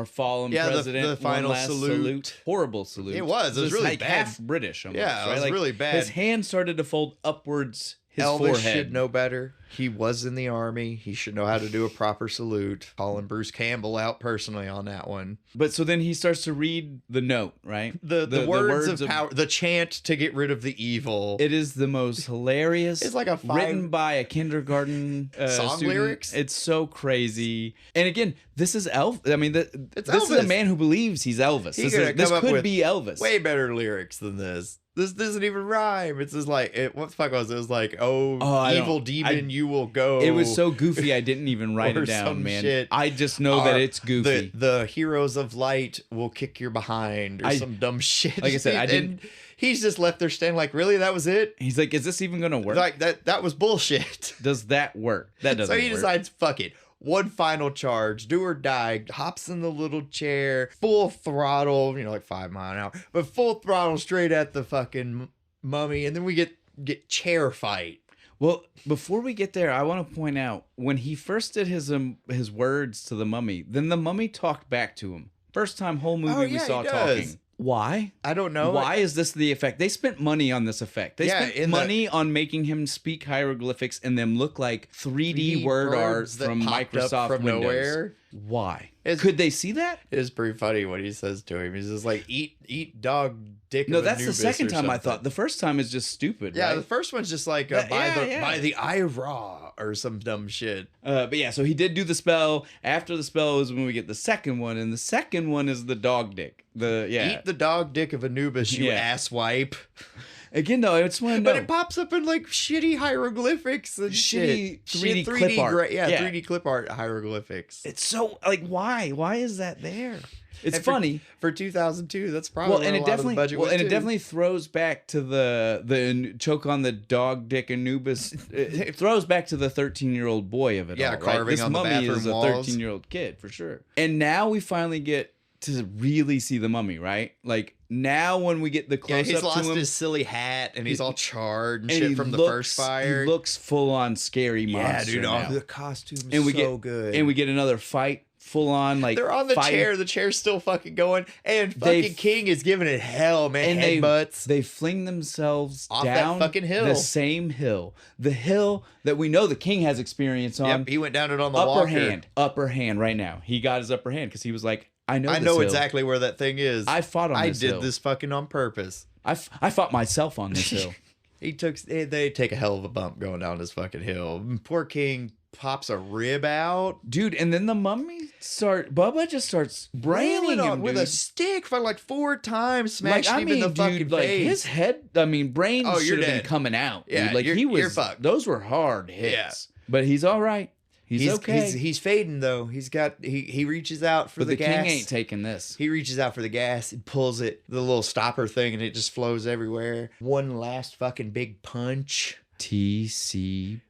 fallen president the final one last salute. Horrible salute. It was really like bad. Half British almost. Yeah, it right? was really bad. His hand started to fold upwards. His Elvis forehead. should know better. He was in the army. He should know how to do a proper salute. Calling Bruce Campbell out personally on that one. But so then he starts to read the note, right? The words of power, the chant to get rid of the evil. It is the most hilarious. It's like written by a kindergarten song student. lyrics. It's so crazy. And again, this is Elvis. I mean, this Elvis. is a man who believes he's Elvis. This could be Elvis. Way better lyrics than this. This doesn't even rhyme. It's just like, what the fuck was it? It was like, evil demon, you will go. It was so goofy, I didn't even write it down, man. Shit. I just know that it's goofy. The heroes of light will kick your behind, or some dumb shit. Like I said, I didn't. He's just left there standing like, really? That was it? He's like, is this even going to work? Like, that was bullshit. Does that work? That doesn't work. So he decides, fuck it. One final charge, do or die, hops in the little chair, full throttle, like 5 miles an hour, but full throttle straight at the fucking mummy, and then we get chair fight. Well, before we get there, I want to point out when he first did his words to the mummy, then the mummy talked back to him. First time whole movie we saw talking. Why? I don't know. Why is this the effect? They spent money on this effect. They spent money on making him speak hieroglyphics and them look like 3D word art from Microsoft from Windows. Nowhere. Why? Could they see that? It's pretty funny what he says to him. He's just like, eat dog dick. No, that's the second time I thought. The first time is just stupid. Yeah, right? the first one's just like by the eye raw or some dumb shit. But yeah, so he did do the spell. After the spell is when we get the second one, and the second one is the dog dick. Eat the dog dick of Anubis, you asswipe. Again, though, I just want to know. But it pops up in like shitty hieroglyphics and shitty 3D clip art. 3D clip art hieroglyphics. It's so like why? Why is that there? It's funny for 2002. That's probably and it definitely throws back to the choke on the dog dick Anubis. It throws back to the 13-year-old boy of it. Yeah, all, carving right? This on the mummy bathroom is a walls. 13-year-old kid for sure. And now we finally get to really see the mummy, right? Like now when we get the close up to him, he's lost his silly hat and he's all charred and shit from the first fire. He looks full on scary monster. Yeah, dude, now. the costume's so good. And we get another fight. Full on, like they're on the chair. The chair's still fucking going, and fucking King is giving it hell, man. And headbutts. They fling themselves off down that fucking hill, the same hill, the hill that we know the King has experience on. Yep, he went down it on the upper hand right now. He got his upper hand because he was like, I know hill. Exactly where that thing is. I fought on this hill. I did this fucking on purpose. I fought myself on this hill. They take a hell of a bump going down this fucking hill. Poor King pops a rib out, dude, and then the mummy Bubba just starts brailing him with a stick for like 4 times, smashed him in the fucking face. Like his head, brain should have been coming out. Yeah, dude. Like you're fucked. Those were hard hits. Yeah. But he's all right. He's okay. He's fading though. He reaches out for the gas. But the King ain't taking this. He reaches out for the gas and pulls it, the little stopper thing, and it just flows everywhere. One last fucking big punch. TCB,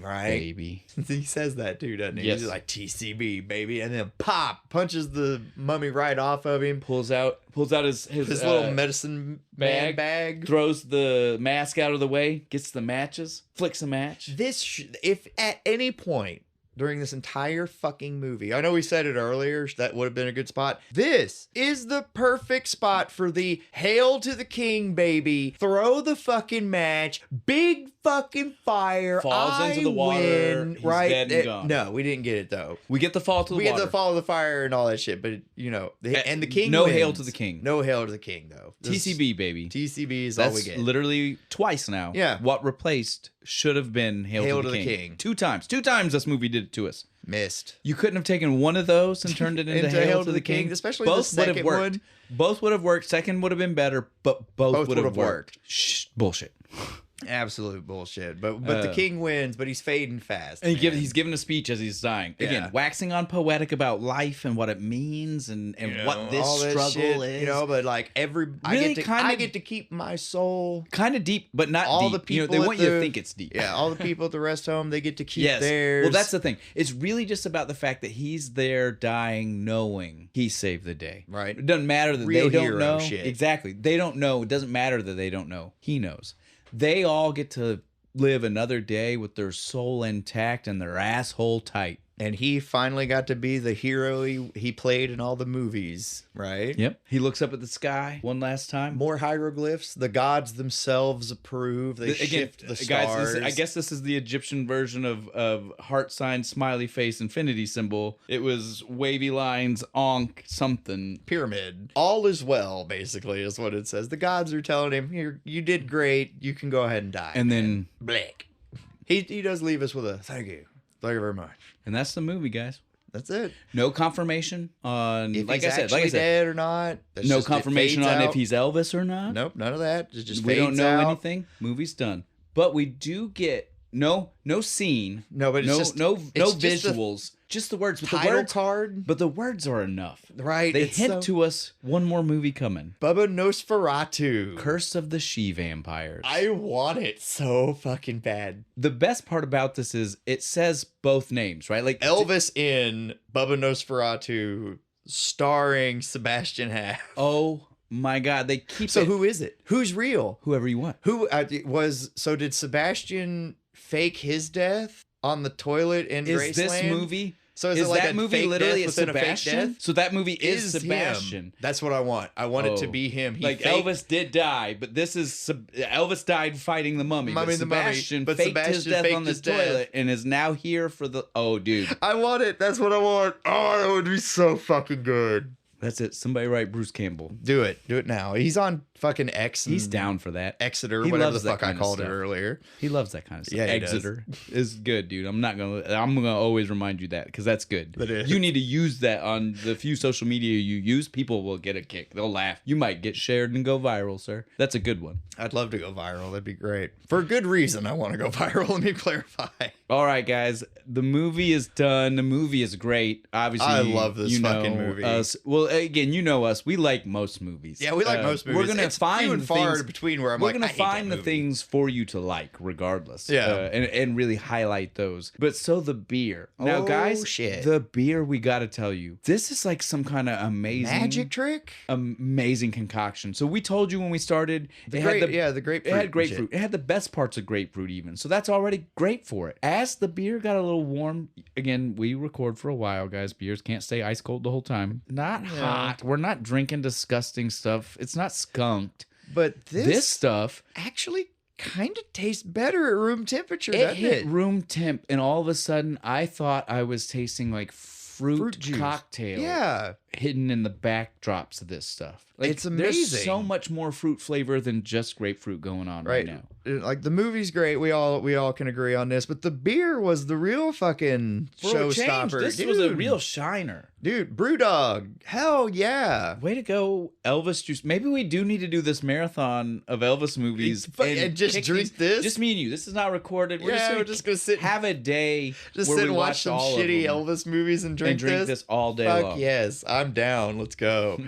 right, baby. He says that too, doesn't he? Yes. He's like TCB, baby, and then pop punches the mummy right off of him. Pulls out his little medicine bag, throws the mask out of the way, gets the matches, flicks a match. If at any point during this entire fucking movie, I know we said it earlier, that would have been a good spot. This is the perfect spot for the Hail to the King, baby. Throw the fucking match. Big fucking fire. Falls into the water. Win, He's right? dead and gone. No, we didn't get it though. We get the fall to the water. We get the fall of the fire and all that shit, but and the King no wins. Hail to the King. No Hail to the King though. TCB, baby. TCB is all we get. Literally twice now. Yeah. What replaced should have been Hail to the King. 2 times. 2 times this movie did it to us. Missed. You couldn't have taken one of those and turned it into Hail to the King. Especially both the second would have worked. one. Both would have worked. Second would have been better, but both would have worked. Shh, bullshit. Absolute bullshit. But the King wins, but he's fading fast. And he's giving a speech as he's dying. Yeah. Again, waxing on poetic about life and what it means and what this struggle is. But like I get to keep my soul. Kind of deep, but not all deep. The people they want you to think it's deep. Yeah, all the people at the rest home, they get to keep theirs. Well, that's the thing. It's really just about the fact that he's there dying knowing he saved the day. Right. It doesn't matter that Real they don't hero know. shit. Exactly. They don't know. It doesn't matter that they don't know. He knows. They all get to live another day with their soul intact and their asshole tight. And he finally got to be the hero he played in all the movies, right? Yep. He looks up at the sky one last time. More hieroglyphs. The gods themselves approve. They shift the stars. Guys, I guess this is the Egyptian version of heart sign, smiley face, infinity symbol. It was wavy lines, onk, something. Pyramid. All is well, basically, is what it says. The gods are telling him, you did great. You can go ahead and die. And then... Blick. He does leave us with a thank you. Thank you very much. And that's the movie, guys. That's it. No confirmation on if he's actually dead or not. No confirmation on if he's Elvis or not. Nope, none of that. It just we don't know out. anything. Movie's done. But we do get no scene. No, but it's no visuals. Just the words. But title card. But the words are enough. Right. They hint to us one more movie coming. Bubba Nosferatu. Curse of the She-Vampires. I want it so fucking bad. The best part about this is it says both names, right? Like Elvis in Bubba Nosferatu starring Sebastian Haff. Oh my God. They keep So who is it? Who's real? Whoever you want. Did Sebastian fake his death on the toilet in Is Graceland? this movie? So is Is it like that a movie fake literally death is within a fake Sebastian? death? So that movie is Him. Sebastian. That's what I want. I want it to Oh. be him. He Like faked- Elvis did die, but this is Elvis died fighting the mummy. Mummy But the mummy, Sebastian but faked his Sebastian death faked on the his death. toilet and is now here for the. Oh, dude, I want it. That's what I want. Oh, that would be so fucking good. that's it. Somebody write Bruce Campbell. Do it. Do it now. He's on fucking X. He's down for that. Exeter, He whatever the loves that fuck I kind of called it stuff. earlier. He loves that kind of stuff. Yeah, he does. Exeter is good, dude. I'm gonna always remind you that because that's good. That is. You need to use that on the few social media you use. People will get a kick. They'll laugh. You might get shared and go viral, sir. That's a good one. I'd love to go viral. That'd be great. For a good reason, I want to go viral. Let me clarify. All right, guys. The movie is done. The movie is great. Obviously, I love this you know fucking movie. Us. Well, again, you know us. We like most movies. Yeah, we like most movies. We're gonna It's find few and the far things, between where I'm we're like, gonna I hate find that the movie. things for you to like, regardless. Yeah. And really highlight those. But so the beer. Now, Oh, guys, shit. the beer. We got to tell you, this is like some kind of amazing Magic trick. amazing concoction. So we told you when we started, The it grape, had the yeah, the grapefruit. it had and grapefruit. shit. It had the best parts of grapefruit even. So that's already great for it. As the beer got a little warm, again, we record for a while, guys. Beers can't stay ice cold the whole time. Not hot. We're not drinking disgusting stuff. It's not skunked. But This stuff, actually kind of tastes better at room temperature, it doesn't hit it? room temp, and all of a sudden, I thought I was tasting like fruit juice. cocktail. Yeah. Hidden in the backdrops of this stuff. Like, It's There's amazing. so much more fruit flavor than just grapefruit going on right now. Like the movie's great. We all can agree on this, but the beer was the real fucking For a change, showstopper. this was a real shiner. dude. Brewdog, hell yeah! Way to go, Elvis Juice. Maybe we do need to do this marathon of Elvis movies And just kick drink these- this? Just me and you. This is not recorded. We're Yeah, we're just just gonna sit, have a day. just where sit we and watch some all of shitty them Elvis movies and drink, this all day Fuck long. yes, I'm down. Let's go.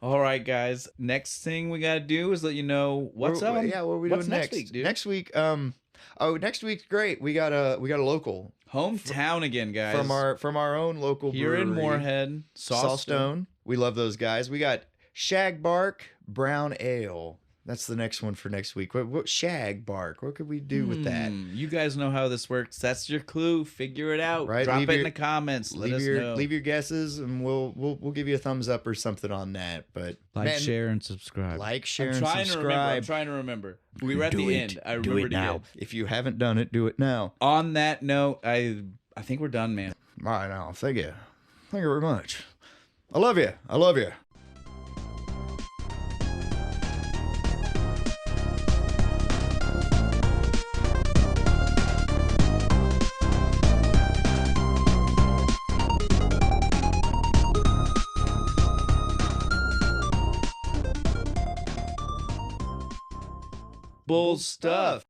All right, guys. Next thing we gotta do is let you know what's up. Yeah, what are we what's doing next week, dude? Next week, next week's great. We got a local Hometown again, guys. from our own local here in brewery, Moorhead, Sawstone. We love those guys. We got Shag Bark Brown Ale. That's the next one for next week. What Shag Bark? What could we do with that? You guys know how this works. That's your clue. Figure it out. Right, Drop leave it in your- the comments. Let us know. Leave your guesses, and we'll give you a thumbs up or something on that. But Like, man, share, and subscribe. like, share, I'm and trying to remember. I'm subscribe. trying to remember. We were at the end. I Do remembered it now. again. If you haven't done it, do it now. On that note, I think we're done, man. All right, now. Thank you. Thank you very much. I love you. I love you. Bull stuff.